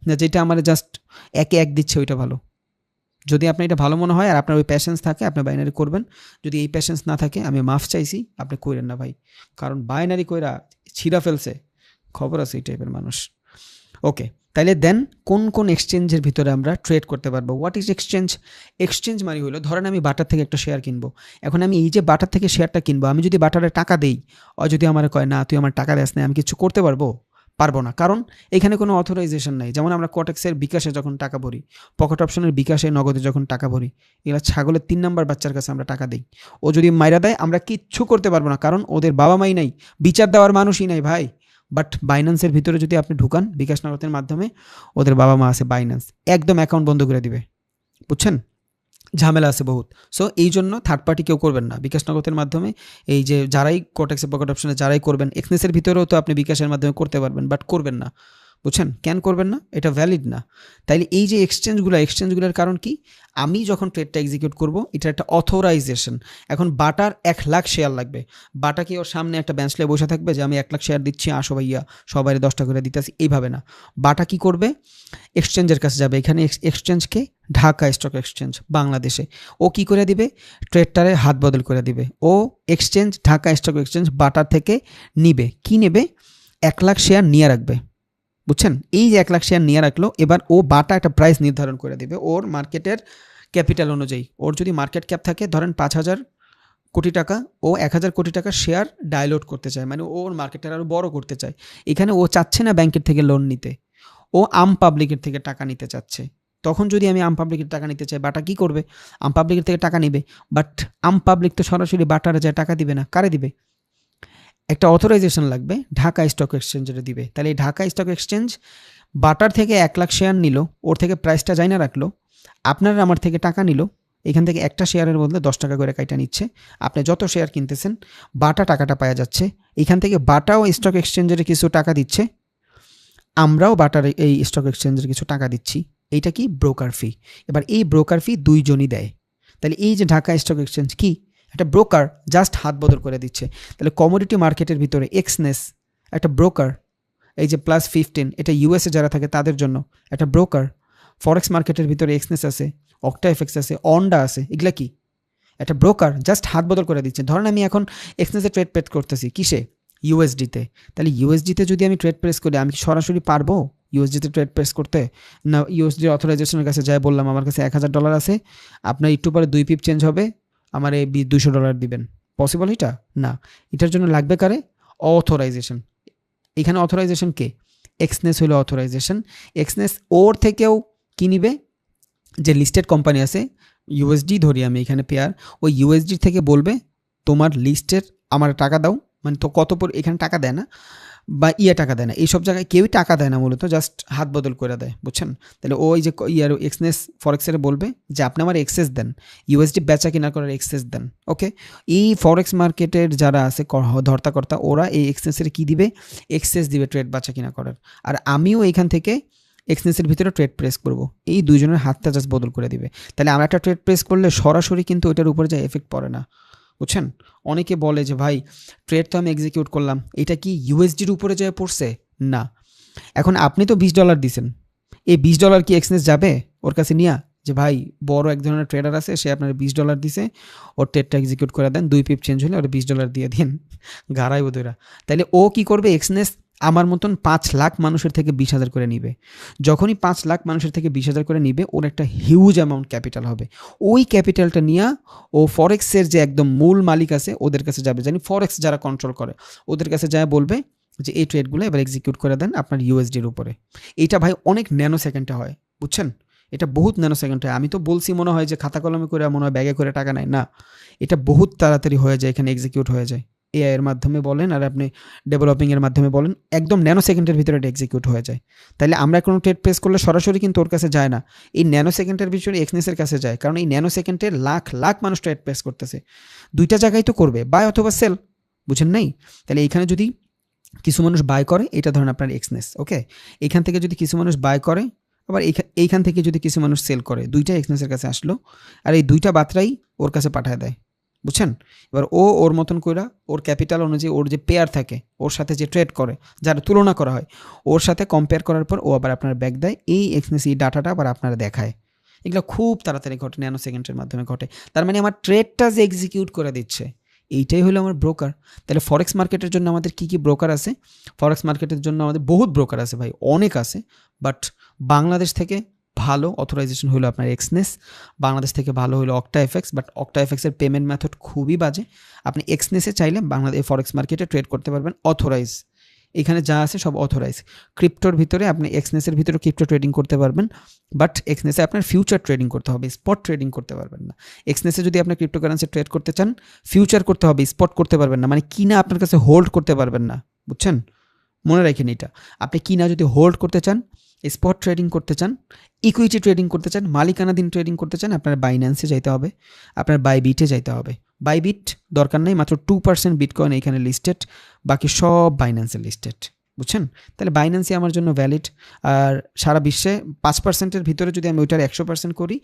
না যেটা আমার জাস্ট 1 দিচ্ছে ওইটা ভালো? যদি আপনার এটা ভালো মনে হয় আর আপনার ওই প্যাশেন্স থাকে, আপনি বাইনারি করবেন। যদি এই প্যাশেন্স না থাকে, আমি মাফ চাইছি, আপনি কইরেন না ভাই। কারণ বাইনারি কইরা ছিঁড়া ফেলছে, খবর আছে এই টাইপের মানুষ। ওকে, তাইলে দেন কোন কোন এক্সচেঞ্জের ভিতরে আমরা ট্রেড করতে পারবো? What is exchange? এক্সচেঞ্জ মানে হলো, ধরেন আমি বাটার থেকে একটা শেয়ার কিনবো। এখন আমি এই যে বাটার থেকে শেয়ারটা কিনবো, আমি যদি বাটারে টাকা দেই, ও যদি আমার কয় না তুই আমার টাকা দেস না, আমি কিছু করতে পারবো না, কারণ এখানে কোনো অথরাইজেশন নাই। যেমন আমরা কোটেক্সের বিকাশে যখন টাকা ভরি, পকেট অপশনের বিকাশে, নগদে যখন টাকা ভরি, এগুলো ছাগলের 3 নাম্বার বাচ্চার কাছে আমরা টাকা দিই। ও যদি মাইরা দেয়, আমরা কিচ্ছু করতে পারবো না, কারণ ওদের বাবা মাই নাই, বিচার দেওয়ার মানুষই নাই ভাই। বাট বাইন্যান্সের ভিতরে যদি আপনি ঢুকান বিকাশ নগদের মাধ্যমে, ওদের বাবা মা আছে, বাইন্যান্স একদম অ্যাকাউন্ট বন্ধ করে দিবে, বুঝছেন? ঝামেলা আছে বহুত। সো এই জন্য থার্ড পার্টি কেউ করবেন না বিকাশ নগদের মাধ্যমে। এই যে যারাই কোটেক্সের পকেট অপশনে যারাই করবেন, এক্সনেসের ভিতরেও তো আপনি বিকাশের মাধ্যমে করতে পারবেন, বাট করবেন না, বুঝছেন? কেন করবেন না? এটা ভ্যালিড না। তাইলে এই যে এক্সচেঞ্জগুলোর কারণ কি? আমি যখন ট্রেডটা এক্সিকিউট করব, এটার একটা অথরাইজেশন। এখন বাটার 1,00,000 শেয়ার লাগবে। বাটা কি ওর সামনে একটা বেঞ্চ লয়ে বসে থাকবে যে আমি 1,00,000 শেয়ার দিচ্ছি, আসো ভাইয়া সবাইরে 10 টাকা করে দিতেছি? এইভাবে না। বাটা কি করবে? এক্সচেঞ্জের কাছে যাবে। এখানে এক্সচেঞ্জকে ঢাকা স্টক এক্সচেঞ্জ বাংলাদেশে। ও কি করে দিবে? ট্রেডটারে হাত বদল করে দিবে। ও এক্সচেঞ্জ ঢাকা স্টক এক্সচেঞ্জ বাটার থেকে নিবে। কি নেবে? 1,00,000 শেয়ার নিয়ে রাখবে। বুঝছেন? এই যে 1,00,000 শেয়ার নিয়ে রাখলো, এবার ও বাটা একটা প্রাইস নির্ধারণ করে দিবে ওর মার্কেটের ক্যাপিটাল অনুযায়ী। ওর যদি মার্কেট ক্যাপ থাকে ধরেন 5,000 কোটি টাকা, ও 1,000 কোটি টাকার শেয়ার ডাইলুট করতে চায়, মানে ওর মার্কেটটা আরও বড় করতে চায়। এখানে ও চাচ্ছে না ব্যাংকের থেকে লোন নিতে, ও আম পাবলিকের থেকে টাকা নিতে চাচ্ছে। তখন যদি আমি আম পাবলিকের টাকা নিতে চাই, বাটা কি করবে? আম পাবলিকের থেকে টাকা নিবে, বাট আম পাবলিক তো সরাসরি বাটারে যায় টাকা দিবে না। কারে দিবে? একটা অথরাইজেশন লাগবে, ঢাকা স্টক এক্সচেঞ্জের দিবে। তাহলে এই ঢাকা স্টক এক্সচেঞ্জ বাটার থেকে 1,00,000 শেয়ার নিল, ওর থেকে প্রাইসটা যাই না রাখলো, আপনার আমার থেকে টাকা নিল, এখান থেকে একটা শেয়ারের বদলে 10 টাকা করে কাইটা নিচ্ছে। আপনি যত শেয়ার কিনতেছেন বাটা টাকাটা পাওয়া যাচ্ছে। এখান থেকে বাটাও স্টক এক্সচেঞ্জের কিছু টাকা দিচ্ছে, আমরাও বাটার এই স্টক এক্সচেঞ্জের কিছু টাকা দিচ্ছি। এইটা কি? ব্রোকার ফি। এবার এই ব্রোকার ফি দুইজনই দেয়। তাহলে এই যে ঢাকা স্টক এক্সচেঞ্জ কি? একটা ব্রোকার, জাস্ট হাত বদল করে দিচ্ছে। তাহলে কমোডিটি মার্কেটের ভিতরে এক্সনেস একটা ব্রোকার। এই যে +15 এটা ইউএসএ যারা থাকে তাদের জন্য একটা ব্রোকার। ফরেক্স মার্কেটের ভিতরে এক্সনেস আছে, অক্টা এফএক্স আছে, অন্ডা আছে, এগুলা কি? একটা ব্রোকার, জাস্ট হাত বদল করে দিচ্ছে। ধরেন আমি এখন এক্সনেসে ট্রেড প্রেস করতেছি, কিসে? ইউএসডিতে। তাহলে ইউএসডিতে যদি আমি ট্রেড প্রেস করি, আমি কি সরাসরি পারবো ইউএসডিতে ট্রেড প্রেস করতে? না, ইউএসডি অথরাইজেশনের কাছে যাই বললাম আমার কাছে $1,000 আছে, আপনার একটু পরে 2 পিপ চেঞ্জ হবে, আমার এই $200 দিবেন। পসিবল এটা? না। এটার জন্য লাগবে কারে? অথরাইজেশন। এখানে অথরাইজেশন কে? এক্সনেস হলো অথরাইজেশন। এক্সনেস ওর থেকেও কি নিবে? যে লিস্টেড কোম্পানি আছে, ইউএসডি ধরি আমি এখানে পেয়ার, ওই ইউএসডি থেকে বলবে তোমার লিস্টের আমার টাকা দাও, মানে তো কত এখানে টাকা দেয় না, বা টাকা দেয় না, এইসব জায়গায় কেউই টাকা দেয় না, মূলত জাস্ট হাত বদল করে দেয়। বুঝছেন? তাহলে ওই যে এক্সনেস ফরেক্সের বলবে যে আপনি আমার এক্সেস দেন, ইউএসডি বেচা কিনা করার এক্সেস দেন। ওকে, এই ফরেক্স মার্কেটের যারা আছে ধর্তাকর্তা, ওরা এই এক্সেসের কি দিবে? এক্সেস দিবে ট্রেড বেচা কিনা করার। আর আমিও এখান থেকে এক্সনেসের ভিতরে ট্রেড প্রেস করব, এই দুইজনের হাতটা জাস্ট বদল করে দিবে। তাহলে আমরা একটা ট্রেড প্রেস করলে সরাসরি কিন্তু ওইটার উপরে যা এফেক্ট পড়ে না। বুঝছেন? অনেকে বলে যে ভাই ট্রেড তো আমি এক্সিকিউট করলাম, এটা কি ইউএসডির উপরে যায় পড়ছে? না। এখন আপনি তো $20 দিছেন, এই $20 কি এক্সনেস যাবে ওর কাছে নিয়া যে ভাই বড় এক ধরনের ট্রেডার আছে, সে আপনার $20 দিছে, ওর ট্রেডটা এক্সিকিউট করে দেন, 2 পিপ চেঞ্জ হলে ওর $20 দিয়ে দিন, গাড়াই বোধরা। তাইলে ও কি করবে? এক্সনেস আমার মতন 5 লাখ মানুষের থেকে 20,000 করে নিবে। যখনই 5 লাখ মানুষের থেকে 20,000 করে নিবে, ওর একটা হিউজ অ্যামাউন্ট ক্যাপিটাল হবে। ওই ক্যাপিটালটা নিয়ে ও ফরেক্সের যে একদম মূল মালিক আছে ওদের কাছে যাবে, জানি ফরেক্স যারা কন্ট্রোল করে, ওদের কাছে যায় বলবে যে এই ট্রেডগুলো এবার এক্সিকিউট করে দেন আপনার ইউএসডির উপরে। এইটা ভাই অনেক ন্যানো সেকেন্ডে হয়। বুঝছেন? এটা বহুত ন্যানো সেকেন্ড হয়। আমি তো বলছি মনে হয় যে খাতা কলমে করে, মনে হয় ব্যাগে করে টাকা নেয়, না, এটা বহুত তাড়াতাড়ি হয়ে যায়, এখানে এক্সিকিউট হয়ে যায়। এআই এর মাধ্যমে বলেন আর আপনি ডেভেলপিংয়ের মাধ্যমে বলেন, একদম ন্যানো সেকেন্ডের ভিতরে এটা এক্সিকিউট হয়ে যায়। তাহলে আমরা কোনো ট্রেড প্রেস করলে সরাসরি কিন্তু ওর কাছে যায় না, এই ন্যানো সেকেন্ডের ভিতরে এক্সনেসের কাছে যায়, কারণ এই ন্যানো সেকেন্ডে লাখ লাখ মানুষ ট্রেড প্রেস করতেছে, দুইটা জায়গায় তো করবে, বাই অথবা সেল। বুঝেন নাই? তাহলে এইখানে যদি কিছু মানুষ বাই করে, এটা ধরেন আপনার এক্সনেস। ওকে, এইখান থেকে যদি কিছু মানুষ বাই করে, আবার এইখান থেকে যদি কিছু মানুষ সেল করে, দুইটা এক্সনেসের কাছে আসলো, আর এই দুইটা বার্তাই ওর কাছে পাঠায় দেয়। বুঝছেন? এবার ও ওর মতন কইরা ওর ক্যাপিটাল অনুযায়ী ওর যে পেয়ার থাকে, ওর সাথে যে ট্রেড করে, যারা তুলনা করা হয়, ওর সাথে কম্পেয়ার করার পর ও আবার আপনার ব্যাক দেয়, এই এক্সনেস এই ডাটাটা আবার আপনারা দেখায়। এগুলো খুব তাড়াতাড়ি ঘটে, ন্যানো সেকেন্ডের মাধ্যমে ঘটে। তার মানে আমার ট্রেডটা যে এক্সিকিউট করে দিচ্ছে, এইটাই হলো আমার ব্রোকার। তাহলে ফরেক্স মার্কেটের জন্য আমাদের কী কী ব্রোকার আছে? ফরেক্স মার্কেটের জন্য আমাদের বহুত ব্রোকার আছে ভাই, অনেক আছে। বাট বাংলাদেশ থেকে ভালো অথরাইজেশন হলো আপনার এক্সনেস, বাংলাদেশ থেকে ভালো হলো অক্টা এফএক্স। বাট অক্টা এফএক্সের পেমেন্ট মেথড খুবই বাজে। আপনি এক্সনেসে চাইলে বাংলাদেশ ফরেক্স মার্কেটে ট্রেড করতে পারবেন অথরাইজ, এখানে যা আছে সব অথরাইজ। ক্রিপ্টোর ভিতরে আপনি এক্সনেসের ভিতরে ক্রিপ্টো ট্রেডিং করতে পারবেন, বাট এক্সনেসে আপনার ফিউচার ট্রেডিং করতে হবে, স্পট ট্রেডিং করতে পারবেন না। এক্সনেসে যদি আপনি ক্রিপ্টোকারেন্সি ট্রেড করতে চান, ফিউচার করতে হবে, স্পট করতে পারবেন না, মানে কিনা আপনার কাছে হোল্ড করতে পারবেন না। বুঝছেন? মনে রাখেন এটা, আপনি কিনা যদি হোল্ড করতে চান, স্পট ট্রেডিং করতে চান, ইকুইটি ট্রেডিং করতে চান, মালিকানাধীন ট্রেডিং করতে চান, আপনার বাইন্যান্সে যাইতে হবে, আপনার বাইবিটে যাইতে হবে। বাইবিট দরকার নেই, মাত্র 2% বিটকয়েন এইখানে লিস্টেড, বাকি সব বাইন্যান্সে লিস্টেড। বুঝছেন? তাহলে বাইন্যান্সই আমার জন্য ভ্যালিড। আর সারা বিশ্বে 5%-এর ভিতরে যদি আমি ওইটার 100% করি,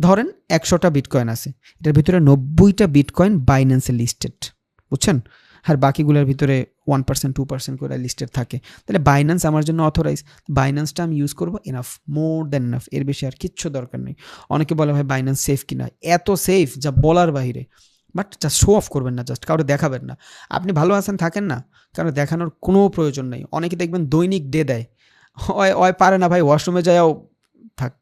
ধরেন 100টা বিটকয়েন আছে, এটার ভিতরে 90টা বিটকয়েন বাইন্যান্সে লিস্টেড, বুঝছেন? আর বাকিগুলোর ভিতরে 1% 2% করে লিস্টেড থাকে। তাহলে বাইন্যান্স আমার জন্য অথরাইজ, বাইন্যান্সটা আমি ইউজ করবো, এনাফ, মোর দ্যান এনাফ, এর বেশি আর কিচ্ছু দরকার নেই। অনেকে বলে ভাই বাইন্যান্স সেফ কিনা, এত সেফ যা বলার বাইরে, বাট জাস্ট শো অফ করবেন না, জাস্ট কাউকে দেখাবেন না। আপনি ভালো আছেন থাকেন না, কারণ দেখানোর কোনো প্রয়োজন নেই। অনেকে দেখবেন দৈনিক ডে দেয়, হয় পারে না ভাই, ওয়াশরুমে যাও, থাক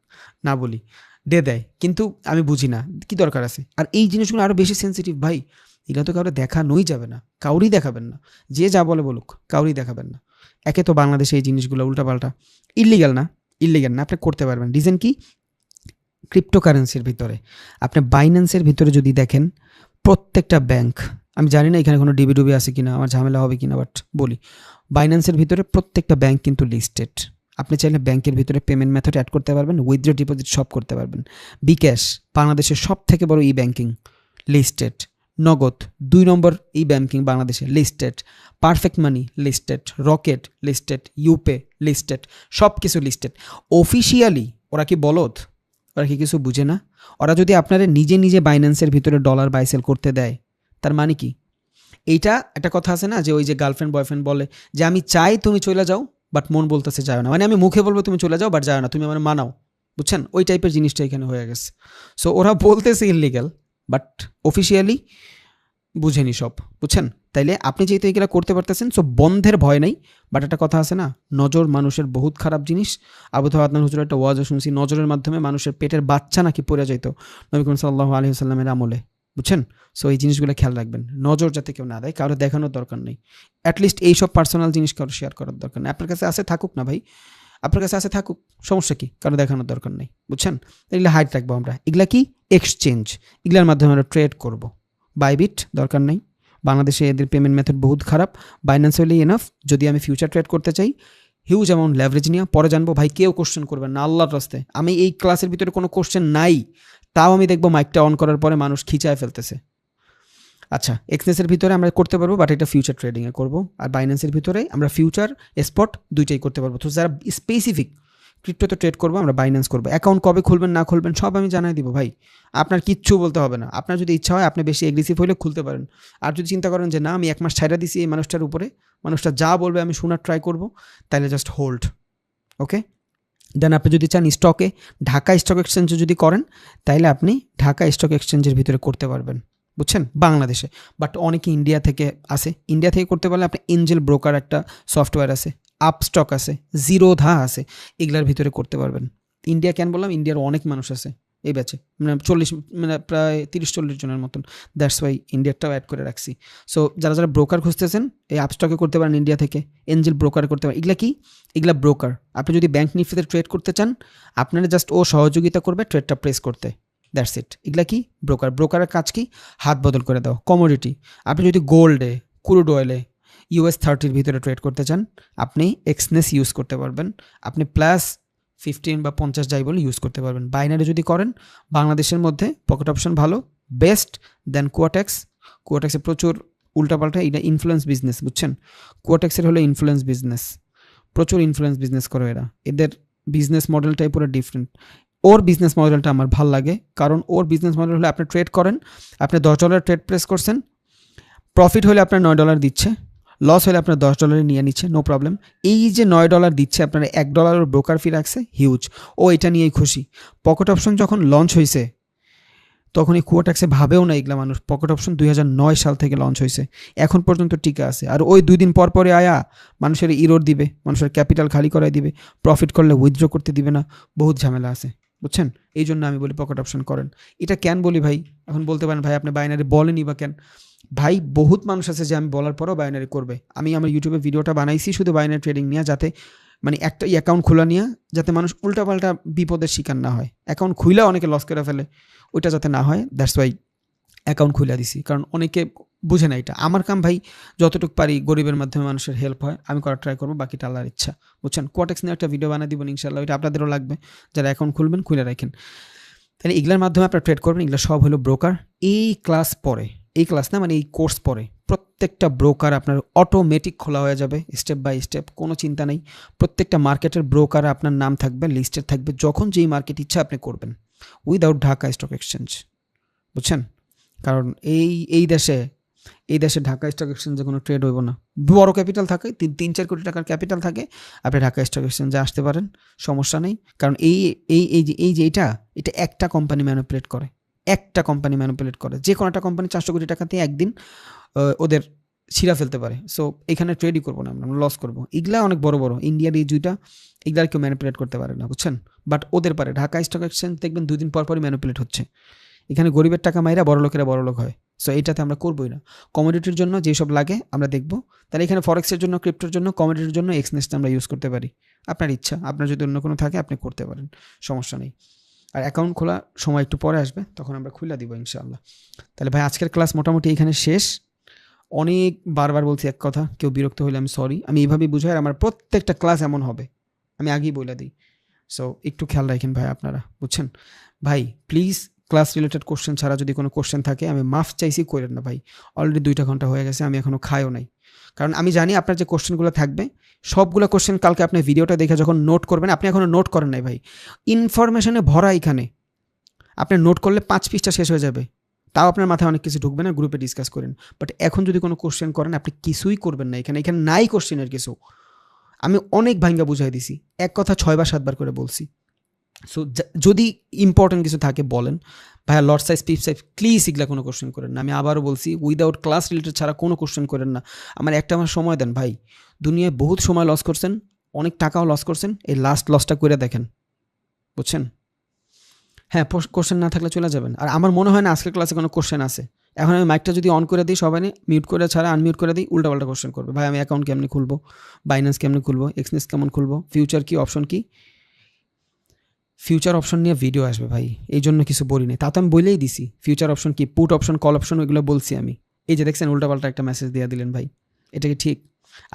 না বলি, ডে দেয়, কিন্তু আমি বুঝি না কি দরকার আছে। আর এই জিনিসগুলো আরও বেশি সেন্সিটিভ ভাই, এগুলো তো কাউকে দেখানোই যাবে না, কাউরই দেখাবেন না, যে যা বলে বলুক, কাউরই দেখাবেন না। একে তো বাংলাদেশে এই জিনিসগুলো উল্টাপাল্টা, ইলিগাল না, আপনি করতে পারবেন। রিজন কি? ক্রিপ্টোকারেন্সির ভিতরে আপনি বাইন্যান্সের ভিতরে যদি দেখেন, প্রত্যেকটা ব্যাংক, আমি জানি না এখানে কোনো ডিবিডুবি আছে কিনা, আমার ঝামেলা হবে কিনা, বাট বলি, বাইন্যান্সের ভিতরে প্রত্যেকটা ব্যাংক কিন্তু লিস্টেড। আপনি চাইলে ব্যাংকের ভিতরে পেমেন্ট মেথড অ্যাড করতে পারবেন, উইথড্র ডিপোজিট সব করতে পারবেন। বিকাশ বাংলাদেশের সব থেকে বড় ই ব্যাংকিং, লিস্টেড। নগদ 2 নম্বর ই ব্যাংকিং বাংলাদেশে, লিস্টেড। পারফেক্ট মানি লিস্টেড, রকেট লিস্টেড, ইউপে লিস্টেড, সব কিছু লিস্টেড। অফিসিয়ালি ওরা কি বলদ? ওরা কি কিছু বুঝে না? ওরা যদি আপনারা নিজে নিজে বাইন্যান্সের ভিতরে ডলার বাই সেল করতে দেয়, তার মানে কি? এইটা একটা কথা আছে না, যে ওই যে গার্লফ্রেন্ড বয়ফ্রেন্ড বলে যে আমি চাই তুমি চলে যাও, বাট মন বলতেছে যাও না, মানে আমি মুখে বলবো তুমি চলে যাও, বাট যাও না, তুমি আমার মানাও, বুঝছেন? ওই টাইপের জিনিসটা এখানে হয়ে গেছে। সো ওরা বলতেছে ইললিগাল, বাট অফিসিয়ালি বুঝেনি সব, বুঝছেন? তাইলে আপনি যেহেতু এগুলো করতে পারতেছেন, সো বন্ধের ভয় নেই। বাট একটা কথা আছে না, নজর মানুষের বহুত খারাপ জিনিস। আবু তাওয়া আদনান হুজুরের একটা ওয়াজও শুনছি, নজরের মাধ্যমে মানুষের পেটের বাচ্চা নাকি পড়ে যেত নবী করিম সাল্লাল্লাহু আলাইহি ওয়াসাল্লামের আমলে, বুঝছেন? সো এই জিনিসগুলো খেয়াল রাখবেন, নজর যাতে কেউ না দেয়, কারো দেখানোর দরকার নেই। অ্যাটলিস্ট এইসব পার্সোনাল জিনিস কারো শেয়ার করার দরকার নেই। আপনার কাছে আছে থাকুক না ভাই, আপনার কাছে আছে থাকুক, সমস্যা কি? কারো দেখানোর দরকার নেই, বুঝছেন? এগুলো হাইড রাখবো আমরা। এগুলা কি? এক্সচেঞ্জ, এগুলোর মাধ্যমে আমরা ট্রেড করব। বাইবিট দরকার নেই, বাংলাদেশে এদের পেমেন্ট মেথড বহুত খারাপ। বাইন্যান্স হলেই এনাফ। যদি আমি ফিউচার ট্রেড করতে চাই, হিউজ অ্যামাউন্ট লেভারেজ নিয়ে পরে জানবো, ভাই কেউ কোশ্চেন করবেন না আল্লাহর রাস্তায়। আমি এই ক্লাসের ভিতরে কোনো কোশ্চেন নাই, তাও আমি দেখবো মাইকটা অন করার পরে মানুষ খিচায় ফেলতেছে। আচ্ছা, এক্সনেসের ভিতরে আমরা করতে পারবো, বাট এটা ফিউচার ট্রেডিংয়ে করবো। আর বাইন্যান্সের ভিতরে আমরা ফিউচার স্পট দুইটাই করতে পারবো। তো যারা স্পেসিফিক ক্রিপ্টোতে ট্রেড করবো, আমরা বাইন্যান্স করবো। অ্যাকাউন্ট কবে খুলবেন না খুলবেন সব আমি জানাই দিব ভাই, আপনার কিচ্ছু বলতে হবে না। আপনার যদি ইচ্ছা হয়, আপনি বেশি এগ্রেসিভ হলে খুলতে পারেন। আর যদি চিন্তা করেন যে না, আমি 1 মাস ছাইড়া দিছি এই মানুষটার উপরে, মানুষটা যা বলবে আমি শোনার ট্রাই করবো, তাহলে জাস্ট হোল্ড। ওকে, দেন আপনি যদি চান স্টকে, ঢাকা স্টক এক্সচেঞ্জে যদি করেন, তাইলে আপনি ঢাকা স্টক এক্সচেঞ্জের ভিতরে করতে পারবেন, বুঝছেন? বাংলাদেশে। বাট অনেকে ইন্ডিয়া থেকে আসে, ইন্ডিয়া থেকে করতে পারলে আপনি এঞ্জেল ব্রোকার একটা সফটওয়্যার আছে, আপস্টক আছে, জিরোধা আছে, এগুলার ভিতরে করতে পারবেন। ইন্ডিয়া কেন বললাম? ইন্ডিয়ার অনেক মানুষ আছে এই ব্যাচে, মানে 40, মানে প্রায় 30-40 জনের মতন। দ্যাটস ওয়াই ইন্ডিয়ারটাও অ্যাড করে রাখছি। সো যারা যারা ব্রোকার খুঁজতেছেন, এই আপস্টকে করতে পারেন, ইন্ডিয়া থেকে এঞ্জেল ব্রোকার করতে পারেন। এগুলা কি? এগুলা ব্রোকার। আপনি যদি ব্যাংক নিফটিতে ট্রেড করতে চান, আপনারা জাস্ট ও সহযোগিতা করবে ট্রেডটা প্রেস করতে, দ্যাটস ইট। এগুলা কি? ব্রোকার। ব্রোকারের কাজ কি? হাত বদল করে দাও। কমোডিটি, আপনি যদি গোল্ডে, ক্রুড অয়েলে, US30 ভিতরে ট্রেড করতে চান, আপনি এক্সনেস ইউজ করতে পারবেন। আপনি +15 বা 50 যাই বলে ইউজ করতে পারবেন। বাইনারি যদি করেন, বাংলাদেশের মধ্যে পকেট অপশন ভালো, বেস্ট দেন কোয়াটেক্স। কোয়াটেক্সে প্রচুর উল্টাপাল্টা, এটা ইনফ্লুয়েন্স বিজনেস, বুঝছেন? কোয়াটেক্সের হলো ইনফ্লুয়েন্স বিজনেস, প্রচুর ইনফ্লুয়েন্স বিজনেস করে এরা। এদের বিজনেস মডেলটাই পুরো ডিফারেন্ট। ওর বিজনেস মডেলটা আমার ভাল লাগে, কারণ ওর বিজনেস মডেল হলে আপনি ট্রেড করেন, আপনি $10 ট্রেড প্রেস করছেন, প্রফিট হলে আপনার $9 দিচ্ছে, লস হলে আপনার $10 নিয়ে নিচ্ছে, নো প্রবলেম। এই যে $9 দিচ্ছে, আপনার $1 ব্রোকার ফি রাখছে, হিউজ। ও এটা নিয়েই খুশি। পকেট অপশন যখন লঞ্চ হয়েছে, তখন এই কোয়াটেক্সে ভাবেও না এগুলা মানুষ। পকেট অপশন 2009 সাল থেকে লঞ্চ হয়েছে, এখন পর্যন্ত টিকে আছে। আর ওই 2 দিন পর পরে আয়া মানুষের ইরোর দিবে, মানুষের ক্যাপিটাল খালি করাই দিবে, প্রফিট করলে উইথড্র করতে দিবে না, বহুত ঝামেলা আছে, বুঝছেন? এই জন্য আমি বলি পকেট অপশন করেন। এটা কেন বলি ভাই? এখন বলতে পারেন ভাই আপনি বাইনারি বলেনই বা কেন? ভাই বহুত মানুষ আছে যে আমি বলার পরেও বাইনারি করবে। আমি আমার ইউটিউবে ভিডিওটা বানাইছি শুধু বাইনারি ট্রেডিং নিয়ে, যাতে মানে একটা অ্যাকাউন্ট খোলা নিয়ে, যাতে মানুষ উল্টাপাল্টা বিপদের শিকার না হয়। অ্যাকাউন্ট খুলে অনেকে লস করে ফেলে, ওইটা যাতে না হয়, দ্যাটস ওয়াই অ্যাকাউন্ট খুলে দিছি। কারণ অনেকে বুঝে না এটা। আমার কাম ভাই, যতটুকু পারি গরিবের মাধ্যমে মানুষের হেল্প হয়, আমি করার ট্রাই করবো, বাকিটা আল্লাহর ইচ্ছা, বুঝছেন? কোয়াটেক্স নিয়ে একটা ভিডিও বানিয়ে দিব ইনশাল্লাহ, ওইটা আপনাদেরও লাগবে, যারা অ্যাকাউন্ট খুলবেন খুলে রাখেন। তাহলে এগুলোর মাধ্যমে আপনারা ট্রেড করবেন। এগুলো সব হলো ব্রোকার। এই ক্লাস পরে, এই ক্লাস না মানে এই কোর্স পরে প্রত্যেকটা ব্রোকার আপনার অটোমেটিক খোলা হয়ে যাবে স্টেপ বাই স্টেপ, কোনো চিন্তা নেই। প্রত্যেকটা মার্কেটের ব্রোকার আপনার নাম থাকবে, লিস্টেড থাকবে, যখন যেই মার্কেট ইচ্ছা আপনি করবেন উইদাউট ঢাকা স্টক এক্সচেঞ্জ, বুঝছেন? কারণ এই দেশে ঢাকা স্টক এক্সচেঞ্জে কোনো ট্রেড হইব না। বড় ক্যাপিটাল থাকে, 3-4 কোটি টাকার ক্যাপিটাল থাকে, আপনি ঢাকা স্টক এক্সচেঞ্জে আসতে পারেন, সমস্যা নেই। কারণ এই যে এটা একটা কোম্পানি ম্যানিপুলেট করে, যে কোনো একটা কোম্পানি 400 কোটি টাকাতে একদিন ওদের ছিঁড়া ফেলতে পারে। সো এখানে ট্রেডই করবো না, আমরা লস করবো। এগুলা অনেক বড় ইন্ডিয়ার এই দুইটা, এগুলা কেউ ম্যানিপুলেট করতে পারে না, বুঝছেন? বাট ওদের পারে। ঢাকা স্টক এক্সচেঞ্জ দেখবেন 2 দিন পরই ম্যানিপুলেট হচ্ছে। এখানে গরিবের টাকা মাইরা বড় লোকেরা বড় লোক হয়। সো এইটাতে আমরা করবোই না। কমোডিটির জন্য যেসব লাগে আমরা দেখবো। তাহলে এখানে ফরেক্সের জন্য, ক্রিপ্টোর জন্য, কমোডিটির জন্য এক্সনেসটা আমরা ইউজ করতে পারি। আপনার ইচ্ছা, আপনার যদি অন্য কোনো থাকে আপনি করতে পারেন, সমস্যা নেই। আর অ্যাকাউন্ট খোলা সময় একটু পরে আসবে, তখন আমরা খুলে দিব ইনশাআল্লাহ। তাহলে ভাই আজকের ক্লাস মোটামুটি এখানে শেষ। অনেক বারবার বলছি এক কথা, কেউ বিরক্ত হলে আমি সরি। আমি এইভাবেই বুঝাই, আর আমার প্রত্যেকটা ক্লাস এমন হবে, আমি আগেই বলে দিই। সো একটু খেয়াল রাখেন ভাই আপনারা, বুঝছেন? ভাই প্লিজ ক্লাস রিলেটেড কোশ্চেন ছাড়া যদি কোনো কোশ্চেন থাকে আমি মাফ চাইছি, করেন না ভাই। অলরেডি 2টা ঘন্টা হয়ে গেছে, আমি এখনও খাইও নাই। কারণ আমি জানি আপনার যে কোশ্চেনগুলো থাকবে সবগুলো কোশ্চেন কালকে আপনি ভিডিওটা দেখে যখন নোট করবেন, আপনি এখনও নোট করেন নাই ভাই, ইনফরমেশনে ভরা এখানে। আপনি নোট করলে 5 পৃষ্ঠা শেষ হয়ে যাবে, তাও আপনার মাথায় অনেক কিছু ঢুকবে না, গ্রুপে ডিসকাস করেন। বাট এখন যদি কোনো কোশ্চেন করেন আপনি কিছুই করবেন না, এখানে নাই কোশ্চেনের কিছু। আমি অনেক ভাঙ্গা বুঝাই দিছি, এক কথা 6 বা 7 বার করে বলছি। সো যদি ইম্পর্টেন্ট কিছু থাকে বলেন ভাইয়া, লর্ড সাইজ, পিপ সাইজ, প্লিজ এগুলা কোনো কোশ্চেন করেন না। আমি আবারও বলছি, উইদাউট ক্লাস রিলেটেড ছাড়া কোনো কোশ্চেন করেন না। আমার একটা আমার সময় দেন ভাই, দুনিয়ায় বহুত সময় লস করছেন, অনেক টাকাও লস করছেন, এই লাস্ট লসটা করে দেখেন, বুঝছেন? হ্যাঁ, কোশ্চেন না থাকলে চলে যাবেন। আর আমার মনে হয় না আজকের ক্লাসে কোনো কোশ্চেন আছে। এখন আমি মাইকটা যদি অন করে দিই, সবাই মিউট করে ছাড়া আনমিউট করে দিই, উল্টাপাল্টা কোশ্চেন করবে। ভাই আমি অ্যাকাউন্ট কেমনি খুলবো, বাইন্যান্স কেমনি খুলবো, এক্সনেস কেমন খুলবো, ফিউচার কি, অপশন কি? ফিউচার অপশন নিয়ে ভিডিও আসবে ভাই, এই জন্য কিছু বলি নাই। তা তো আমি বলেই দিছি ফিউচার অপশন কি, পুট অপশন, কল অপশন, ওইগুলো বলছি আমি। এই যে দেখছেন উল্টাপাল্টা একটা মেসেজ দিয়ে দিলেন ভাই, এটা কি ঠিক?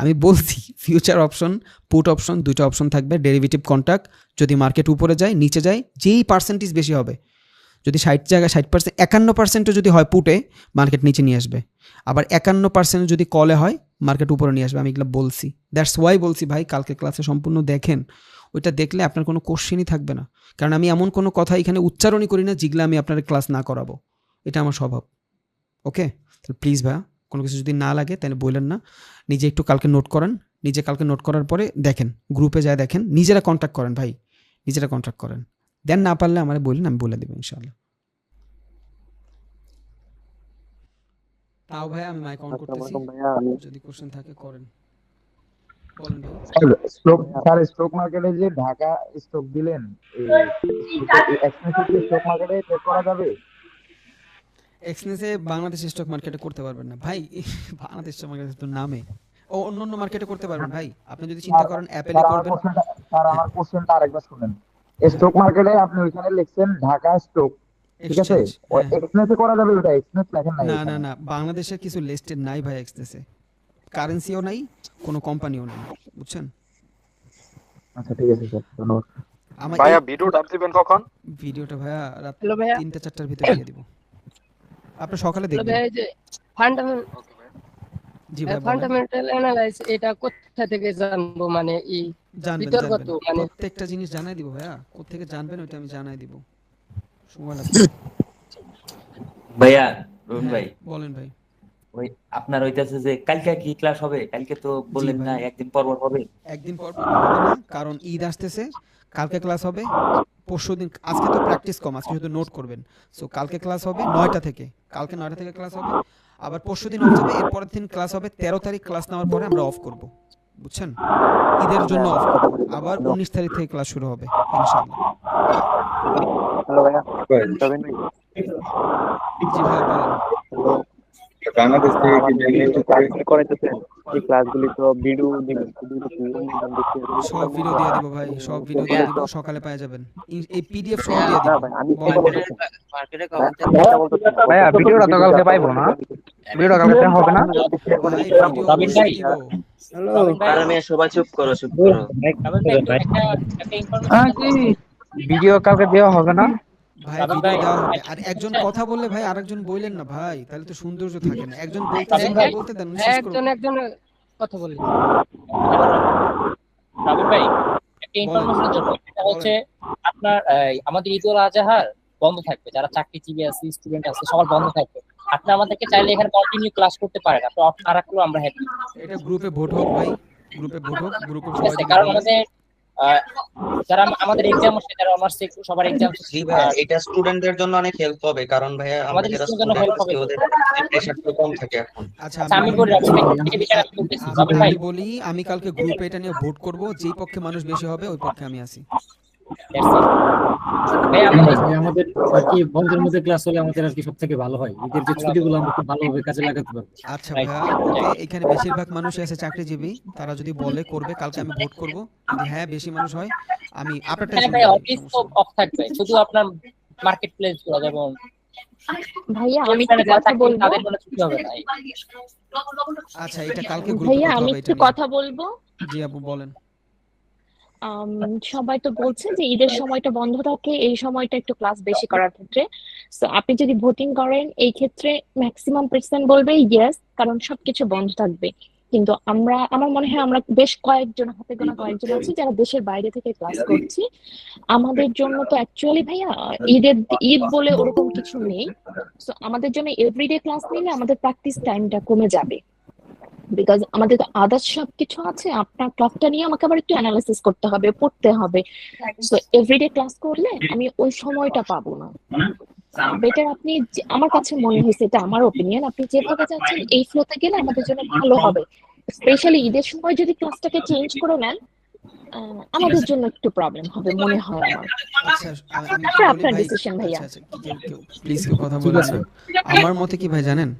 আমি বলছি ফিউচার অপশন, পুট অপশন, 2টা অপশন থাকবে। ডেরিভেটিভ কন্ট্রাক্ট, যদি মার্কেট উপরে যায় নিচে যায়, যেই পার্সেন্টেজ বেশি হবে, যদি 60 জায়গায় 60%, 51% যদি হয় পুটে, মার্কেট নিচে নিয়ে আসবে। আবার 51% যদি কলে হয়, মার্কেট উপরে নিয়ে আসবে। আমি এগুলো বলছি, দ্যাটস ওয়াই বলছি ভাই কালকে ক্লাসে সম্পূর্ণ দেখেন। ওইটা দেখলে আপনার কোনো কোশ্চেনই থাকবে না। কারণ আমি এমন কোনো কথা এখানে উচ্চারণই করি না যেগুলো আমি আপনার ক্লাস না করাবো, এটা আমার স্বভাব। ওকে, তাহলে প্লিজ ভাইয়া কোনো কিছু যদি না লাগে তাহলে বললেন না, নিজে একটু কালকে নোট করেন। নিজে কালকে নোট করার পরে দেখেন, গ্রুপে যায় দেখেন, নিজেরা কন্ট্যাক্ট করেন ভাই, নিজেরা কন্ট্যাক্ট করেন। দেন না পারলে আমার বললেন, আমি বলে দেবো ইনশাআল্লাহ। তাও ভাই আমি মাইক অন করতেছি, যদি কোশ্চেন থাকে করেন, বলেন ভাই। স্টক মার্কেটে যে ঢাকা স্টক দিলেন, এক্সপেন্সিভ স্টক মার্কেটে ট্রেড করা যাবে? এক্সনেসে বাংলাদেশ স্টক মার্কেটে করতে পারবেন না ভাই। বাংলাদেশ স্টক মার্কেটে তো নামে, ও অন্য অন্য মার্কেটে করতে পারবেন ভাই। আপনি যদি চিন্তা করেন অ্যাপেলে করবেন। হ্যাঁ, আমার কোশ্চেনটা আরেকবার শুনেন। স্টক মার্কেটে আপনি ওইখানে লিখছেন ঢাকা স্টক, ঠিক আছে? এক্সচেঞ্জ, হ্যাঁ। এক্সপেন্সে করা যাবে? ওটা এক্সপেন্স লেখেন নাই না না এখানে। না, বাংলাদেশের কিছু লিস্টেড নাই ভাই এক্সনেসে, কারেন্সিও নাই, কোনো কোম্পানিও নাই, বুঝছেন? আচ্ছা ঠিক আছে স্যার, ধন্যবাদ। আমার ভাইয়া ভিডিওটা দিবেন কখন? ভিডিওটা ভাইয়া রাত হ্যালো ভাইয়া। 3টা-4টার ভিতরে দিয়ে দিব, আপনি সকালে হ্যালো দেখবেন। ভাইয়া, এই যে ফান্ডামেন্টাল ওকে ভাই। জি ভাই বলেন। ফান্ডামেন্টাল অ্যানালাইজ এটা কোথা থেকে জানবো? মানে জানবেন বিতর্কত জানবেন, মানে প্রত্যেকটা জিনিস জানাই দিব ভাইয়া, কোত্থেকে জানবেন ওইটা আমি জানাই দিব, সময় লাগবে। ভাইয়া, রুন ভাই, হ্যাঁ বলেন ভাই। ওই আপনার হইতাছে যে কালকে কি ক্লাস হবে? কালকে তো বললেন ভাই। না, একদিন পর পর হবে। একদিন পর পর হবে না, কারণ ঈদ আসতেছে। কালকে ক্লাস হবে, পরশুদিন, আজকে তো প্র্যাকটিস কম, আজকে শুধু নোট করবেন। সো কালকে ক্লাস হবে 9টা থেকে, কালকে 9টা থেকে ক্লাস হবে। আবার পরশুদিন অফ যাবে, এরপরের দিন ক্লাস হবে 13 তারিখ। ক্লাস নেওয়ার পরে আমরা অফ করব, বুঝছেন? ঈদের জন্য অফ করব। আবার 19 তারিখ থেকে ক্লাস শুরু হবে ইনশাআল্লাহ। হ্যালো ভাইয়া, তবেন ভাই। জি ভাই বলেন। বাংলাদেশ থেকে কি ক্লাসগুলি করাইতেছেন? এই ক্লাসগুলি তো ভিডিও দিবেন, সব ভিডিও দিয়ে দিব ভাই, সব ভিডিও দিয়ে দিব, সকালে পেয়ে যাবেন। এই পিডিএফ সহ দিয়ে দিব। বলেন ভাই। ভাইয়া ভিডিওটা তো কালকে পাইবো না? ভিডিওটা কালকে হবে না? ভাই ভিডিও অবশ্যই দিব। সবাই চুপ করো, চুপ করো। ভিডিও কালকে দেওয়া হবে না? ভাই সাবিক ভিডিও ভাই দেওয়া হবে, আর একজন কথা বললে ভাই আরেকজন বললেন না ভাই, তাহলে তো সৌন্দর্য থাকে না। একজন বলতেছে সাবিক ভাই ভাই বলতে দেন, শেষ করুন। একজন একজন কথা বলি। সাবিক ভাই একটা বলেন ইনফরমেশনের জন্য, এটা হচ্ছে আপনার আমাদের ঈদ উল আজহার বন্ধ থাকবে, যারা চাকরিজীবী আছে স্টুডেন্ট আছে সবার বন্ধ থাকবে। আপনি আমাদেরকে চাইলে এখানে কন্টিনিউ ক্লাস করতে পারেন, আপনি অফ না রাখলেও আমরা হ্যাপি। এটা গ্রুপে ভোট হোক ভাই, গ্রুপে ভোট হোক, গ্রুপে ঠিক সবাই আছে, যদি কারণ বলে। আমাদের আহ, যারা আমাদের এক্সাম আছে, যারা অনার্স সবার এক্সাম জি ভাইয়া, এটা স্টুডেন্টদের জন্য অনেক হেল্প হবে, কারণ ভাইয়া আমরা আমাদের যারা স্টুডেন্টের জন্য স্টুডেন্ট হেল্প হবে আছি তো। ওদের প্রেশারটা কম থাকে এখন। আচ্ছা আচ্ছা, আমি বলি এই বিষয়ে আমি বলতেছি সাবিক ভাই। আমি বলি, আমি কালকে গ্রুপে এটা নিয়ে ভোট করব, যেই পক্ষে মানুষ বেশি হবে ওই পক্ষে আমি আছি। ভাই আমাদের ভাই আমাদের আর কি বন্ধের মধ্যে ক্লাস হলে আমাদের আর কি সব থেকে ভালো হয়, ঈদের যে ছুটিগুলো আমরা খুব ভালোভাবে কাজে লাগাতে পারবো। আচ্ছা Right. ভাইয়া, ওকে, এখানে বেশিরভাগ মানুষই আছে চাকরিজীবী, তারা যদি বলে করবে, কালকে আমি ভোট করব। যদি হ্যাঁ বেশি মানুষ হয়, আমি আপনারটাই হ্যাঁ শুনবো ভাই, ভাই, অফিস তো সমস্যা নেই। অফ থাকবে, শুধু আপনার মার্কেট প্লেস গুলো যেমন ভাইয়া আমি এখানে একটু যারা কথা চাকরি বলবো। তাদের কোনো ছুটি হবে না। আচ্ছা, এটা কালকে গ্রুপে ভাইয়া কথা আমি হবে, একটু এটা নিয়ে। কথা বলবো। জি আপু বলেন। সবাই তো বলছে যে ঈদের সময়টা বন্ধ থাকে, এই সময়টা একটু ক্লাস বেশি করার ক্ষেত্রে। তো আপনি যদি ভোটিং করেন এই ক্ষেত্রে ম্যাক্সিমাম পার্সেন্ট বলবে ইয়েস, কারণ সবকিছু বন্ধ থাকবে। কিন্তু আমার মনে হয় আমরা বেশ কয়েকজন, হাতে গোনা কয়েকজন আছি যারা দেশের বাইরে থেকে ক্লাস করছি। আমাদের জন্য তো অ্যাকচুয়ালি ভাইয়া ঈদ বলে ওরকম কিছু নেই। তো আমাদের জন্য এভরিডে ক্লাস নিলে আমাদের প্র্যাকটিস টাইমটা কমে যাবে, বিকজ আমাদের তো আদার্স সবকিছু আছে। আপনার ক্লাসটা নিয়ে আমাকে আবার একটু অ্যানালাইসিস করতে হবে, পড়তে হবে। সো এভরিডে ক্লাস করলে আমি ওই সময়টা পাবো না। বেটার আপনি আমার কাছে মনে হয়েছে, এটা আমার ওপিনিয়ন, আপনি যেভাবে যাচ্ছেন এই ফ্লোতে গেলে আমাদের জন্য ভালো হবে। স্পেশালি ঈদের সময় যদি ক্লাসটাকে চেঞ্জ করে নেন, আমাদের জন্য একটু প্রবলেম হবে মনে হয় আমার। আচ্ছা, আমি তারপরে কি বলি আপনার ভাই, ডিসিশন ভাইয়া। আচ্ছা আচ্ছা, কেউ প্লিজ কেউ কথা বলবেন না। আমার মতে কি ভাই জানেন,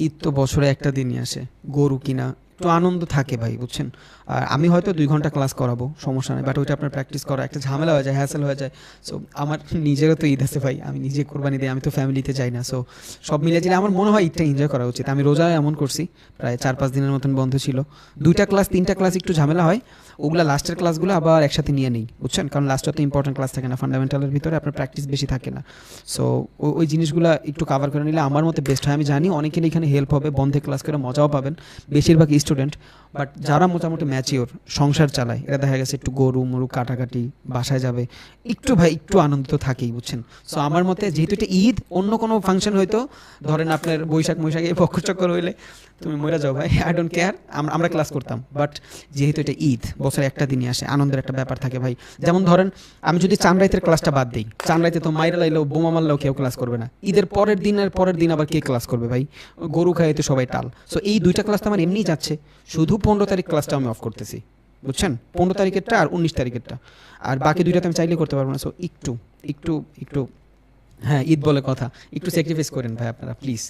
ঈদ তো বছরে একটা দিনই আসে, গরু কিনা একটু আনন্দ থাকে ভাই, বুঝছেন। আর আমি হয়তো 2 ঘন্টা ক্লাস করাবো, সমস্যা নেই, বাট ওইটা আপনার প্র্যাকটিস করা একটা ঝামেলা হয়ে যায়, হ্যাসেল হয়ে যায়। সো আমার নিজেরও তো ঈদ আছে ভাই, আমি নিজে কোরবানি দিই, আমি তো ফ্যামিলিতে যাই না। সো সব মিলে জিলে আমার মনে হয় ঈদটা এনজয় করা উচিত। আমি রোজা এমন করছি, প্রায় 4-5 দিনের মতন বন্ধ ছিল, 2টা ক্লাস 3টা ক্লাস একটু ঝামেলা হয়, ওগুলা লাস্টের ক্লাসগুলো আবার একসাথে নিয়ে নিই, বুঝছেন, কারণ লাস্টে তো ইম্পর্টেন্ট ক্লাস থাকে না, ফান্ডামেন্টালের ভিতরে আপনার প্র্যাকটিস বেশি থাকে না। সো ওই জিনিসগুলো একটু কভার করে নিলে আমার মতে বেস্ট হয়। আমি জানি অনেকের এখানে হেল্প হবে, বন্ধে ক্লাস করে মজাও পাবেন বেশিরভাগ স্টুডেন্ট, বাট যারা মোটামুটি ম্যাচিওর, সংসার চালায়, এরা দেখা গেছে একটু গরু মরু কাটাকাটি, বাসায় যাবে, একটু ভাই একটু আনন্দ তো থাকেই, বুঝছেন। সো আমার মতে যেহেতু এটা ঈদ, অন্য কোনো ফাংশন হয়তো ধরেন আপনার বৈশাখ এই পক্ষ চক্কর হইলে তুমি মরে যাও ভাই, আই ডোন্ট কেয়ার, আমরা ক্লাস করতাম। বাট যেহেতু এটা ঈদ, বছরে একটা দিনই আসে, আনন্দের একটা ব্যাপার থাকে ভাই। যেমন ধরেন আমি যদি চাঁদরাইতের ক্লাসটা বাদ দিই, চাঁদরাইতে তো মাইরা লাইলেও বোমা মারলেও কেউ ক্লাস করবে না, ঈদের পরের দিন আবার কে ক্লাস করবে ভাই, গরু খায় তো সবাই টাল। সো এই 2টা ক্লাস তো আমার এমনিই যাচ্ছে, শুধু 15 তারিখ ক্লাসটা আমি অফ করতেছি, বুঝছেন, 15 তারিখেরটা আর 19 তারিখেরটা, আর বাকি 2টাতে আমি চাইলে করতে পারবো না। সো একটু একটু একটু হ্যাঁ, ঈদ বলে কথা, একটু স্যাক্রিফাইস করেন ভাই আপনারা প্লিজ।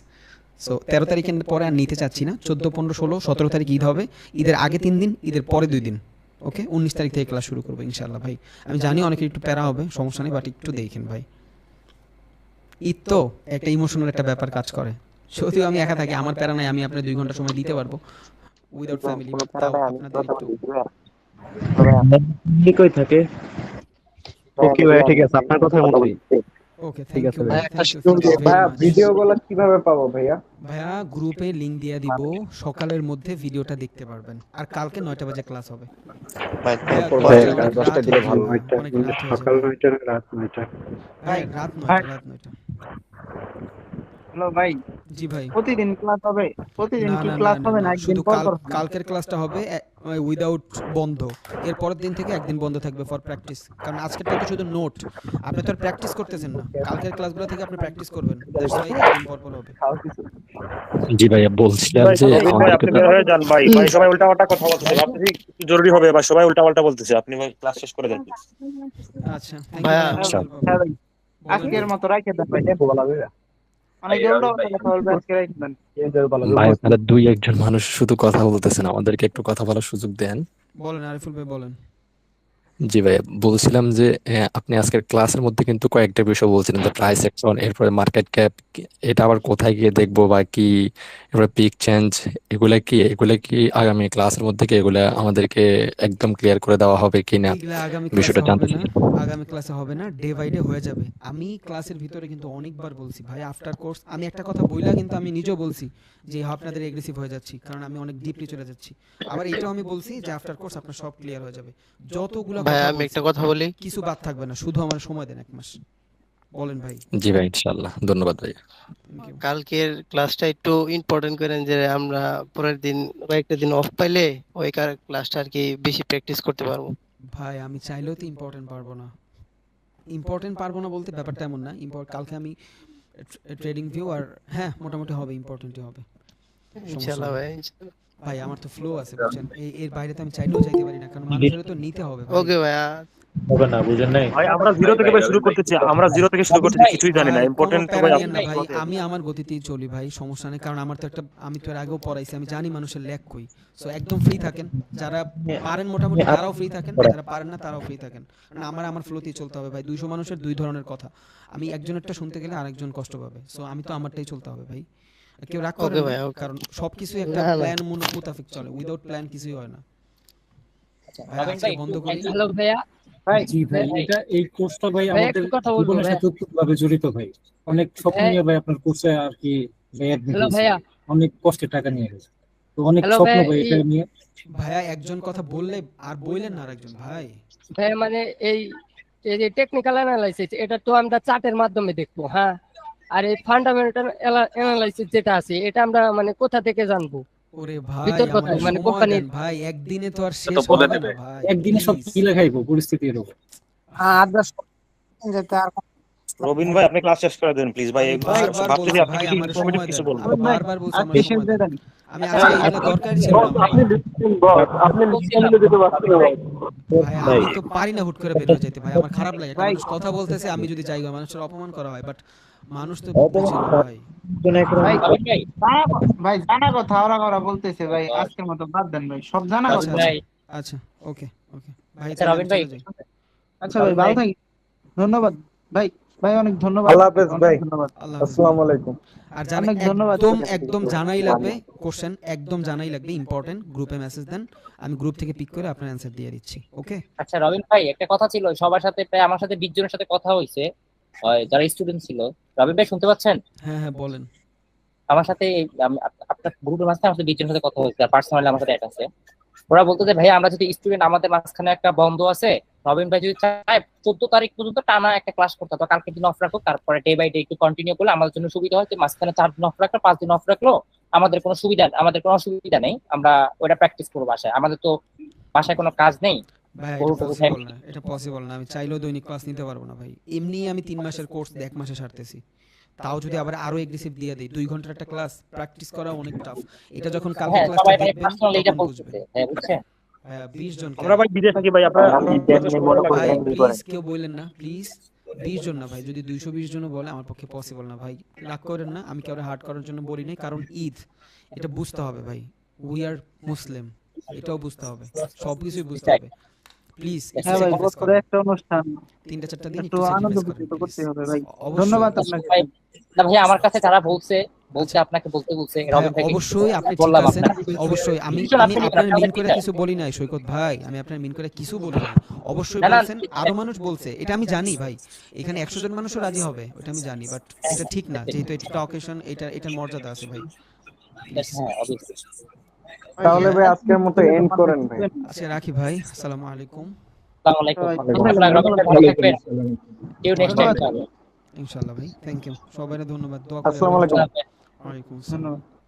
সো 13 তারিখের পরে আর নিতে চাচ্ছি না, 14, 15, 16, 17 তারিখ ঈদ হবে, ঈদের আগে 3 দিন, ঈদের পরে 2 দিন, ওকে, 19 তারিখ থেকে ক্লাস শুরু করবো ইনশাল্লাহ ভাই। আমি জানি অনেকের একটু প্যারা হবে, সমস্যা নেই, বাট একটু দেখেন ভাই, ঈদ তো একটা ইমোশনাল একটা ব্যাপার কাজ করে। যদিও আমি একা থাকি, আমার প্যারা নাই, আমি আপনার 2 ঘন্টা সময় দিতে পারবো উইদাউট ফ্যামিলি, কোনো তাও প্যারা নাই, আমি আপনাদের কথা একটু বলছি ভাইয়া। ঠিকই থাকে। ওকে ভাই, ঠিক আছে, আপনার কথা মতো। ওকে, ঠিক থ্যাংক আছে ইউ ভাই। ভাই, থ্যাংক ইউ ভাইয়া ভিডিওগুলো কিভাবে পাবো ভাইয়া? ভাইয়া গ্রুপে লিংক দিয়ে দিব, সকালের মধ্যে ভিডিওটা দেখতে পারবেন, আর কালকে 9টা বাজে ক্লাস হবে। ভাই ভাইয়া, পূর্ব ক্লাসটা থেকে অনেক 10টা রাত দিলে হয়ে ভালো যাবে, হয়। অনেক রাত হয়ে সকাল যাবে। 9টা না রাত 9টা? ভাই রাত 9টা। হ্যালো ভাই, জি ভাই। প্রতিদিন ক্লাস হবে? প্রতিদিন না কি না ক্লাস না হবে না, না একদিন শুধু পর পর? কালকের ক্লাসটা হবে উইদাউট বন্ধ, এর পরের দিন থেকে একদিন বন্ধ থাকবে ফর প্র্যাকটিস, কারণ আজকেরটা তো শুধু নোট, আপনি তো আর প্র্যাকটিস করতেছেন না, কালকের ক্লাসগুলো থেকে আপনি প্র্যাকটিস করবেন, দ্যাটস ওয়াই একদিন পর পর হবে। জি ভাইয়া, বলছিলাম যে আমাদেরকে আপনি বের হয়ে যান ভাই, সবাই উল্টাপাল্টা কথা বলতেছে, ভাবতেছি একটু জরুরি হবে, বা সবাই উল্টাপাল্টা বলতেছে, আপনি ভাই ক্লাস শেষ করে দেন। আচ্ছা, থ্যাংক ইউ ভাই, আচ্ছা। আজকের মতো রাখে দেন ভাই, দেখো ভালো হবে। অনেক জলদি কথা বলবে, আজকে রাখে দেন। ভাই আপনারা 2-1 জন মানুষ শুধু কথা বলতেছেন, আমাদেরকে একটু কথা বলার সুযোগ দেন। বলেন আরিফুল ভাই বলেন। জি ভাইয়া, বলছিলাম যে আপনি আজকের ক্লাসের মধ্যে কিন্তু কয়েকটা বিষয় বলছিলেন, যে প্রাইস অ্যাকশন, এরপরে মার্কেট ক্যাপ, এটা আবার কোথায় গিয়ে দেখবো বা কি, এরপরে পিক চেঞ্জ, এগুলা কি আগামী ক্লাসের মধ্যে কি এগুলা আমাদেরকে একদম ক্লিয়ার করে দেওয়া হবে কিনা, এগুলা আগামী বিষয়টা ক্লাসে জানতে হবে না, চাই। আগামী ক্লাসে হবে না, ডে বাই ডে হয়ে যাবে। আমি ক্লাসের ভিতরে কিন্তু অনেকবার বলছি ভাই আফটার কোর্স, আমি একটা কথা বইলা কিন্তু আমি নিজেও বলছি যে আপনাদের এগ্রেসিভ হয়ে যাচ্ছি, কারণ আমি অনেক ডিপলি চলে যাচ্ছি। আবার এটাও আমি বলছি যে আফটার কোর্স আপনার সব ক্লিয়ার হয়ে যাবে। যতগুলো ভাই কথা আমি বলছি একটা কথা বলি, কিছু বাদ থাকবে না, শুধু আমার সময় দেন 1 মাস। বলেন ভাই। জি ভাই, ইনশাআল্লাহ, ধন্যবাদ ভাই। Thank you. কালকের ক্লাসটা একটু ইম্পর্টেন্ট করেন, যে আমরা পরের দিন কয়েকটা দিন অফ পাইলে ওই ক্লাসটা আর কি বেশি প্র্যাকটিস করতে পারবো। ভাই আমি চাইলেও তো ইম্পর্টেন্ট পারবো না। ইম্পর্টেন্ট পারবো না বলতে ব্যাপারটা এমন না, কালকে আমি ট্রেডিং ভিউ আর হ্যাঁ মোটামুটি হবে, ইম্পর্টেন্টই হবে, সমস্যা ইনশাআল্লাহ নেই। ভাই, ইনশাআল্লাহ। ভাই আমার তো ফ্লো আছে বুঝছেন, এর বাইরে তো আমি চাইলেও যাইতে পারি না, কারণ মানুষের তো নিতে হবে ভাই। ওকে ভাইয়া, হবে না, বুঝেন নাই? ভাই আমরা জিরো থেকে ভাই শুরু করতেছি, আমরা জিরো থেকে শুরু করতেছি, কিছুই জানি না। ভাই কোনো ইম্পর্টেন্ট তো প্যারা ভাই নিয়েন না ভাই, আপনি আমি আমার গতিতেই চলি ভাই, সমস্যা নেই, কারণ আমার তো একটা, আমি তো এর আগেও পড়াইছি, আমি জানি মানুষের ল্যাক কই। সো একদম ফ্রি থাকেন, যারা পারেন মোটামুটি তারাও ফ্রি থাকেন, যারা পারেন না তারাও ফ্রি থাকেন, কারণ আমার ফ্লোতেই চলতে হবে ভাই। 200 মানুষের 2 ধরনের কথা, আমি একজনেরটা শুনতে গেলে আরেকজন কষ্ট পাবে, সো আমি তো আমারটাই চলতে হবে ভাই। কেউ রাগ করেন ওকে না, ভাই, ওকে। কারণ সবকিছু একটা না, না। প্ল্যান মোতাবেক চলে, উইদাউট প্ল্যান কিছুই হয় না। ভাই রবিন আজকে ভাই বন্ধ করি। হ্যালো ভাইয়া, ভাই জি ভাই, এটা এই কোর্সটা ভাই ভাই আমাদের একটু কথা বলবো জীবনের ভাইয়া। সাথে ওতপ্রোতভাবে জড়িত ভাই। অনেক স্বপ্ন ভাই, নিয়ে ভাই আপনার কোর্সে আর কি ভাই অ্যাডমিট হ্যালো হয়েছে, ভাইয়া, অনেক কষ্টে টাকা নিয়ে গেছে, তো অনেক হ্যালো স্বপ্ন ভাইয়া, ভাই এটা নিয়ে। ভাইয়া একজন কথা বললে আর বললেন না আরেকজন ভাই। ভাইয়া মানে এই এই যে টেকনিক্যাল অ্যানালাইসিস, এটা তো আমরা চার্টের মাধ্যমে দেখবো, হ্যাঁ। আর এই ফান্ডামেন্টাল অ্যানালাইসিস যেটা আছে, এটা আমরা মানে কোথা থেকে জানবো? ওরে ভাই ভিতর আমার কোথায় মানে সময় কোম্পানির? দেন ভাই, একদিনে তো আর শেষ হবে না ভাই, একদিনে সব প্লিজ। কি লেখাইবো পরিস্থিতি এরকম। যাতে আর রবিন ভাই আপনি ক্লাস শেষ করে দেন প্লিজ ভাই। আমি বারবার ভাবতেছি বলছি আপনি ভাই যদি আমার সময় ইনফরমেটিভ দেন, কিছু বলবেন। আমি বারবার বলছি আর আমার পেশেন্স সময় দেন। দেন। আমি আজকে এগুলো দরকারই ছিল না ভাই। ভাই আমি তো পারি না হুট করে বের হয়ে যেতে ভাই, আমার খারাপ লাগে, একটা ভাই, মানুষ কথা বলতেছে আমি যদি যাই, মানুষের অপমান করা হয়, বাট মানুষ তো বুঝে না ভাই। ভাই রবিন ভাই, ভাই জানা কথা ওরা বলতেছে ভাই, আজকের মতো বাদ দেন ভাই, সব জানা আচ্ছা কথা। রবিন ভাই, আচ্ছা ওকে ওকে ভাই, আচ্ছা তাহলে রবিন আমি ভাই, চলে যাই। আচ্ছা ভাই, ভালো থাকি, ধন্যবাদ ভাই, ভাই অনেক ধন্যবাদ, আল্লাহ হাফেজ অনেক ভাই, ধন্যবাদ। আল্লাহ হাফেজ। আসসালামু আলাইকুম। আর জানেন অনেক ধন্যবাদ। একদম জানাই লাগবে কোশ্চেন, একদম জানাই লাগবে, ইম্পর্টেন্ট, গ্রুপে মেসেজ দেন, আমি গ্রুপ থেকে পিক করে আপনার অ্যান্সার দিয়ে দিচ্ছি। ওকে আচ্ছা রবিন ভাই, একটা কথা ছিল, সবার সাথে প্রায় আমার সাথে 20 জনের সাথে কথা হয়েছে, যারা স্টুডেন্ট ছিল। রবিন ভাই শুনতে পাচ্ছেন? হ্যাঁ হ্যাঁ বলেন। আমার সাথে আপনার গ্রুপের মাঝখানে আমার সাথে 20 জনের সাথে কথা হয়েছে, আর পার্সোনালি আমার সাথে অ্যাড আছে। ওরা বলতো যে ভাই আমরা যদি স্টুডেন্ট, আমাদের মাঝখানে একটা বন্ধ আছে, রবিন ভাই যদি চায় 14 তারিখ পর্যন্ত টানা একটা ক্লাস করতে, তো কালকে দিন অফ রাখো, তারপরে ডে বাই ডে একটু কন্টিনিউ করলে আমাদের জন্য সুবিধা হয়। যে মাঝখানে 4 দিন অফ রাখলো, 5 দিন অফ রাখলো, আমাদের কোনো অসুবিধা নেই, আমরা ওটা প্র্যাকটিস করবো বাসায়। আমাদের তো বাসায় কোনো কাজ নেই। ভাই এটা পসিবল না, এটা পসিবল না, আমি চাইলেও দৈনিক ক্লাস নিতে পারবো না ভাই। এমনি আমি 3 মাসের কোর্স 1 মাসে সারতেছি, তাও যদি আবার আরো এগ্রেসিভ দিয়ে দেই, 2 ঘন্টার একটা ক্লাস প্র্যাকটিস করা অনেক টাফ। এটা যখন কালকে হ্যাঁ, ক্লাসটা সবাই মানে দেখবেন পার্সোনালি এটা তখন বুঝবেন। বলতেছে, হ্যাঁ বুঝছেন? ভাইয়া 20 জন আমরা ভাই বিদেশ থাকি ভাই, আপনারা ভাই প্লিজ কেউ বললেন না প্লিজ, 20 জন না ভাই, যদি 220 জন বলে আমার পক্ষে পসিবল না ভাই, রাগ করেন না, আমি কাউরে হার্ট করার জন্য বলি নাই, কারণ ঈদ, এটা বুঝতে হবে ভাই, উই আর মুসলিম, এটাও বুঝতে হবে, সবকিছুই বুঝতে হবে। প্লিজ হ্যাঁ ভাই, করে একটা অনুষ্ঠান 3-4টা দিন একটু একটু আনন্দ স্যাক্রিফাইস করেন করতে প্লিজ। হবে ভাই। অবশ্যই। ধন্যবাদ আপনাকে ভাই, না ভাই, আমার কাছে যারা বলছে আপনাকে বলতে বলছে, রবিন ভাই অবশ্যই আপনি ঠিক বললাম আছেন, অবশ্যই আমি আপনার মিন করে কিছু বলি নাই সৈকত ভাই, আমি আপনার মিন করে কিছু বলি নাই, অবশ্যই বলছেন, আরো মানুষ বলছে, এটা আমি জানি ভাই, এখানে 100 জন মানুষও রাজি হবে, ওটা আমি জানি, বাট এটা ঠিক না, যেহেতু এটা অকেশন, এটার মর্যাদা আছে ভাই। হ্যাঁ অবশ্যই। তাহলে ভাই আজকের মতো এন্ড করেন ভাই। আচ্ছা রাখি ভাই, আসসালামু আলাইকুম। আসসালামু আলাইকুম। আপনারা রবিন ভাই ভালো থাকবেন। কেউ নেক্সট টাইম ইনশাআল্লাহ ভাই, থ্যাংক ইউ, সবাইকে ধন্যবাদ, দোয়া করে। আসসালামু আলাইকুম। ওয়ালাইকুম আসসালাম। ধন্যবাদ।